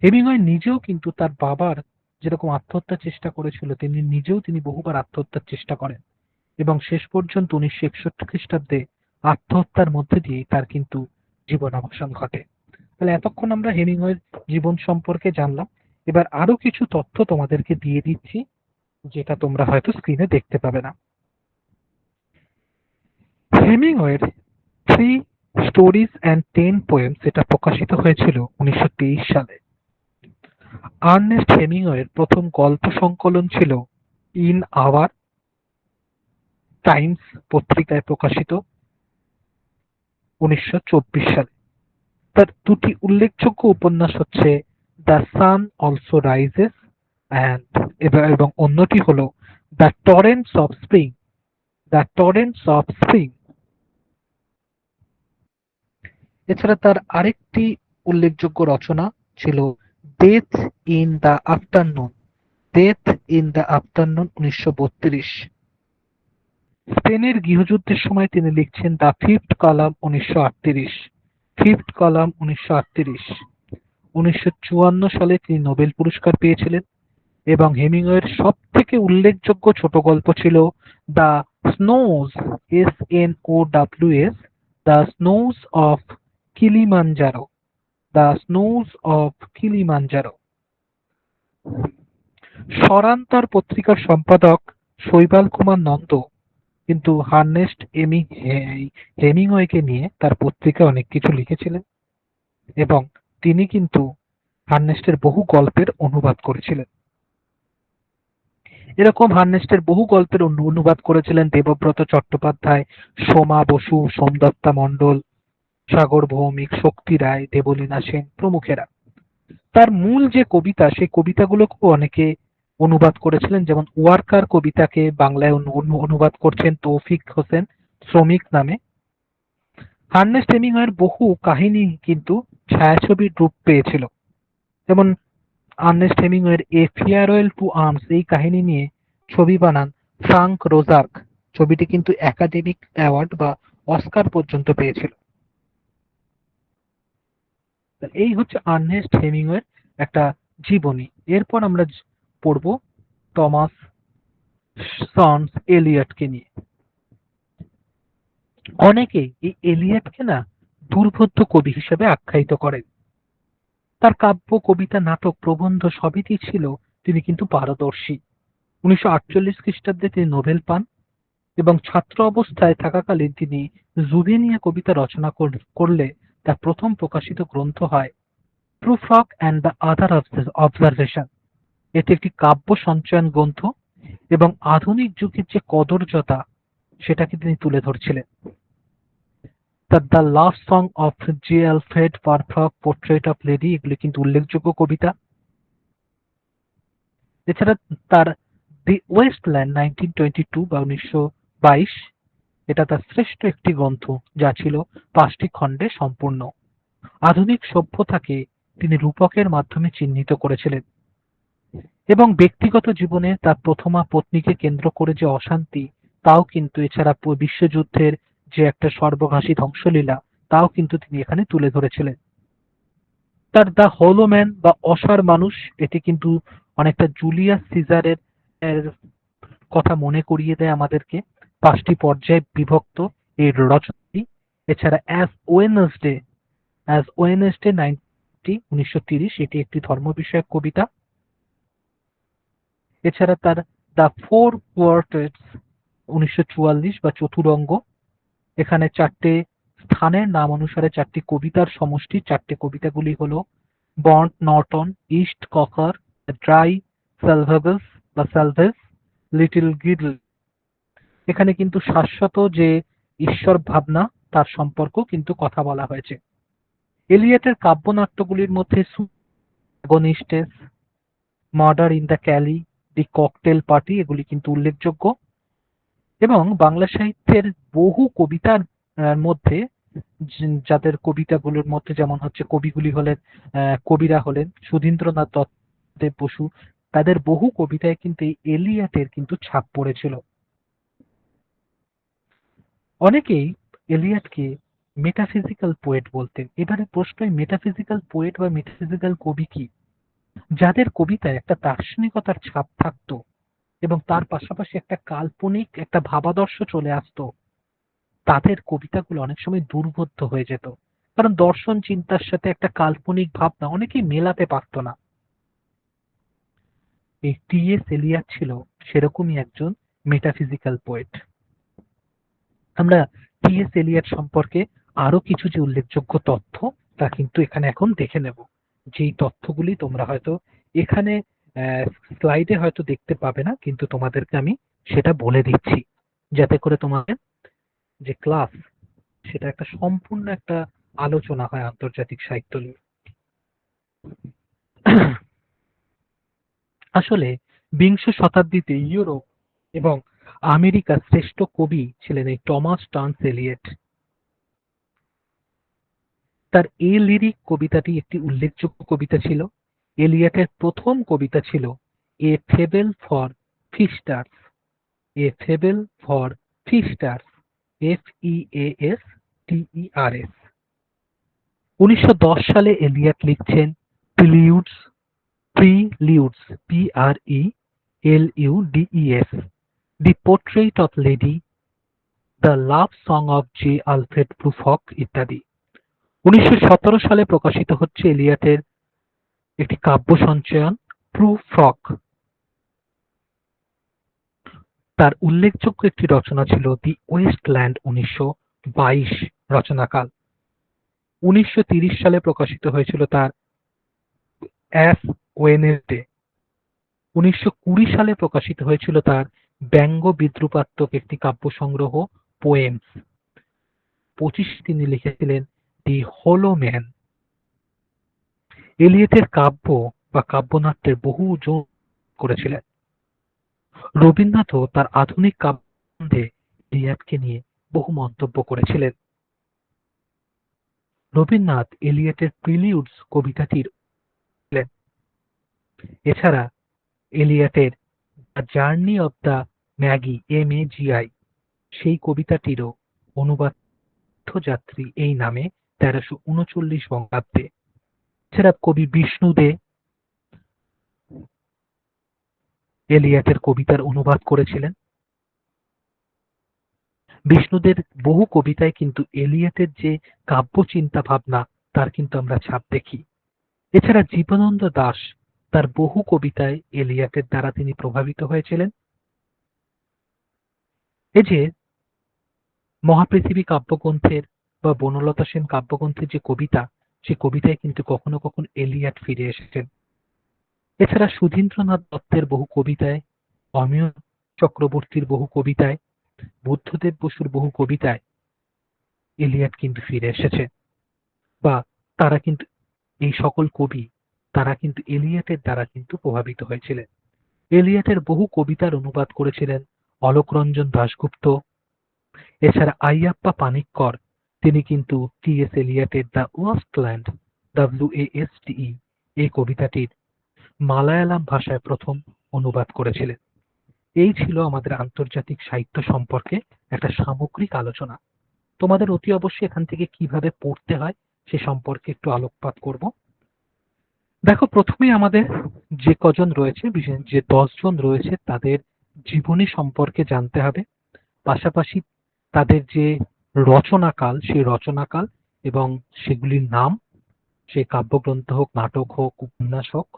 হেমিংওয়ে নিজেও কিন্তু তার বাবার যেরকম আত্মহত্যার চেষ্টা করেছিল, তিনি বহুবার আত্মহত্যার চেষ্টা করেন এবং শেষ পর্যন্ত 1961 খ্রিস্টাব্দে আত্মহত্যার মধ্যে দিয়ে তার কিন্তু জীবনাবসান ঘটে। তাহলে এতক্ষণ আমরা হেমিংওয়ের জীবন সম্পর্কে জানলাম। এবার আরো কিছু তথ্য তোমাদেরকে দিয়ে দিচ্ছি, যেটা তোমরা হয়তো স্ক্রিনে দেখতে পাবে না। হেমিংওয়ের 3 স্টোরিজ অ্যান্ড 10 পোয়েমস এটা প্রকাশিত হয়েছিল 1923 সালে। আর্নেস্ট হেমিংওয়ের প্রথম গল্প সংকলন ছিল ইন আওয়ার টাইমস পত্রিকায় প্রকাশিত 1924 সালে। তার দুটি উল্লেখযোগ্য উপন্যাস হচ্ছে দ্য সান অলসো রাইজেস এবং অন্যটি হলো the torrents of spring. The torrents of spring. এছাড়া তার আরেকটি উল্লেখযোগ্য রচনা ছিল death in the afternoon. Death in the afternoon 1932। স্পেনের গৃহযুদ্ধের সময় তিনি লিখছেন the fifth column 1938। Fifth column 1938। 1954 সালে তিনি নোবেল পুরস্কার পেয়েছিলেন এবং হেমিংওয়ের সব থেকে উল্লেখযোগ্য ছোট গল্প ছিল the snows, SNOWS, the snows of Kilimanjaro. The snows of Kilimanjaro. স্বরান্তর পত্রিকার সম্পাদক শৈবাল কুমার নন্দ কিন্তু হেমিংওয়েকে নিয়ে তার পত্রিকায় অনেক কিছু লিখেছিলেন এবং তিনি কিন্তু আর্নেস্টের বহু গল্পের অনুবাদ করেছিলেন। এরকম আর্নেস্টের বহু গল্পের অনুবাদ করেছিলেন দেবব্রত চট্টোপাধ্যায়, সোমা বসু, সোমদত্তা মণ্ডল, সাগর ভৌমিক, শক্তি রায়, দেবলীনা সেন প্রমুখেরা। তার মূল যে কবিতা, সেই কবিতাগুলোকেও অনেকে অনুবাদ করেছিলেন, যেমন ওয়ার্কার কবিতাকে বাংলায় অনুবাদ করছেন তৌফিক হোসেন শ্রমিক নামে। আর্নেস্ট হেমিংওয়ের বহু কাহিনী কিন্তু ছায়াছবির রূপ পেয়েছিল, যেমন আর্নেস্ট হেমিংওয়ের এ ফেয়ারওয়েল টু আর্মস এই কাহিনী নিয়ে ছবি বানান ফ্রাঙ্ক রোজার্ক। ছবিটি কিন্তু একাডেমিক অ্যাওয়ার্ড বা অস্কার পর্যন্ত পেয়েছিল। এই হচ্ছে আর্নেস্ট হেমিংওয়ের একটা জীবনী। এরপর আমরা পড়ব টমাস সন্স এলিয়টকে নিয়ে। অনেকেই এই এলিয়টকে না দুর্বোধ্য কবি হিসেবে আখ্যায়িত করেন। তার কাব্য, কবিতা, নাটক, প্রবন্ধ সবইতেই ছিল তিনি কিন্তু পারদর্শী। 1948 খ্রিস্টাব্দে তিনি নোবেল পান এবং ছাত্র অবস্থায় থাকাকালীন তিনি জুভেনিয়া কবিতা রচনা করলে তার প্রথম প্রকাশিত গ্রন্থ হয় প্রুফ্রক অ্যান্ড দ্য আদার অবজারভেশন। এটি একটি কাব্য সঞ্চয়ন গ্রন্থ এবং আধুনিক যুগের যে কদর্যতা সেটাকে তিনি তুলে ধরছিলেন। তার the love song of J Alfred Prufrock, portrait of lady এগুলি কিন্তু উল্লেখযোগ্য কবিতা। এছাড়া তার দি ওয়েস্টল্যান্ড 1922 বা 1922 এটা তার শ্রেষ্ঠ একটি গ্রন্থ, যা ছিল 5টি খণ্ডে সম্পূর্ণ। আধুনিক সভ্যতাকে তিনি রূপকের মাধ্যমে চিহ্নিত করেছিলেন এবং ব্যক্তিগত জীবনে তার প্রথমা পত্নীকে কেন্দ্র করে যে অশান্তি, তাও কিন্তু, এছাড়া বিশ্বযুদ্ধের যে একটা সর্বঘাসী ধ্বংসলীলা, তাও কিন্তু তিনি এখানে তুলে ধরেছিলেন। তার দ্য হলো ম্যান বা অসার মানুষ, এটি কিন্তু অনেকটা জুলিয়াস সিজারের কথা মনে করিয়ে দেয় আমাদেরকে। 5টি পর্যায়ে বিভক্ত এই রচনাটি। এছাড়া অ্যাজ ওয়েনেসডে 1930, এটি একটি ধর্ম বিষয়ক কবিতা। এছাড়া তার দ্য ফোর কোয়ার্টেটস 1944 বা চতুরঙ্গ, এখানে 4টে স্থানের নাম অনুসারে 4টি কবিতার সমষ্টি। 4টে কবিতাগুলি হলো Burnt Norton, East Coker, dry salvages বা সালভেস, লিটল গিডল। এখানে কিন্তু শাশ্বত যে ঈশ্বর ভাবনা তার সম্পর্ক কিন্তু কথা বলা হয়েছে। এলিয়টের কাব্যনাট্যগুলির মধ্যে অ্যাগনিস্টেস, মার্ডার ইন দ্য ক্যালি, দি ককটেল পার্টি এগুলি কিন্তু উল্লেখযোগ্য। এবং বাংলা সাহিত্যের বহু কবিতার মধ্যে যাদের কবিতাগুলোর মধ্যে যেমন হচ্ছে কবিগুলি হলেন কবিরা হলেন সুধীন্দ্রনাথ দত্ত, দেব বসু, তাদের বহু কবিতায় কিন্তু এই এলিয়টের কিন্তু ছাপ পড়েছিল। অনেকেই এলিয়টকে মেটাফিজিক্যাল পোয়েট বলতেন। এবারে প্রশ্ন, মেটাফিজিক্যাল পোয়েট বা মেটাফিজিক্যাল কবি কি? যাদের কবিতায় একটা দার্শনিকতার ছাপ থাকতো এবং তার পাশাপাশি একটা কাল্পনিক একটা ভাবাদর্শ চলে আসতো, তাদের কবিতাগুলো অনেক সময় দুর্বোধ্য হয়ে যেত, কারণ দর্শন চিন্তার সাথে একটা কাল্পনিক ভাবনা অনেকেই মেলাতে পারতো না। এই টি.এস. এলিয়ট ছিল সেরকমই একজন মেটাফিজিক্যাল পোয়েট। আমরা টি.এস. এলিয়ট সম্পর্কে আরো কিছু যে উল্লেখযোগ্য তথ্য, তা কিন্তু এখানে এখন দেখে নেব। যেই তথ্যগুলি তোমরা হয়তো এখানে স্লাইডে হয়তো দেখতে পাবে না, কিন্তু তোমাদেরকে আমি সেটা বলে দিচ্ছি, যাতে করে তোমাদের যে ক্লাস সেটা একটা সম্পূর্ণ একটা আলোচনা হয় আন্তর্জাতিক সাহিত্য নিয়ে। আসলে বিংশ শতাব্দীতে ইউরোপ এবং আমেরিকার শ্রেষ্ঠ কবি ছিলেন এই টমাস টার্নস এলিয়ট। তার এ লিরিক কবিতাটি একটি উল্লেখযোগ্য কবিতা ছিল। এলিয়টের প্রথম কবিতা ছিল a fable for feasters. A fable for feasters, FEASTERS। 1910 সালে এলিয়ট লিখছেন preludes, PRELUDES, the portrait of lady, the love song of J Alfred Prufrock ইত্যাদি। 1917 সালে প্রকাশিত হচ্ছে এলিয়টের একটি কাব্য সঞ্চয়ন প্রুফ্রক। তার উল্লেখযোগ্য একটি রচনা ছিল দি ওয়েস্টল্যান্ড 1922 রচনাকাল। 1930 সালে প্রকাশিত হয়েছিল তার অ্যাস ওয়েনেসডে। 1920 সালে প্রকাশিত হয়েছিল তার ব্যঙ্গ বিদ্রুপাত্মক একটি কাব্য সংগ্রহ পোয়েমস। 25 তিনি লিখেছিলেন দি হোলো ম্যান। এলিয়টের কাব্য বা কাব্যনাট্যের বহু যোগ করেছিলেন। রবীন্দ্রনাথও তার আধুনিক কাব্যে এলিয়টকে নিয়ে বহু মন্তব্য করেছিলেন। রবীন্দ্রনাথ এলিয়টের প্রিলিউডস কবিতাটির এছাড়া এলিয়টের the journey of the Magi, MAGI, সেই কবিতাটিরও অনুবাদ যাত্রী এই নামে 1339 বঙ্গাব্দে। এছাড়া কবি বিষ্ণু দে এলিয়টের কবিতার অনুবাদ করেছিলেন। বিষ্ণুদের বহু কবিতায় কিন্তু এলিয়টের যে কাব্য চিন্তা ভাবনা তার কিন্তু আমরা ছাপ দেখি। এছাড়া জীবনানন্দ দাশ তার বহু কবিতায় এলিয়টের দ্বারা তিনি প্রভাবিত হয়েছিলেন। এই যে মহাপৃথিবী কাব্যগ্রন্থের বা বনলতা সেন কাব্যগ্রন্থের যে কবিতা, সে কবিতায় কিন্তু কখনো কখনো এলিয়ট ফিরে এসেছেন। এছাড়া সুধীন্দ্রনাথ দত্তের বহু কবিতায়, অমিয় চক্রবর্তীর বহু কবিতায়, বুদ্ধদেব বসুর বহু কবিতায় এলিয়ট কিন্তু ফিরে এসেছে, বা তারা কিন্তু এই সকল কবি তারা কিন্তু এলিয়টের দ্বারা কিন্তু প্রভাবিত হয়েছিলেন। এলিয়টের বহু কবিতার অনুবাদ করেছিলেন অলোকরঞ্জন দাশগুপ্ত। এছাড়া আইয়াপ্পা পানিক্কর তিনি কিন্তু টি.এস. এলিয়টের দ্য ওয়াস্টল্যান্ড WASTE এই কবিতাটির মালায়ালাম ভাষায় প্রথম অনুবাদ করেছিলেন। এই ছিল আমাদের আন্তর্জাতিক সাহিত্য সম্পর্কে একটা সামগ্রিক আলোচনা। তোমাদের অতি অবশ্যই এখান থেকে কিভাবে পড়তে হয় সে সম্পর্কে একটু আলোকপাত করব। দেখো, প্রথমেই আমাদের যে কজন রয়েছে, যে 10 জন রয়েছে তাদের জীবনী সম্পর্কে জানতে হবে। পাশাপাশি তাদের যে রচনাকাল, সেই রচনাকাল এবং সেগুলির নাম, সে কাব্যগ্রন্থ হোক, নাটক হোক, উপন্যাস হোক।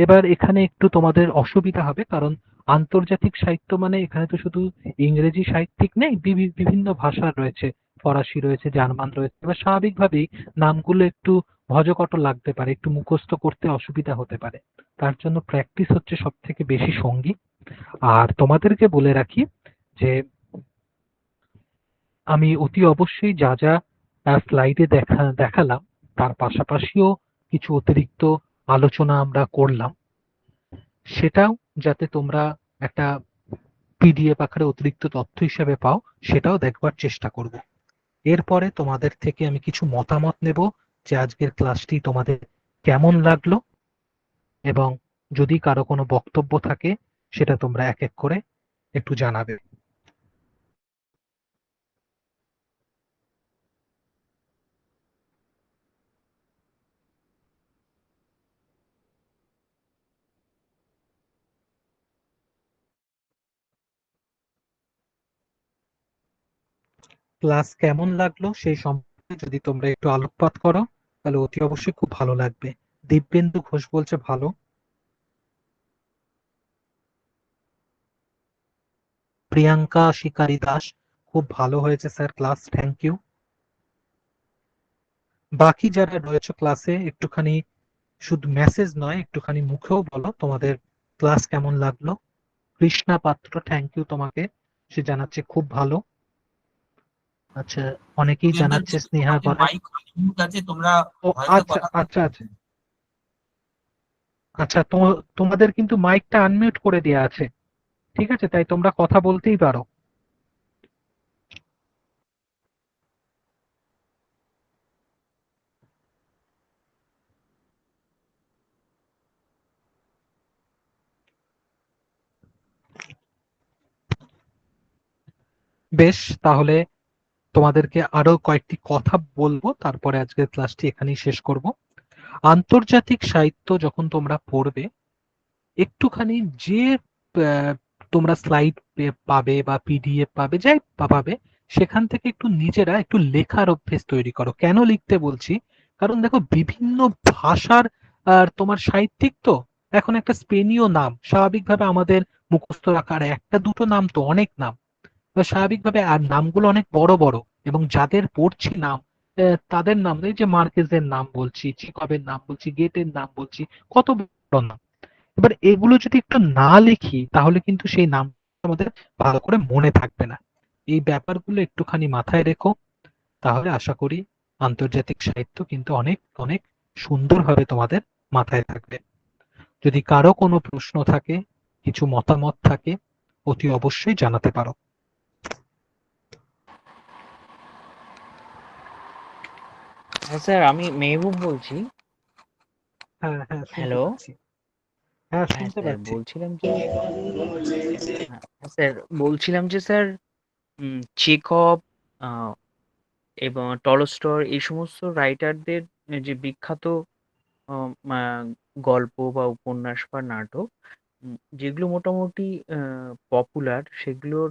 এবার এখানে একটু তোমাদের অসুবিধা হবে, কারণ আন্তর্জাতিক সাহিত্য মানে এখানে তো শুধু ইংরেজি সাহিত্যিক নেই, বিভিন্ন ভাষার রয়েছে, ফরাসি রয়েছে, জার্মান রয়েছে। এবার স্বাভাবিকভাবেই নামগুলো একটু ভজকট লাগতে পারে, একটু মুখস্থ করতে অসুবিধা হতে পারে। তার জন্য প্র্যাকটিস হচ্ছে সব থেকে বেশি সঙ্গী। আর তোমাদেরকে বলে রাখি যে আমি অতি অবশ্যই যা যা স্লাইডে দেখালাম তার পাশাপাশিও কিছু অতিরিক্ত আলোচনা আমরা করলাম, সেটাও যাতে তোমরা একটা পিডিএফ আকারে অতিরিক্ত তথ্য হিসেবে পাও, সেটাও দেখবার চেষ্টা করব। এরপরে তোমাদের থেকে আমি কিছু মতামত নেব যে আজকের ক্লাসটি তোমাদের কেমন লাগলো, এবং যদি কারো কোনো বক্তব্য থাকে সেটা তোমরা এক এক করে একটু জানাবে। ক্লাস কেমন লাগলো সেই সম্পর্কে যদি তোমরা একটু আলোকপাত করো তাহলে অতি অবশ্যই খুব ভালো লাগবে। দিব্যেন্দু ঘোষ বলছে ভালো। প্রিয়াঙ্কা শিকারী দাস, খুব ভালো হয়েছে স্যার ক্লাস, থ্যাংক ইউ। বাকি যারা রয়েছে ক্লাসে একটুখানি শুধু মেসেজ নয়, একটুখানি মুখেও বলো তোমাদের ক্লাস কেমন লাগলো। কৃষ্ণা পাত্র, থ্যাংক ইউ তোমাকে, সে জানাচ্ছে খুব ভালো। আচ্ছা, অনেকেই দিব্যেন্দু, জানাচ্ছে স্নেহা তোমাদের গড়াই। মাইক মিউট আছে, তোমরা ও ভয়েসে আচ্ছা কথা আচ্ছা আচ্ছা আচ্ছা, তোমাদের কিন্তু মাইকটা আনমিউট করে দেওয়া আছে, ঠিক আছে, তাই তোমরা কথা বলতেই পারো। বেশ, তাহলে তোমাদেরকে আরো কয়েকটি কথা বলবো, তারপরে আজকের ক্লাসটি এখানেই শেষ করব। আন্তর্জাতিক সাহিত্য যখন তোমরা পড়বে, একটুখানি যে আহ, তোমরা স্লাইড পাবে বা পিডিএফ পাবে, যাই পাবে, সেখান থেকে একটু নিজেরা একটু লেখার অভ্যেস তৈরি করো। কেন লিখতে বলছি, কারণ দেখো বিভিন্ন ভাষার আর তোমার সাহিত্যিক তো, এখন একটা স্পেনীয় নাম স্বাভাবিকভাবে আমাদের মুখস্থ রাখার একটা দুটো নাম তো অনেক নাম, বা স্বাভাবিকভাবে আর নামগুলো অনেক বড় বড়, এবং যাদের পড়ছি নাম তাদের নাম, এই যে মার্কেজের নাম বলছি, চিকবের নাম বলছি, গেটের নাম বলছি, কত বড় নাম। এবার এগুলো যদি একটু না লিখি তাহলে কিন্তু সেই নাম আমাদের ভালো করে মনে থাকবে না। এই ব্যাপারগুলো একটুখানি মাথায় রেখো, তাহলে আশা করি আন্তর্জাতিক সাহিত্য কিন্তু অনেক অনেক সুন্দরভাবে তোমাদের মাথায় থাকবে। যদি কারো কোনো প্রশ্ন থাকে, কিছু মতামত থাকে, অতি অবশ্যই জানাতে পারো। হ্যাঁ স্যার, আমি মেহবুব বলছি। হ্যাঁ হ্যাঁ, শুনতে হ্যালো। পাচ্ছি। হ্যাঁ, হ্যাঁ শুনতে স্যার, পাচ্ছি। বলছিলাম যে স্যার, চেকভ এবং টলস্টয় এই সমস্ত রাইটারদের যে বিখ্যাত আহ, আহ, গল্প বা উপন্যাস বা নাটক, যেগুলো মোটামুটি পপুলার সেগুলোর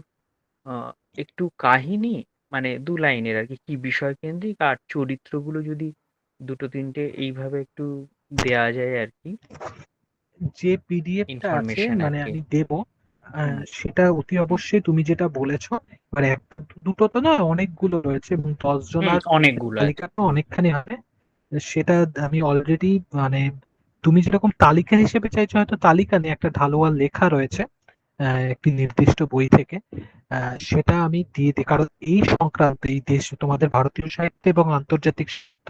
একটু কাহিনী মানে ২ লাইনের আরকি কি বিষয়কেন্দ্রিক আর চরিত্রগুলো যদি ২-৩টে এইভাবে একটু দেয়া যায় আরকি যে পিডিএফটা আছে ইনফরমেশন মানে আরকি। আমি দেব, হুম, সেটা অতি অবশ্যই তুমি যেটা বলেছো, মানে একটা দুটো তো নয়, অনেকগুলো রয়েছে এবং ১০ হুম, জনার অনেকগুলো আছে। তালিকা তো অনেকখানি হবে। সেটা আমি অলরেডি মানে তুমি যেরকম তালিকা হিসেবে চাইছো, হয়তো তালিকা নেই, একটা ঢালোয়া লেখা রয়েছে একটি নির্দিষ্ট বই থেকে। সেটা আমি দিয়ে দিই, কারণ এই সংক্রান্ত এই দেশ তোমাদের ভারতীয় সাহিত্য এবং আন্তর্জাতিক সাহিত্য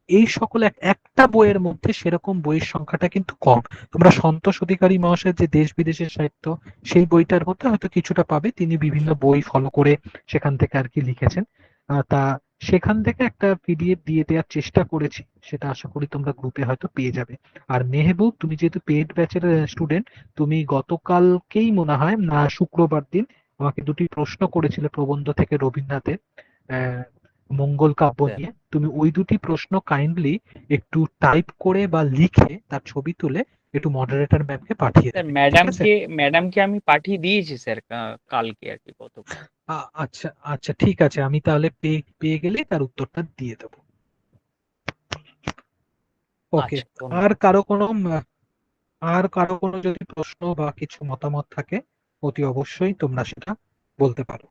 এই সকল একটা বইয়ের মধ্যে সেরকম বইয়ের সংখ্যাটা কিন্তু কম। তোমরা সন্তোষ অধিকারী মহাশয়ের যে দেশ বিদেশের সাহিত্য, সেই বইটার মধ্যে হয়তো কিছুটা পাবে, তিনি বিভিন্ন বই ফলো করে সেখান থেকে আর কি লিখেছেন। তা সেখান থেকে একটা পিডিএফ দিয়ে দেওয়ার চেষ্টা করেছি, সেটা আশা করি তোমরা গ্রুপে হয়তো পেয়ে যাবে। আর মেহবুব, তুমি যেহেতু পেইড ব্যাচের স্টুডেন্ট, তুমি গতকালকেই মনে হয় না শুক্রবার দিন আমাকে দুটি প্রশ্ন করেছিলে প্রবন্ধ থেকে রবীন্দ্রনাথের আহ, মঙ্গল কাব্য স্যার, নিয়ে। তুমি ওই দুটি প্রশ্ন কাইন্ডলি একটু টাইপ করে বা লিখে তার ছবি তুলে একটু মডারেটর ম্যামকে পাঠিয়ে স্যার দেবে, ঠিক আছে? ম্যাডামকে আমি পাঠিয়ে দিয়েছি স্যার কালকে আরকি গতকাল। আচ্ছা আচ্ছা, ঠিক আছে, আমি তাহলে পেয়ে পেয়ে গেলেই তার উত্তরটা দিয়ে দেবো। ওকে। আচ্ছা, আর ধন্যবাদ স্যার। কারো কোনো আর কারো কোনো যদি প্রশ্ন বা কিছু মতামত থাকে, অতি অবশ্যই তোমরা সেটা বলতে পারো।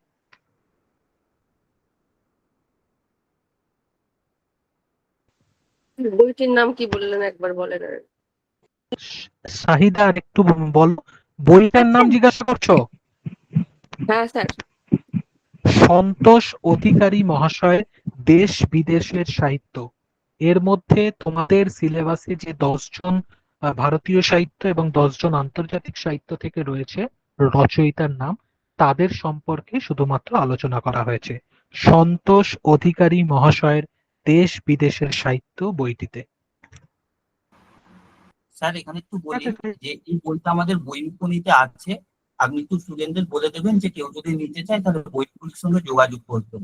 বইটির নাম কি বললেন একবার বলেন আর। শাহিদা, আর একটু বলো, বইটার নাম জিজ্ঞাসা করছো? হ্যাঁ স্যার। সন্তোষ অধিকারী মহাশয়ের দেশ বিদেশের সাহিত্য। এর মধ্যে তোমাদের সিলেবাসে যে ১০ জন ভারতীয় সাহিত্য এবং ১০ জন আন্তর্জাতিক সাহিত্য থেকে রয়েছে রচয়িতার নাম, তাদের সম্পর্কে শুধুমাত্র আলোচনা করা হয়েছে সন্তোষ অধিকারী মহাশয়ের দেশ বিদেশের সাহিত্য বইটিতে। স্যার এখানে একটু বলি যে এই বইটা আমাদের বইমুখনিতে আছে। আপনি একটু স্টুডেন্টদের বলে দেবেন যে কেউ যদি নিতে চায় তাহলে বইমুখনির সঙ্গে যোগাযোগ করবেন।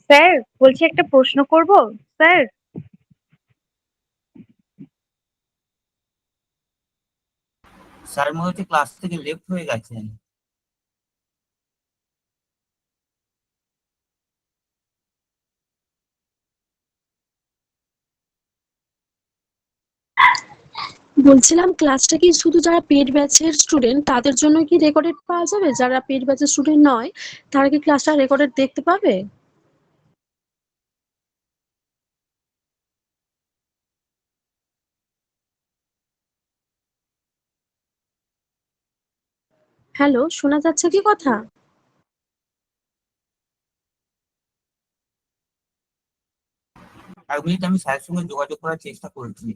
স্যার, বলছি একটা প্রশ্ন করব স্যার। স্যার মনে হচ্ছে ক্লাস থেকে লেফট হয়ে গেছেন। বলছিলাম ক্লাসটা কি শুধু যারা পেড ব্যাচের স্টুডেন্ট তাদের জন্য কি রেকর্ডেড পাওয়া যাবে? যারা পেড ব্যাচের স্টুডেন্ট নয় তারা কি ক্লাসটা রেকর্ডেড দেখতে পাবে? হ্যালো, শোনা যাচ্ছে কি কথা? এক মিনিট, আমি স্যারের সঙ্গে যোগাযোগ করার চেষ্টা করছি।